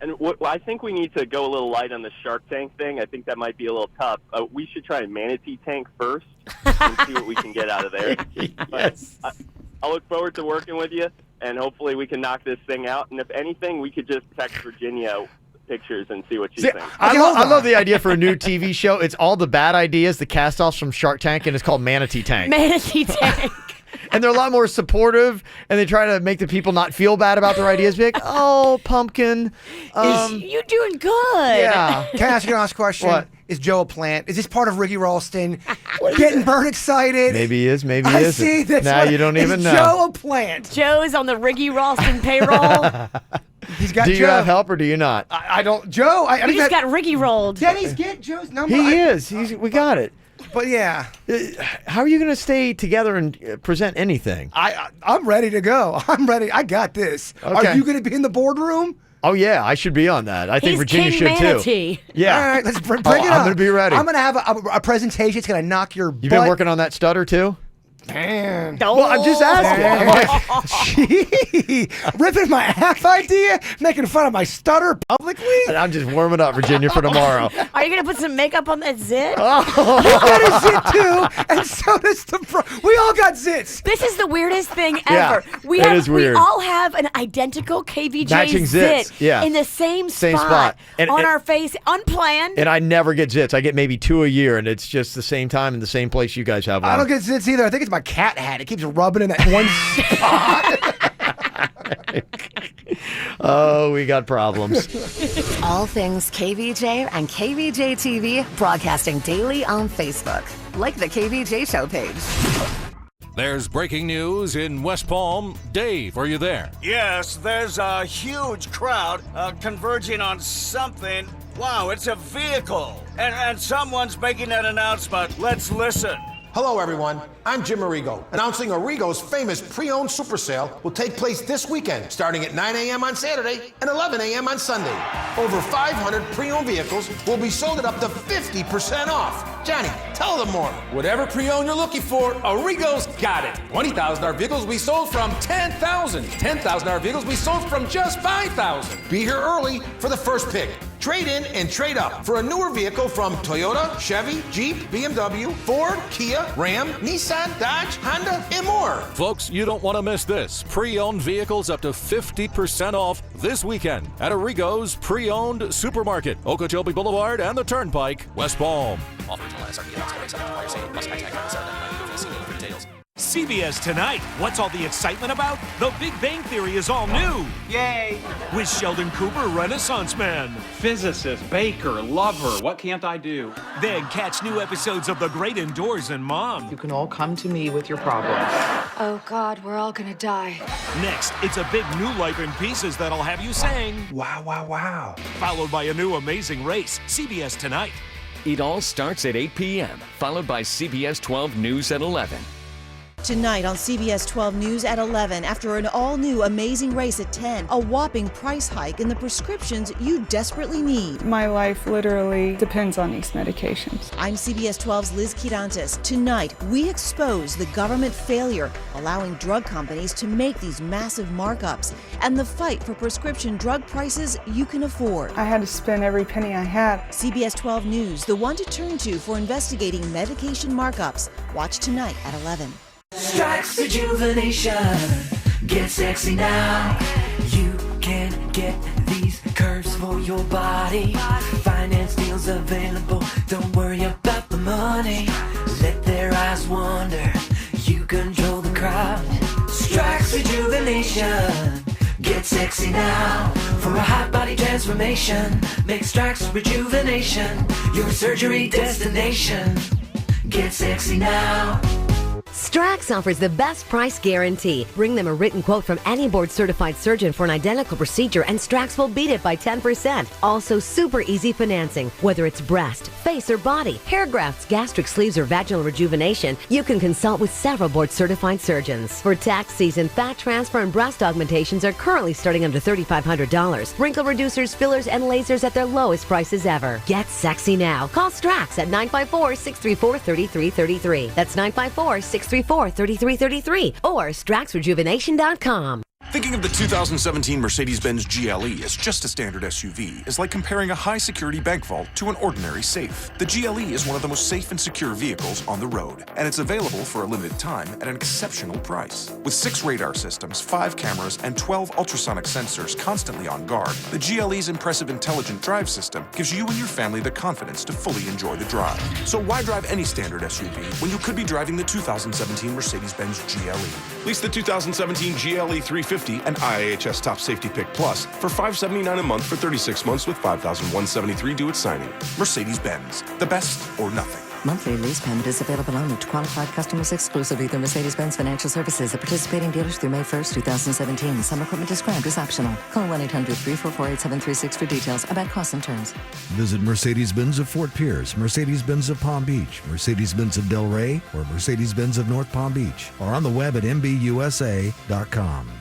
Speaker 13: And I think we need to go a little light on the Shark Tank thing. I think that might be a little tough. We should try a manatee tank first and see what we can get out of there.
Speaker 1: Yes.
Speaker 13: I look forward to working with you, and hopefully we can knock this thing out. And if anything, we could just text Virginia pictures and see what she thinks.
Speaker 1: I love the idea for a new TV show. It's all the bad ideas, the cast-offs from Shark Tank, and it's called Manatee Tank.
Speaker 3: Manatee Tank.
Speaker 1: And they're a lot more supportive, and they try to make the people not feel bad about their ideas. Be like, oh, pumpkin.
Speaker 3: You're doing good.
Speaker 1: Yeah.
Speaker 2: Can I ask you an honest question?
Speaker 1: What?
Speaker 2: Is Joe a plant? Is this part of Ricky Ralston getting Bert excited?
Speaker 1: Maybe he is, maybe he isn't.
Speaker 2: See, that's
Speaker 1: now
Speaker 2: what,
Speaker 1: you don't even
Speaker 2: is
Speaker 1: know.
Speaker 2: Joe a plant?
Speaker 3: Joe's on the Riggy Ralston payroll.
Speaker 2: He's got
Speaker 1: do you
Speaker 2: Joe.
Speaker 1: have help or do you not?
Speaker 2: I don't. Joe, I
Speaker 3: We just got Riggy rolled.
Speaker 2: Denny's get Joe's number.
Speaker 1: He is. We got it.
Speaker 2: But yeah.
Speaker 1: How are you going to stay together and present anything?
Speaker 2: I'm ready to go. I'm ready. I got this.
Speaker 1: Okay.
Speaker 2: Are you going to be in the boardroom?
Speaker 1: Oh, yeah, I should be on that. I think
Speaker 3: He's
Speaker 1: Virginia
Speaker 3: King
Speaker 1: should,
Speaker 3: Manatee.
Speaker 1: too. Yeah.
Speaker 2: All right, let's bring it on.
Speaker 1: I'm going to be ready.
Speaker 2: I'm going to have a presentation. It's going to knock your butt.
Speaker 1: You've been working on that stutter, too?
Speaker 2: Man.
Speaker 1: Well, I'm just asking.
Speaker 2: Gee, ripping my app idea, making fun of my stutter publicly.
Speaker 1: And I'm just warming up, Virginia, for tomorrow.
Speaker 3: Are you going to put some makeup on that zit?
Speaker 2: You got a zit too, and so does the. We all got zits.
Speaker 3: This is the weirdest thing
Speaker 1: Yeah,
Speaker 3: ever.
Speaker 1: it is weird.
Speaker 3: We all have an identical KVJ
Speaker 1: Matching
Speaker 3: zit
Speaker 1: zits, yeah.
Speaker 3: in the same
Speaker 1: Same
Speaker 3: spot,
Speaker 1: spot. And-
Speaker 3: on
Speaker 1: and-
Speaker 3: our face, unplanned.
Speaker 1: And I never get zits. I get maybe 2 a year, and it's just the same time in the same place you guys have one.
Speaker 2: I don't get zits either. I think it's my cat hat. It keeps rubbing in that one spot.
Speaker 1: Oh, we got problems.
Speaker 7: All things KVJ and KVJ TV broadcasting daily on Facebook. Like the KVJ Show page.
Speaker 5: There's breaking news in West Palm. Dave, are you there?
Speaker 6: Yes, there's a huge crowd converging on something. Wow, it's a vehicle. And someone's making an announcement. Let's listen.
Speaker 8: Hello, everyone. I'm Jim Arrigo. Announcing Arrigo's famous pre-owned super sale will take place this weekend, starting at 9 a.m. on Saturday and 11 a.m. on Sunday. Over 500 pre-owned vehicles will be sold at up to 50% off. Johnny, tell them more.
Speaker 4: Whatever pre-owned you're looking for, Arrigo's got it. $20,000 vehicles we sold from $10,000. $10,000 vehicles we sold from just $5,000.
Speaker 8: Be here early for the first pick. Trade in and trade up for a newer vehicle from Toyota, Chevy, Jeep, BMW, Ford, Kia, Ram, Nissan, Dodge, Honda, and more.
Speaker 5: Folks, you don't want to miss this. Pre-owned vehicles up to 50% off this weekend at Arrigo's Pre-Owned Supermarket, Okeechobee Boulevard and the Turnpike, West Palm.
Speaker 18: Offer until last RP announced 47 for sale plus high tag 799 for details.
Speaker 14: CBS Tonight. What's all the excitement about? The Big Bang Theory is all new.
Speaker 15: Yay!
Speaker 14: With Sheldon Cooper, Renaissance Man.
Speaker 15: Physicist, baker, lover, what can't I do?
Speaker 14: Then catch new episodes of The Great Indoors and Mom.
Speaker 15: You can all come to me with your problems.
Speaker 16: Oh, God, we're all gonna die.
Speaker 14: Next, it's a big new Life in Pieces that'll have you saying,
Speaker 15: wow, wow, wow.
Speaker 14: Followed by a new Amazing Race. CBS Tonight.
Speaker 20: It all starts at 8 p.m., followed by CBS 12 News at 11.
Speaker 21: Tonight on CBS 12 News at 11, after an all-new Amazing Race at 10, a whopping price hike in the prescriptions you desperately need.
Speaker 24: My life literally depends on these medications.
Speaker 21: I'm CBS 12's Liz Kirantes. Tonight, we expose the government failure, allowing drug companies to make these massive markups, and the fight for prescription drug prices you can afford.
Speaker 24: I had to spend every penny I had.
Speaker 21: CBS 12 News, the one to turn to for investigating medication markups. Watch tonight at 11.
Speaker 25: Strikes rejuvenation. Get sexy now. You can get these curves for your body. Finance deals available. Don't worry about the money. Let their eyes wander. You control the crowd. Strikes rejuvenation. Get sexy now. For a hot body transformation. Make Strikes rejuvenation your surgery destination. Get sexy now.
Speaker 17: Strax offers the best price guarantee. Bring them a written quote from any board-certified surgeon for an identical procedure, and Strax will beat it by 10%. Also, super easy financing. Whether it's breast, face, or body, hair grafts, gastric sleeves, or vaginal rejuvenation, you can consult with several board-certified surgeons. For tax season, fat transfer and breast augmentations are currently starting under $3,500. Wrinkle reducers, fillers, and lasers at their lowest prices ever. Get sexy now. Call Strax at 954-634-3333. That's 954-634-3333 or straxrejuvenation.com.
Speaker 28: Thinking of the 2017 Mercedes-Benz GLE as just a standard SUV is like comparing a high-security bank vault to an ordinary safe. The GLE is one of the most safe and secure vehicles on the road, and it's available for a limited time at an exceptional price. With 6 radar systems, 5 cameras, and 12 ultrasonic sensors constantly on guard, the GLE's impressive intelligent drive system gives you and your family the confidence to fully enjoy the drive. So why drive any standard SUV when you could be driving the 2017 Mercedes-Benz GLE? Lease the 2017 GLE 350 and IAHS Top Safety Pick Plus for $579 a month for 36 months with $5,173 due at signing. Mercedes-Benz, the best or nothing.
Speaker 29: Monthly lease payment is available only to qualified customers exclusively through Mercedes-Benz Financial Services, the participating dealers through May 1st, 2017. Some equipment described as optional. Call 1-800-344-8736 for details about costs and terms.
Speaker 19: Visit Mercedes-Benz of Fort Pierce, Mercedes-Benz of Palm Beach, Mercedes-Benz of Del Rey, or Mercedes-Benz of North Palm Beach, or on the web at mbusa.com.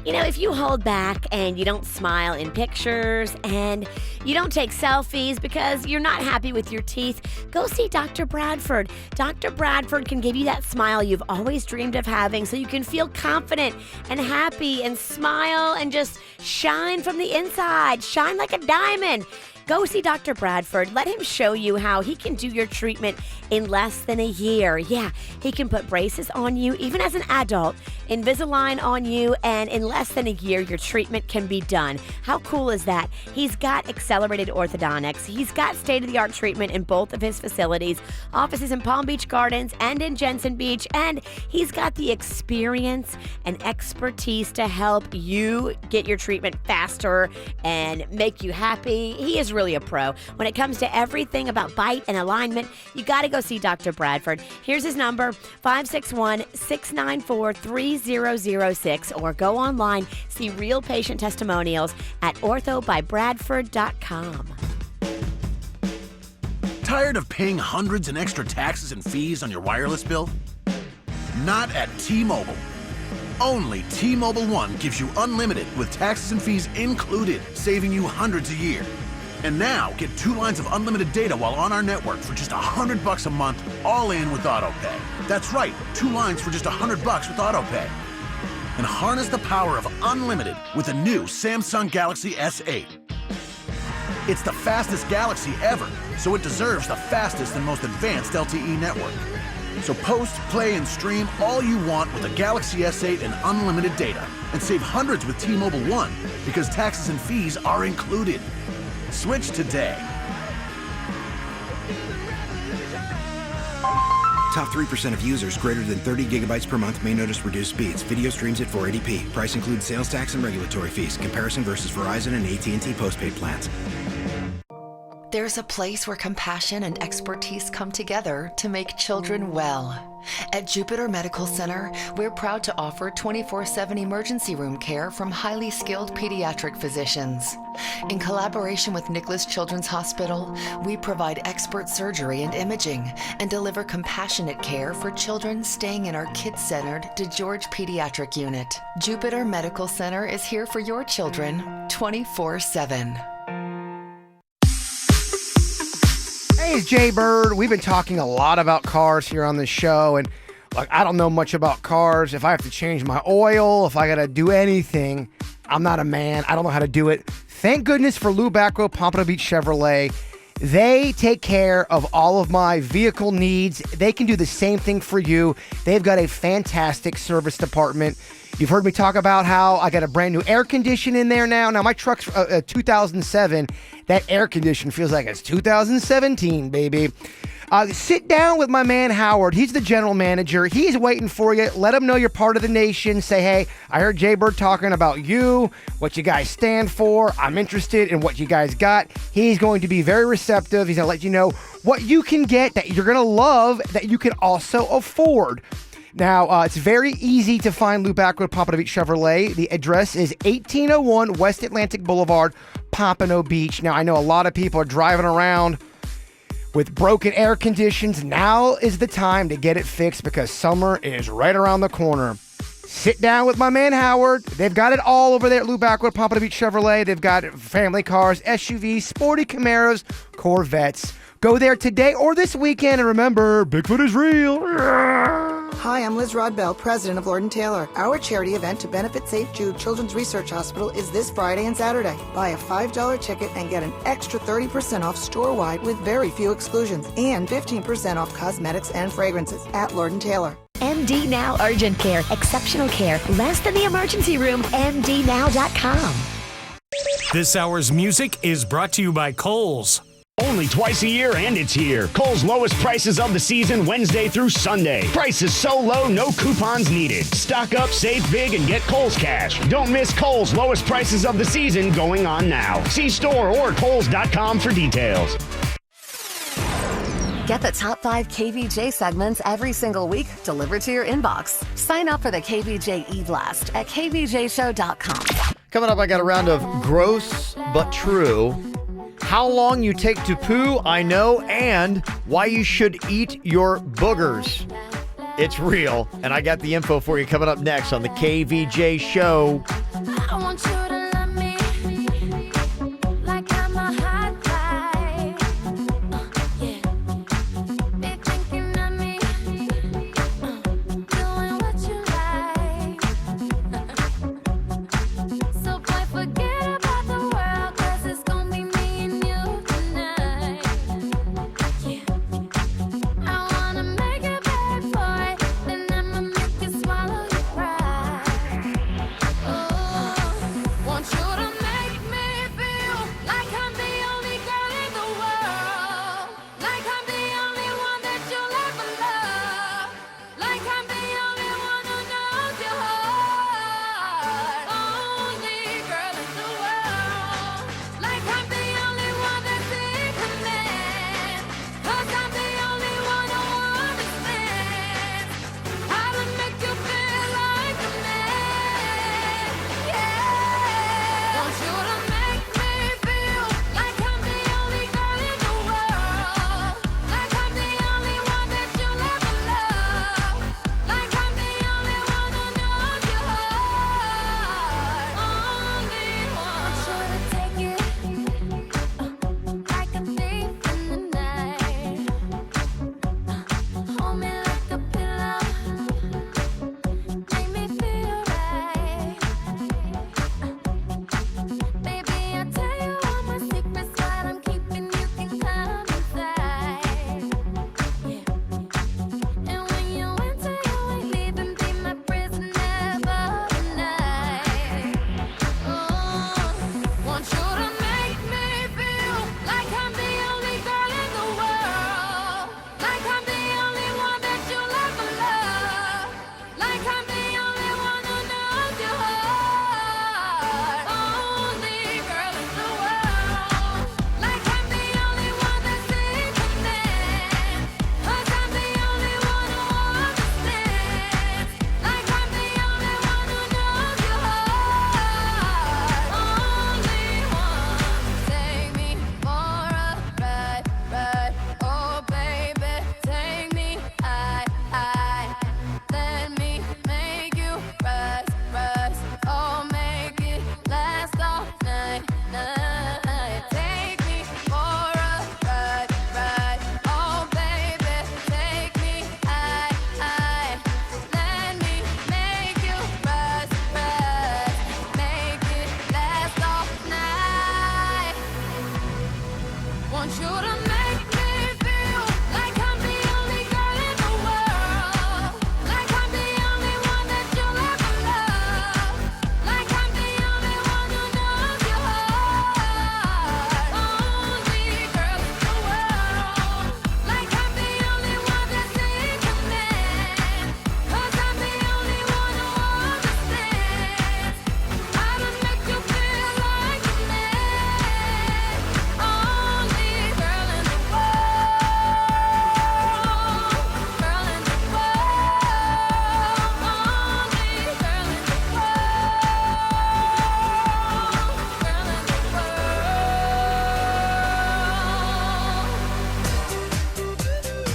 Speaker 3: You know, if you hold back and you don't smile in pictures and you don't take selfies because you're not happy with your teeth, go see Dr. Bradford. Dr. Bradford can give you that smile you've always dreamed of having so you can feel confident and happy and smile and just shine from the inside. Shine like a diamond. Go see Dr. Bradford. Let him show you how he can do your treatment in less than a year. Yeah, he can put braces on you, even as an adult, Invisalign on you, and in less than a year, your treatment can be done. How cool is that? He's got accelerated orthodontics. He's got state-of-the-art treatment in both of his facilities, offices in Palm Beach Gardens and in Jensen Beach, and he's got the experience and expertise to help you get your treatment faster and make you happy. He is really a pro. When it comes to everything about bite and alignment, you got to go see Dr. Bradford. Here's his number, 561-694-3006, or go online, see real patient testimonials at orthobybradford.com.
Speaker 30: Tired of paying hundreds in extra taxes and fees on your wireless bill? Not at T-Mobile. Only T-Mobile One gives you unlimited with taxes and fees included, saving you hundreds a year. And now, get 2 lines of unlimited data while on our network for just $100 a month, all in with AutoPay. That's right, 2 lines for just $100 with AutoPay. And harness the power of unlimited with the new Samsung Galaxy S8. It's the fastest Galaxy ever, so it deserves the fastest and most advanced LTE network. So post, play, and stream all you want with the Galaxy S8 and unlimited data. And save hundreds with T-Mobile One, because taxes and fees are included. Switch today.
Speaker 2: Top 3% of users greater than 30 gigabytes per month may notice reduced speeds. Video streams at 480p. Price includes sales tax and regulatory fees. Comparison versus Verizon and AT&T postpaid plans.
Speaker 9: There's a place where compassion and expertise come together to make children well. At Jupiter Medical Center, we're proud to offer 24/7 emergency room care from highly skilled pediatric physicians. In collaboration with Nicholas Children's Hospital, we provide expert surgery and imaging and deliver compassionate care for children staying in our kid-centered DeGeorge Pediatric Unit. Jupiter Medical Center is here for your children 24/7.
Speaker 10: Hey, it's Jaybird. We've been talking a lot about cars here on this show, and like I don't know much about cars. If I have to change my oil, if I gotta do anything, I'm not a man. I don't know how to do it. Thank goodness for Lou Backrow, Pompano Beach Chevrolet. They take care of all of my vehicle needs. They can do the same thing for you. They've got a fantastic service department. You've heard me talk about how I got a brand new air condition in there now. Now, my truck's 2007. That air condition feels like it's 2017, baby. Sit down with my man, Howard. He's the general manager. He's waiting for you. Let him know you're part of the nation. Say, hey, I heard Jaybird talking about you, what you guys stand for. I'm interested in what you guys got. He's going to be very receptive. He's going to let you know what you can get that you're going to love, that you can also afford. Now, it's very easy to find Lou Backrow, Pompano Beach Chevrolet. The address is 1801 West Atlantic Boulevard, Pompano Beach. Now, I know a lot of people are driving around with broken air conditions. Now is the time to get it fixed because summer is right around the corner. Sit down with my man Howard. They've got it all over there at Lou Backrow, Pompano Beach Chevrolet. They've got family cars, SUVs, sporty Camaros, Corvettes. Go there today or this weekend, and remember, Bigfoot is real.
Speaker 11: Hi, I'm Liz Rodbell, president of Lord & Taylor. Our charity event to benefit St. Jude Children's Research Hospital is this Friday and Saturday. Buy a $5 ticket and get an extra 30% off store-wide with very few exclusions and 15% off cosmetics and fragrances at Lord & Taylor.
Speaker 12: MD Now Urgent Care. Exceptional care. Less than the emergency room. MDNow.com.
Speaker 18: This hour's music is brought to you by Kohl's.
Speaker 13: Only twice a year, and it's here. Kohl's lowest prices of the season, Wednesday through Sunday. Prices so low, no coupons needed. Stock up, save big, and get Kohl's cash. Don't miss Kohl's lowest prices of the season going on now. See store or Kohls.com for details.
Speaker 7: Get the top 5 KVJ segments every single week delivered to your inbox. Sign up for the KVJ e-blast at kvjshow.com.
Speaker 1: Coming up, I got a round of gross but true. How long you take to poo, I know, and why you should eat your boogers. It's real, and I got the info for you coming up next on the KVJ Show.
Speaker 12: I want you to love me like I'm a hot guy. Yeah. Be thinking of me, doing what you like. So boy, forget about the world, 'cause it's gonna be me and you tonight. Yeah. I wanna make you beg for it, then I'ma make you swallow your pride. Oh.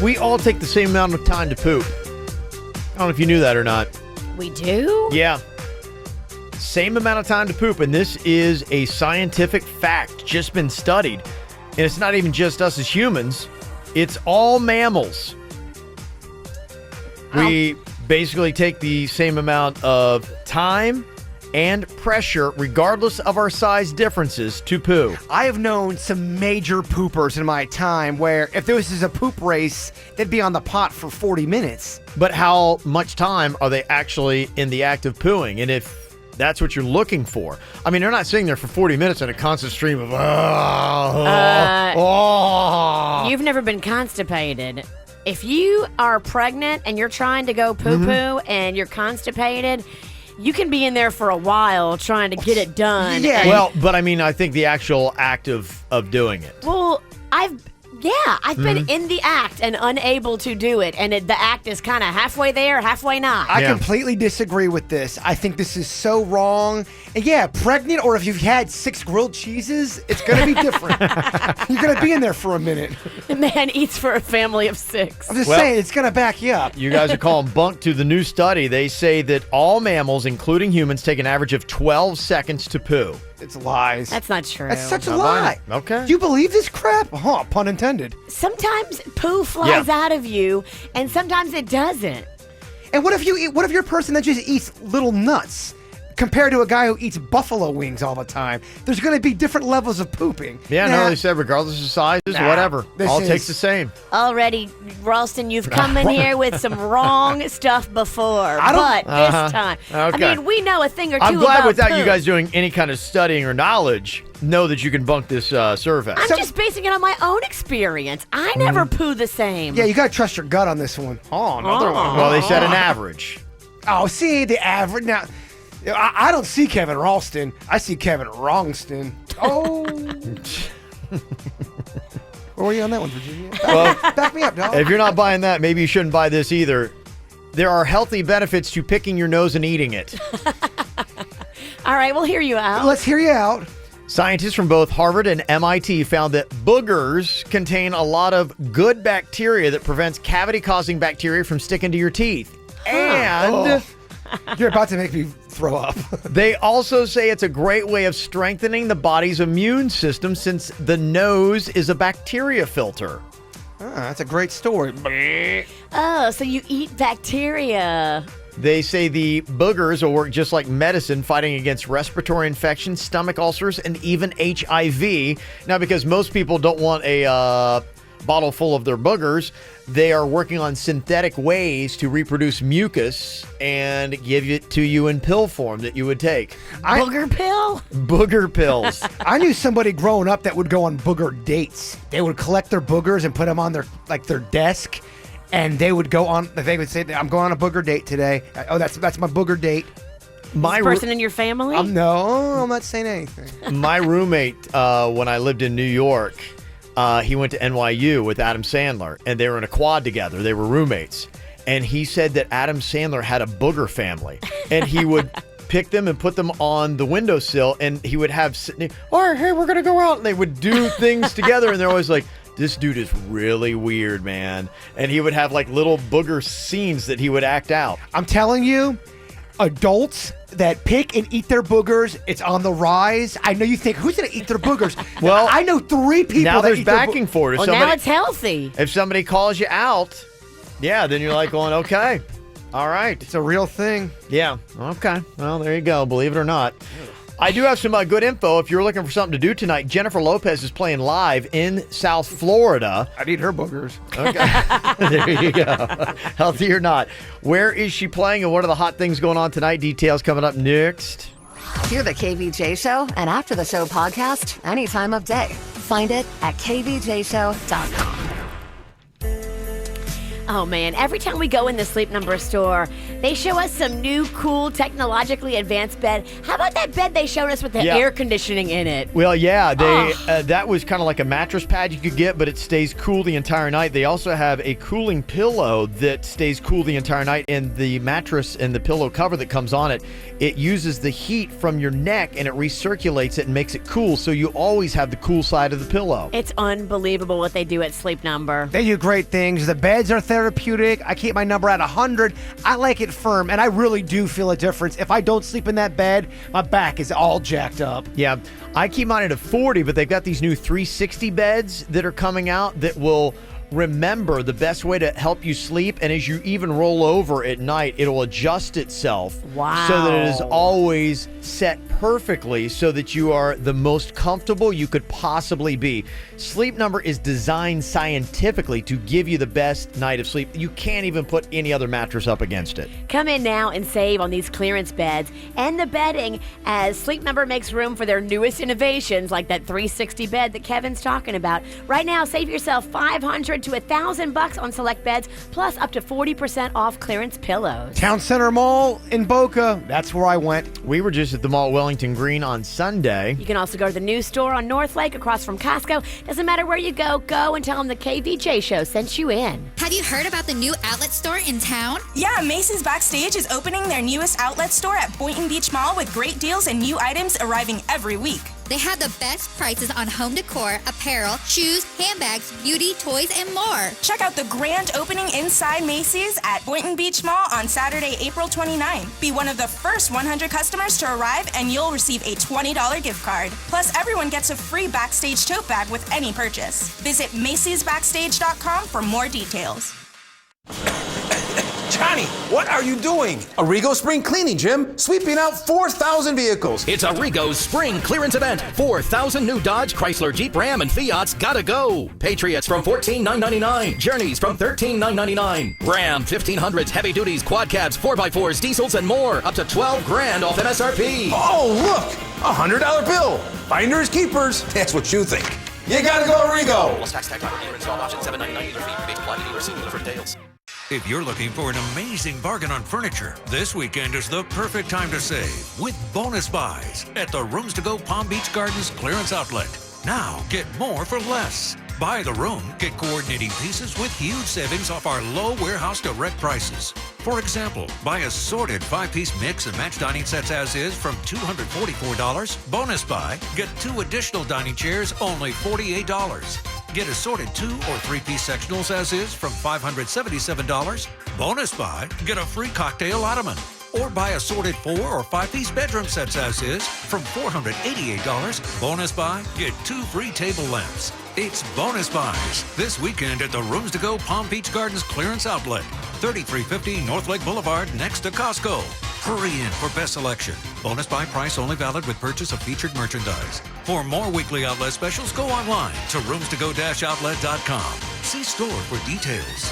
Speaker 1: we all take the same amount of time to poop. I don't know if you knew that or not.
Speaker 3: We do?
Speaker 1: Yeah. Same amount of time to poop, and this is a scientific fact, just been studied. And it's not even just us as humans. It's all mammals. We basically take the same amount of time and pressure, regardless of our size differences, to poo.
Speaker 10: I have known some major poopers in my time where if this is a poop race, they'd be on the pot for 40 minutes.
Speaker 1: But how much time are they actually in the act of pooing? And if that's what you're looking for. I mean, they're not sitting there for 40 minutes in a constant stream of,
Speaker 3: You've never been constipated. If you are pregnant and you're trying to go poo-poo and you're constipated, you can be in there for a while trying to get it done.
Speaker 10: Yeah.
Speaker 1: Well, but I mean, I think the actual act of doing it.
Speaker 3: Well, I've been in the act and unable to do it, and the act is kind of halfway there, halfway not.
Speaker 10: I completely disagree with this. I think this is so wrong. And yeah, pregnant or if you've had 6 grilled cheeses, it's going to be different. You're going to be in there for a minute.
Speaker 3: The man eats for a family of 6.
Speaker 10: I'm just saying, it's going to back you up.
Speaker 1: You guys are calling bunk to the new study. They say that all mammals, including humans, take an average of 12 seconds to poo.
Speaker 10: It's lies.
Speaker 3: That's not true.
Speaker 10: That's such a
Speaker 1: Not
Speaker 10: lie.
Speaker 1: buying it. Okay.
Speaker 10: Do you believe this crap? Huh, pun intended.
Speaker 3: Sometimes poo flies out of you, and sometimes it doesn't.
Speaker 10: And what if you're a person that just eats little nuts compared to a guy who eats buffalo wings all the time? There's going to be different levels of pooping.
Speaker 1: Yeah, no, they said regardless of sizes, whatever. All takes the same.
Speaker 3: Already, Ralston, you've come in here with some wrong stuff before, but this time.
Speaker 1: Okay.
Speaker 3: I mean, we know a thing or two
Speaker 1: I'm glad
Speaker 3: about
Speaker 1: without
Speaker 3: poo.
Speaker 1: you guys doing any kind of studying or knowledge, know that you can bunk this survey.
Speaker 3: I'm just basing it on my own experience. I never poo the same.
Speaker 10: Yeah, you got to trust your gut on this one. Oh, another one.
Speaker 1: Well, they said an average.
Speaker 10: Oh, see, the average. Now, I don't see Kevin Ralston. I see Kevin Wrongston. Oh. Where were you on that one, Virginia? Back me up, dog.
Speaker 1: If you're not buying that, maybe you shouldn't buy this either. There are healthy benefits to picking your nose and eating it.
Speaker 3: All right, we'll hear you out.
Speaker 10: Let's hear you out.
Speaker 1: Scientists from both Harvard and MIT found that boogers contain a lot of good bacteria that prevents cavity-causing bacteria from sticking to your teeth. And
Speaker 10: you're about to make me throw up.
Speaker 1: They also say it's a great way of strengthening the body's immune system since the nose is a bacteria filter.
Speaker 10: That's a great story.
Speaker 3: Oh, so you eat bacteria.
Speaker 1: They say the boogers will work just like medicine, fighting against respiratory infections, stomach ulcers, and even HIV. Now, because most people don't want a bottle full of their boogers, they are working on synthetic ways to reproduce mucus and give it to you in pill form that you would take.
Speaker 3: Booger pill?
Speaker 1: Booger pills.
Speaker 10: I knew somebody growing up that would go on booger dates. They would collect their boogers and put them on their desk, and they would go on. They would say, "I'm going on a booger date today." Oh, that's my booger date.
Speaker 3: This person in your family?
Speaker 10: No, I'm not saying anything.
Speaker 1: My roommate, when I lived in New York, he went to NYU with Adam Sandler, and they were in a quad together. They were roommates. And he said that Adam Sandler had a booger family, and he would pick them and put them on the windowsill, and he would have, all right, hey, we're going to go out. And they would do things together, and they're always like, this dude is really weird, man. And he would have like little booger scenes that he would act out.
Speaker 10: I'm telling you, adults that pick and eat their boogers, it's on the rise. I know you think, who's going to eat their boogers?
Speaker 1: Well,
Speaker 10: I know 3 people
Speaker 1: now
Speaker 10: that
Speaker 1: there's
Speaker 10: eat their
Speaker 1: backing for it. If
Speaker 3: Well, now it's healthy.
Speaker 1: If somebody calls you out, yeah, then you're like going, okay, all right.
Speaker 10: It's a real thing.
Speaker 1: Yeah, okay. Well, there you go. Believe it or not. I do have some good info. If you're looking for something to do tonight, Jennifer Lopez is playing live in South Florida.
Speaker 10: I'd eat her boogers.
Speaker 1: Okay. There you go. Healthy or not. Where is she playing and what are the hot things going on tonight? Details coming up next.
Speaker 7: Hear the KVJ Show and After the Show podcast any time of day. Find it at kvjshow.com.
Speaker 3: Oh man, every time we go in the Sleep Number store, they show us some new, cool, technologically advanced bed. How about that bed they showed us with the air conditioning in it?
Speaker 1: Well, yeah, that was kind of like a mattress pad you could get, but it stays cool the entire night. They also have a cooling pillow that stays cool the entire night, and the mattress and the pillow cover that comes on it, it uses the heat from your neck and it recirculates it and makes it cool, so you always have the cool side of the pillow.
Speaker 3: It's unbelievable what they do at Sleep Number.
Speaker 10: They do great things. The beds are therapeutic. I keep my number at 100. I like it firm, and I really do feel a difference. If I don't sleep in that bed, my back is all jacked up.
Speaker 1: Yeah, I keep mine at a 40, but they've got these new 360 beds that are coming out that will remember the best way to help you sleep, and as you even roll over at night, it'll adjust itself so that it is always set perfectly so that you are the most comfortable you could possibly be. Sleep Number is designed scientifically to give you the best night of sleep. You can't even put any other mattress up against it.
Speaker 3: Come in now and save on these clearance beds and the bedding as Sleep Number makes room for their newest innovations like that 360 bed that Kevin's talking about. Right now, save yourself $500 to $1,000 on select beds, plus up to 40% off clearance pillows.
Speaker 10: Town Center Mall in Boca, that's where I went.
Speaker 1: We were just at the mall at Wellington Green on Sunday.
Speaker 3: You can also go to the new store on North Lake across from Costco. Doesn't matter where you go and tell them the KVJ show sent you in.
Speaker 4: Have you heard about the new outlet store in town?
Speaker 5: Yeah, Macy's Backstage is opening their newest outlet store at Boynton Beach Mall with great deals and new items arriving every week.
Speaker 4: They have the best prices on home decor, apparel, shoes, handbags, beauty, toys, and more.
Speaker 5: Check out the grand opening inside Macy's at Boynton Beach Mall on Saturday, April 29. Be one of the first 100 customers to arrive and you'll receive a $20 gift card. Plus, everyone gets a free Backstage tote bag with any purchase. Visit Macy'sBackstage.com for more details.
Speaker 6: Johnny, what are you doing? Arrigo Spring Cleaning, Jim. Sweeping out 4,000 vehicles.
Speaker 8: It's Arrigo's spring clearance event. 4,000 new Dodge, Chrysler, Jeep, Ram, and Fiats gotta go. Patriots from $14,999. Journeys from $13,999. Ram 1500s, heavy duties, quad cabs, 4x4s, diesels, and more. Up to $12,000 off MSRP.
Speaker 6: Oh, look, a $100 bill. Finders keepers. That's what you think. You gotta go Arrigo.
Speaker 8: Plus tax tag title, install option $799 dealer fee. Rebates apply to dealer. See dealer for details.
Speaker 15: If you're looking for an amazing bargain on furniture, this weekend is the perfect time to save with bonus buys at the Rooms to Go Palm Beach Gardens clearance outlet. Now get more for less. Buy the room, get coordinating pieces with huge savings off our low warehouse direct prices. For example, buy assorted 5-piece mix and match dining sets as is from $244. Bonus buy, get 2 additional dining chairs, only $48. Get assorted 2 or 3-piece sectionals as is from $577. Bonus buy, get a free cocktail ottoman. Or buy assorted 4 or 5-piece bedroom sets as is from $488. Bonus buy, get 2 free table lamps. It's bonus buys this weekend at the Rooms to Go Palm Beach Gardens clearance outlet, 3350 North Lake Boulevard next to Costco. Hurry in for best selection. Bonus buy price only valid with purchase of featured merchandise. For more weekly outlet specials, go online to roomstogo-outlet.com. See store for details.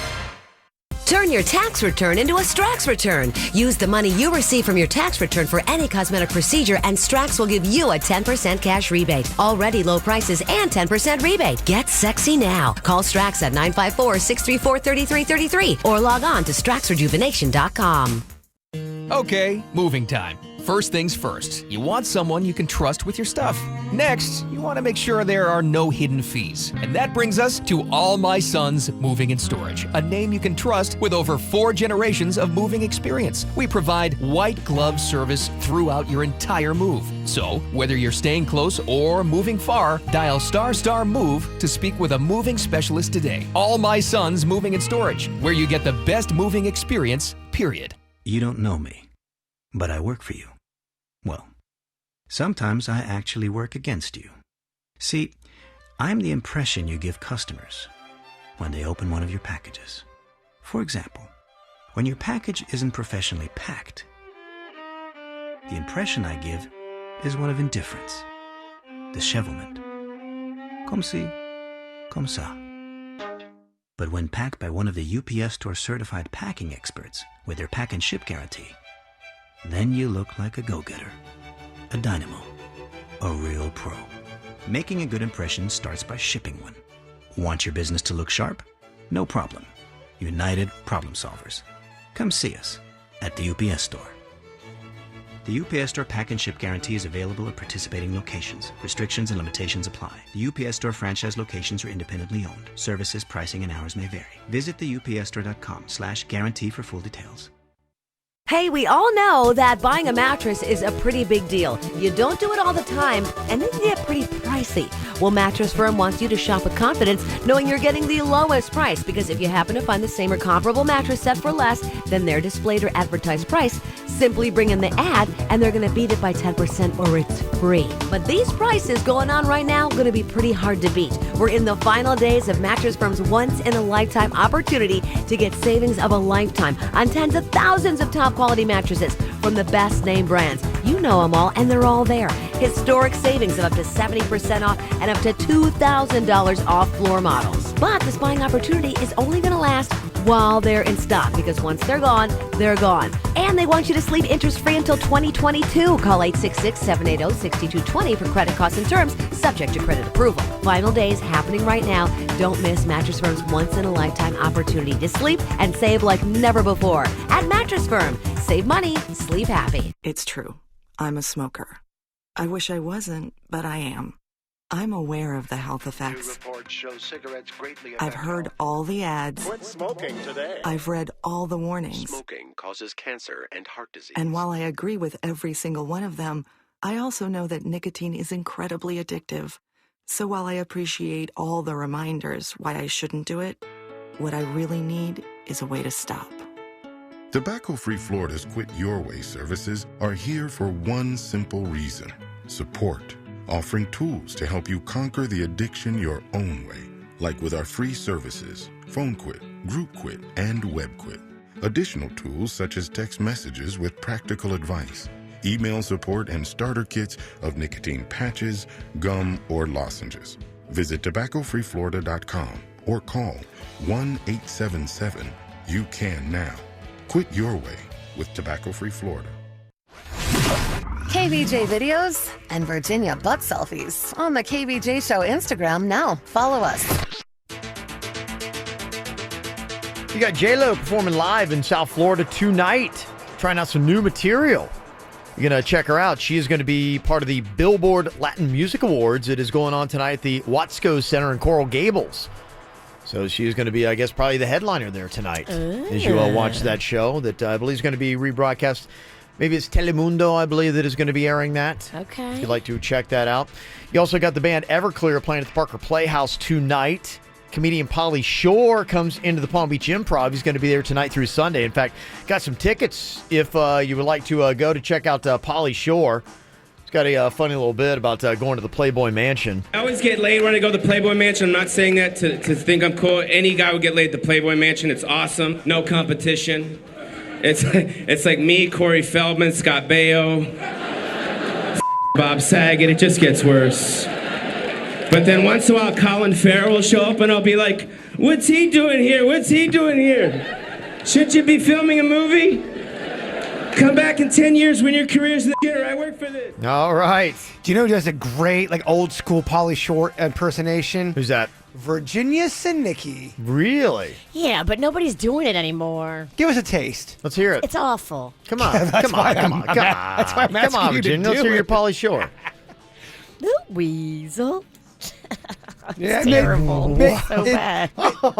Speaker 17: Turn your tax return into a Strax return. Use the money you receive from your tax return for any cosmetic procedure, and Strax will give you a 10% cash rebate. Already low prices and 10% rebate. Get sexy now. Call Strax at 954-634-3333 or log on to straxrejuvenation.com.
Speaker 16: Okay, moving time. First things first, you want someone you can trust with your stuff. Next, you want to make sure there are no hidden fees. And that brings us to All My Sons Moving and Storage, a name you can trust with over 4 generations of moving experience. We provide white glove service throughout your entire move. So, whether you're staying close or moving far, dial ***MOVE to speak with a moving specialist today. All My Sons Moving and Storage, where you get the best moving experience, period.
Speaker 2: You don't know me, but I work for you. Well, sometimes I actually work against you. See, I'm the impression you give customers when they open one of your packages. For example, when your package isn't professionally packed, the impression I give is one of indifference, dishevelment. Comme ci, comme ça. But when packed by one of the UPS Store certified packing experts with their pack and ship guarantee, then you look like a go-getter, a dynamo, a real pro. Making a good impression starts by shipping one. Want your business to look sharp? No problem. United problem solvers. Come see us at the UPS Store. The UPS Store pack and ship guarantee is available at participating locations. Restrictions and limitations apply. The UPS Store franchise locations are independently owned. Services, pricing, and hours may vary. Visit theupsstore.com/guarantee for full details.
Speaker 17: Hey, we all know that buying a mattress is a pretty big deal. You don't do it all the time, and they can get pretty pricey. Well, Mattress Firm wants you to shop with confidence, knowing you're getting the lowest price, because if you happen to find the same or comparable mattress set for less than their displayed or advertised price, simply bring in the ad, and they're going to beat it by 10% or it's free. But these prices going on right now going to be pretty hard to beat. We're in the final days of Mattress Firm's once-in-a-lifetime opportunity to get savings of a lifetime on tens of thousands of top quality mattresses from the best name brands. You know them all, and they're all there. Historic savings of up to 70% off and up to $2,000 off floor models. But this buying opportunity is only going to last while they're in stock, because once they're gone, they're gone. And they want you to sleep interest-free until 2022. Call 866-780-6220 for credit costs and terms, subject to credit approval. Final days happening right now. Don't miss Mattress Firm's once-in-a-lifetime opportunity to sleep and save like never before. At Mattress Firm, save money, sleep happy.
Speaker 14: It's true. I'm a smoker. I wish I wasn't, but I am. I'm aware of the health effects. I've heard all the ads.
Speaker 20: Quit smoking today.
Speaker 14: I've read all the warnings.
Speaker 20: Smoking causes cancer and heart disease.
Speaker 14: And while I agree with every single one of them, I also know that nicotine is incredibly addictive. So while I appreciate all the reminders why I shouldn't do it, what I really need is a way to stop.
Speaker 21: Tobacco-Free Florida's Quit Your Way services are here for one simple reason: support. Offering tools to help you conquer the addiction your own way, like with our free services, Phone Quit, Group Quit, and Web Quit. Additional tools such as text messages with practical advice, email support, and starter kits of nicotine patches, gum, or lozenges. Visit tobaccofreeflorida.com or call 1-877-YOU-CAN-NOW. Quit your way with Tobacco-Free Florida.
Speaker 7: KVJ videos and Virginia butt selfies on the KVJ Show Instagram now. Follow us.
Speaker 1: You got J-Lo performing live in South Florida tonight, trying out some new material. You're going to check her out. She is going to be part of the Billboard Latin Music Awards. It is going on tonight at the Watsco Center in Coral Gables. So she is going to be, I guess, probably the headliner there tonight as you watch that show that I believe is going to be rebroadcast. Maybe it's Telemundo, I believe, that is going to be airing that.
Speaker 3: Okay.
Speaker 1: If you'd like to check that out. You also got the band Everclear playing at the Parker Playhouse tonight. Comedian Pauly Shore comes into the Palm Beach Improv. He's going to be there tonight through Sunday. In fact, got some tickets if you would like to go to check out Pauly Shore. He's got a funny little bit about going to the Playboy Mansion.
Speaker 22: I always get laid when I go to the Playboy Mansion. I'm not saying that to think I'm cool. Any guy would get laid at the Playboy Mansion. It's awesome. No competition. It's like me, Corey Feldman, Scott Baio, Bob Saget. It just gets worse. But then once in a while, Colin Farrell will show up and I'll be like, what's he doing here? What's he doing here? Shouldn't you be filming a movie? Come back in 10 years when your career's in the shitter. I work for this.
Speaker 1: All right.
Speaker 10: Do you know who does a great, old school Pauly Shore impersonation?
Speaker 1: Who's that?
Speaker 10: Virginia Sinicki.
Speaker 1: Really?
Speaker 3: Yeah, but nobody's doing it anymore.
Speaker 10: Give us a taste.
Speaker 1: Let's hear it.
Speaker 3: It's awful.
Speaker 1: Come on.
Speaker 10: That's
Speaker 1: Come on.
Speaker 10: why
Speaker 1: Come
Speaker 10: I'm-
Speaker 1: on.
Speaker 10: I'm
Speaker 1: Come
Speaker 10: a-
Speaker 1: on.
Speaker 10: that's why I'm
Speaker 1: Come
Speaker 10: asking
Speaker 1: on,
Speaker 10: you to
Speaker 1: Virginia. Let's
Speaker 10: do
Speaker 1: hear your
Speaker 10: it.
Speaker 1: Pauly Shore.
Speaker 3: The weasel.
Speaker 10: Yeah,
Speaker 3: terrible. It's so bad.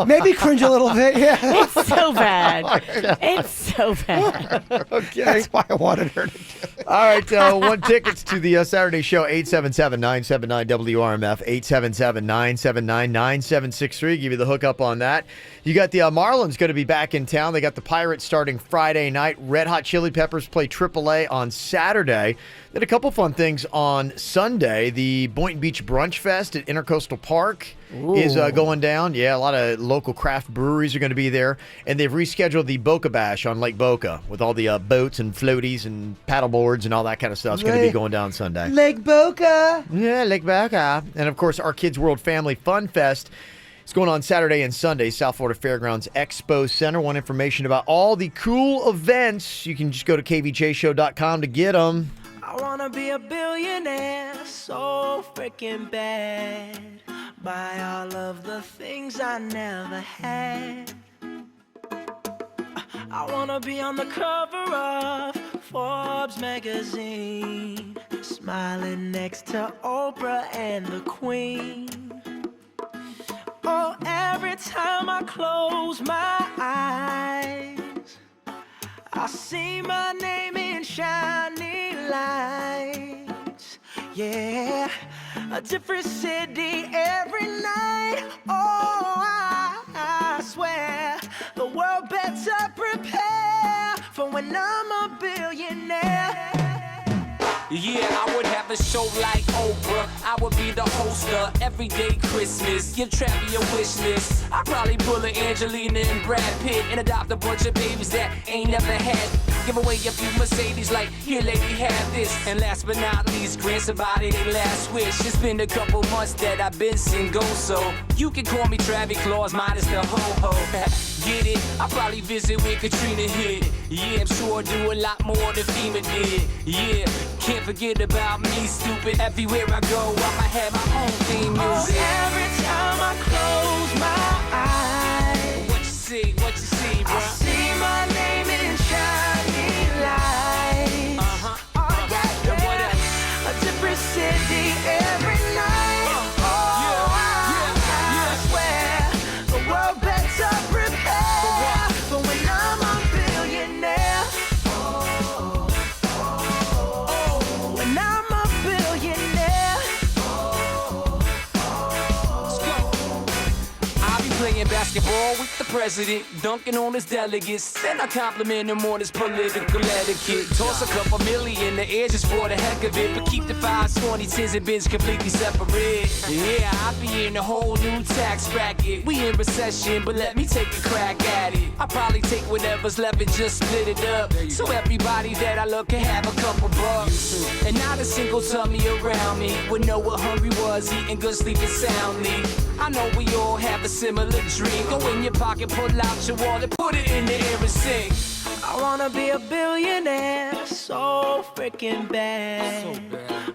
Speaker 10: Maybe cringe a little bit, yeah.
Speaker 3: It's so bad. It's so bad.
Speaker 1: Okay.
Speaker 10: That's why I wanted her to do it.
Speaker 1: All right, one tickets to the Saturday show, 877-979-WRMF, 877-979-9763. Give you the hookup on that. You got the Marlins going to be back in town. They got the Pirates starting Friday night. Red Hot Chili Peppers play AAA on Saturday. Then a couple fun things on Sunday. The Boynton Beach Brunch Fest at Intercoastal Park is going down. Yeah, a lot of local craft breweries are going to be there. And they've rescheduled the Boca Bash on Lake Boca with all the boats and floaties and paddleboards and all that kind of stuff. It's going to be going down Sunday.
Speaker 10: Lake Boca.
Speaker 1: Yeah, Lake Boca. And, of course, our Kids World Family Fun Fest is going on Saturday and Sunday, South Florida Fairgrounds Expo Center. Want information about all the cool events, you can just go to kvjshow.com to get them.
Speaker 23: I wanna be a billionaire so freaking bad. Buy all of the things I never had. I wanna be on the cover of Forbes magazine, smiling next to Oprah and the Queen. Oh, every time I close my eyes, I see my name in shining lights. Yeah, a different city every night. Oh, I swear the world better prepare for when I'm a billionaire.
Speaker 9: Yeah, I would have a show like Oprah. I would be the host of Everyday Christmas. Give Travi a wish list. I'd probably pull a Angelina and Brad Pitt and adopt a bunch of babies that ain't never had. Give away a few Mercedes like, here lady, have this. And last but not least, grant somebody their last wish. It's been a couple months that I've been single, so you can call me Travis Claus minus the ho-ho. Get it? I'll probably visit where Katrina hit. Yeah, I'm sure I'll do a lot more than FEMA did. Yeah, can't forget about me, stupid. Everywhere I go, I'ma have my own theme music.
Speaker 23: Oh, every time I close my eyes,
Speaker 9: what you see, bro?
Speaker 23: I see my name in shining lights. Oh, yeah, yeah. A different city every night. I swear the world better prepare for when I'm a billionaire. When I'm a billionaire.
Speaker 9: Let's go. I'll be playing basketball with the president, dunking on his delegates. Then I compliment him on his political etiquette. Toss a couple million in the air just for the heck of it, but keep the 5s, 20s, 10s, and bins completely separate. Yeah, I'll be in a whole new tax bracket. We in recession, but let me take a crack at it. I'll probably take whatever's left and just split it up, so everybody that I love can have a couple bucks. And not a single tummy around me would know what hungry was, eating good, sleeping soundly. I know we all have a similar dream. Go in your pocket, pull out your wallet, put it in the air and sing.
Speaker 23: I wanna be a billionaire, so freaking bad.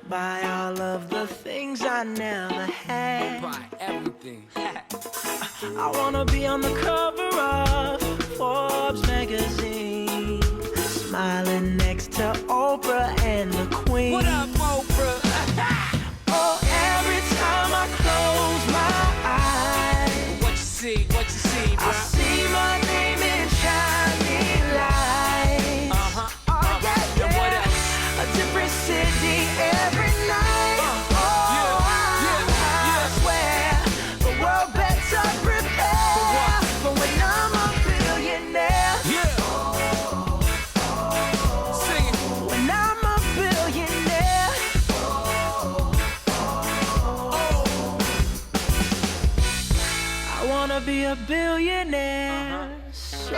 Speaker 23: Buy all of the things I never had.
Speaker 9: Buy everything.
Speaker 23: I wanna be on the cover of Forbes magazine, smiling next to Oprah and the Queen.
Speaker 9: What up, Oprah?
Speaker 23: Oh, every time I close my eyes,
Speaker 9: what you see, bro?
Speaker 23: I see my name in shining lights. Oh, yeah, yeah.
Speaker 9: What up?
Speaker 23: A different city every night. I swear the world better prepare for when I'm a billionaire.
Speaker 9: Sing it.
Speaker 23: When I'm a billionaire. I wanna be a billionaire, so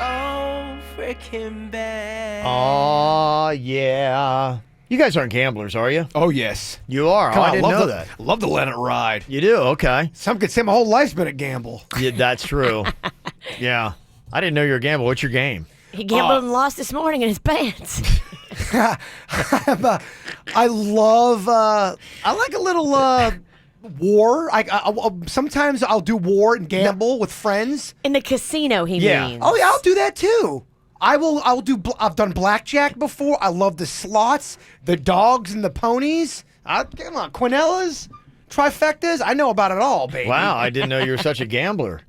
Speaker 23: freaking bad.
Speaker 1: Aw, yeah. You guys aren't gamblers, are you?
Speaker 10: Oh, yes.
Speaker 1: You are?
Speaker 10: Come
Speaker 1: Oh,
Speaker 10: on,
Speaker 1: I didn't know
Speaker 10: love
Speaker 1: that.
Speaker 10: Love to let it ride.
Speaker 1: You do? Okay.
Speaker 10: Some could say my whole life's been a gamble.
Speaker 1: Yeah, that's true. Yeah. I didn't know you were a gambler. What's your game?
Speaker 3: He gambled and lost this morning in his pants.
Speaker 10: I like a little war. Sometimes I'll do war and gamble with friends.
Speaker 3: In the casino, he means.
Speaker 10: Oh yeah, I'll do that too. I've done blackjack before. I love the slots, the dogs and the ponies. Come on, quinellas, trifectas. I know about it all, baby.
Speaker 1: Wow, I didn't know you were such a gambler.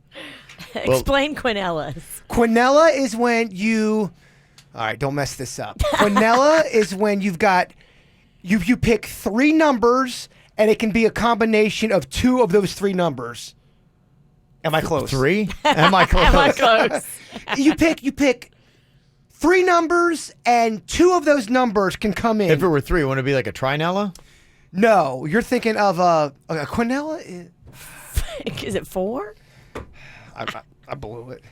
Speaker 3: Explain quinellas.
Speaker 10: Quinella is when you. All right, don't mess this up. Quinella is when you've got you pick 3 numbers and it can be a combination of 2 of those 3 numbers. Am I close?
Speaker 1: 3? Am I close?
Speaker 3: Am I close?
Speaker 10: You pick 3 numbers and 2 of those numbers can come in.
Speaker 1: If it were 3, wouldn't it be like a trinella?
Speaker 10: No, you're thinking of a quinella.
Speaker 3: Is it 4?
Speaker 10: I blew it.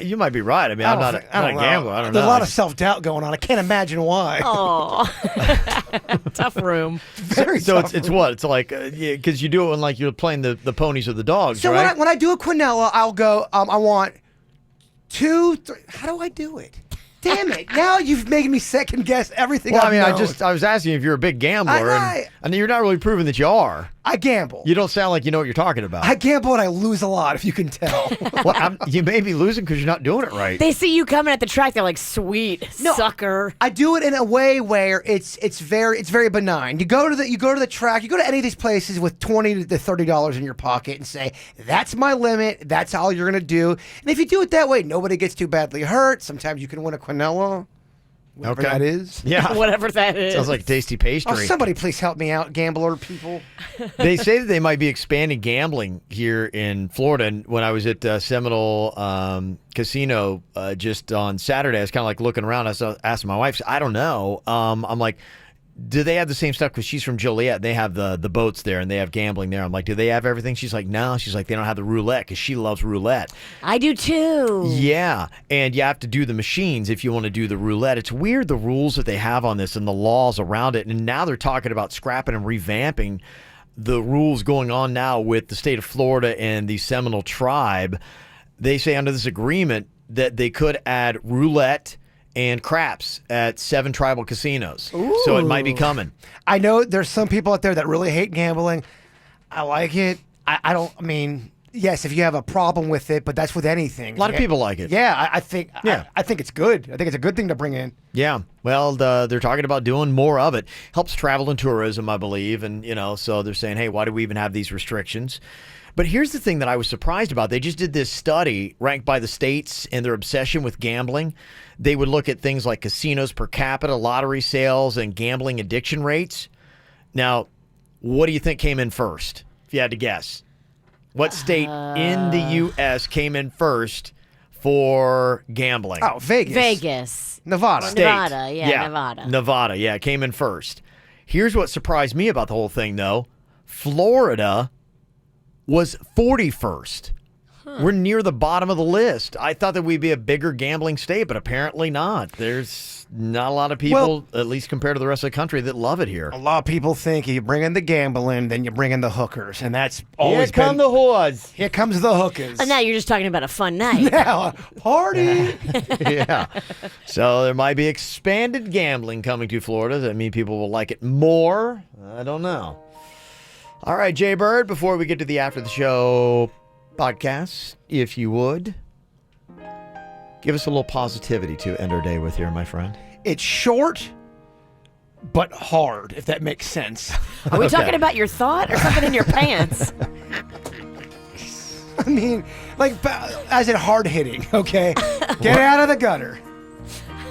Speaker 1: You might be right. I mean, I'm not a gambler. I don't know.
Speaker 10: There's a lot of self-doubt going on. I can't imagine why.
Speaker 3: Oh, tough room.
Speaker 10: Very
Speaker 1: so
Speaker 10: tough
Speaker 1: it's
Speaker 10: room.
Speaker 1: what? It's like, because you do it when like you're playing the ponies or the dogs,
Speaker 10: So
Speaker 1: right?
Speaker 10: when I do a quinella, I'll go, I want 2, 3. How do I do it? Damn it. Now you've made me second guess everything
Speaker 1: Well,
Speaker 10: I've
Speaker 1: I mean,
Speaker 10: known.
Speaker 1: I was asking if you're a big gambler,
Speaker 10: I-
Speaker 1: and you're not really proving that you are.
Speaker 10: I gamble.
Speaker 1: You don't sound like you know what you're talking about.
Speaker 10: I gamble and I lose a lot, if you can tell.
Speaker 1: Well, you may be losing because you're not doing it right.
Speaker 3: They see you coming at the track, they're like, sweet, sucker.
Speaker 10: I do it in a way where it's very benign. You go to the track, you go to any of these places with $20 to $30 in your pocket and say, that's my limit, that's all you're gonna do. And if you do it that way, nobody gets too badly hurt. Sometimes you can win a quinella. Whatever that is.
Speaker 1: Yeah.
Speaker 3: Whatever that is.
Speaker 1: Sounds like tasty pastry.
Speaker 10: Oh, somebody please help me out, gambler people.
Speaker 1: They say that they might be expanding gambling here in Florida. And when I was at Seminole Casino just on Saturday, I was kind of like looking around. I was asking my wife, I don't know. I'm like, do they have the same stuff? Because she's from Joliet. They have the boats there, and they have gambling there. I'm like, do they have everything? She's like, no. She's like, they don't have the roulette because she loves roulette.
Speaker 3: I do too.
Speaker 1: Yeah, and you have to do the machines if you want to do the roulette. It's weird the rules that they have on this and the laws around it. And now they're talking about scrapping and revamping the rules going on now with the state of Florida and the Seminole tribe. They say under this agreement that they could add roulette and craps at 7 tribal casinos.
Speaker 10: Ooh.
Speaker 1: So it might be coming.
Speaker 10: I know there's some people out there that really hate gambling. I like it. I mean, yes, if you have a problem with it, but that's with anything.
Speaker 1: A lot of people like it.
Speaker 10: Yeah, I think it's good. I think it's a good thing to bring in.
Speaker 1: Yeah. Well, they're talking about doing more of it. Helps travel and tourism, I believe. And, so they're saying, hey, why do we even have these restrictions? But here's the thing that I was surprised about. They just did this study ranked by the states and their obsession with gambling. They would look at things like casinos per capita, lottery sales, and gambling addiction rates. Now, what do you think came in first, if you had to guess? What state in the U.S. came in first for gambling?
Speaker 10: Oh, Vegas.
Speaker 3: Vegas.
Speaker 10: Nevada.
Speaker 3: Nevada, Nevada.
Speaker 1: Nevada, yeah, came in first. Here's what surprised me about the whole thing, though. Florida was 41st. We're near the bottom of the list. I thought that we'd be a bigger gambling state, but apparently not. There's not a lot of people, at least compared to the rest of the country, that love it here.
Speaker 10: A lot of people think you bring in the gambling, then you bring in the hookers, and that's always
Speaker 1: Here come the whores.
Speaker 10: Here comes the hookers.
Speaker 3: And now you're just talking about a fun night.
Speaker 10: Now, party.
Speaker 1: Yeah. So there might be expanded gambling coming to Florida. Does that mean people will like it more? I don't know. All right, Jaybird, before we get to the After the Show podcast, if you would, give us a little positivity to end our day with here, my friend.
Speaker 10: It's short, but hard, if that makes sense.
Speaker 3: Are we talking about your thought or something in your pants?
Speaker 10: I mean, like, as in hard hitting, okay? Get out of the gutter.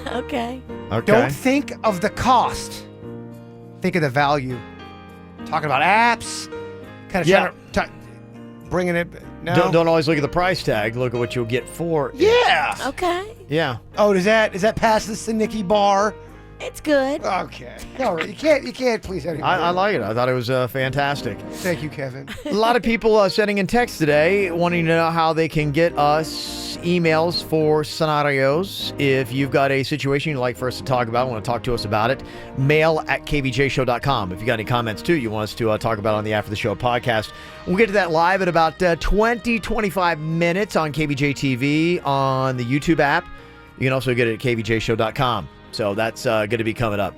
Speaker 3: Okay.
Speaker 10: Don't think of the cost. Think of the value. Talking about apps, kind of bringing it. No.
Speaker 1: Don't always look at the price tag. Look at what you'll get for it.
Speaker 10: Yeah.
Speaker 3: Okay.
Speaker 1: Yeah.
Speaker 10: Oh, does that pass the Sinicky bar?
Speaker 3: It's good.
Speaker 10: Okay. All right. You can't please anyone.
Speaker 1: I like it. I thought it was fantastic.
Speaker 10: Thank you, Kevin.
Speaker 1: A lot of people sending in text today wanting to know how they can get us emails for scenarios. If you've got a situation you'd like for us to talk about, want to talk to us about it, mail@kvjshow.com. If you got any comments, too, you want us to talk about on the After the Show podcast. We'll get to that live at about 25 minutes on KVJ TV on the YouTube app. You can also get it at kvjshow.com. So that's going to be coming up.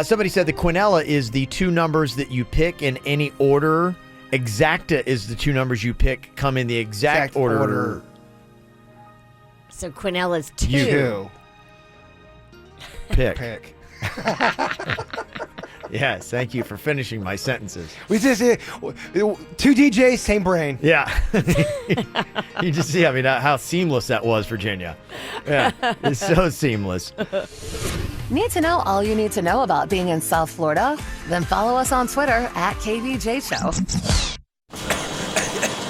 Speaker 1: Somebody said the quinella is the 2 numbers that you pick in any order. Exacta is the 2 numbers you pick come in the exact order.
Speaker 3: So quinella's 2.
Speaker 1: You pick. Yes, thank you for finishing my sentences.
Speaker 10: We just 2 DJs, same brain.
Speaker 1: Yeah. You just see, how seamless that was, Virginia. Yeah, it's so seamless.
Speaker 7: Need to know all you need to know about being in South Florida? Then follow us on Twitter @KVJ Show.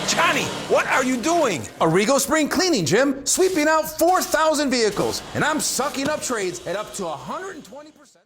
Speaker 6: Johnny, what are you doing? Arrigo Spring Cleaning, Jim. Sweeping out 4,000 vehicles. And I'm sucking up trades at up to 120%.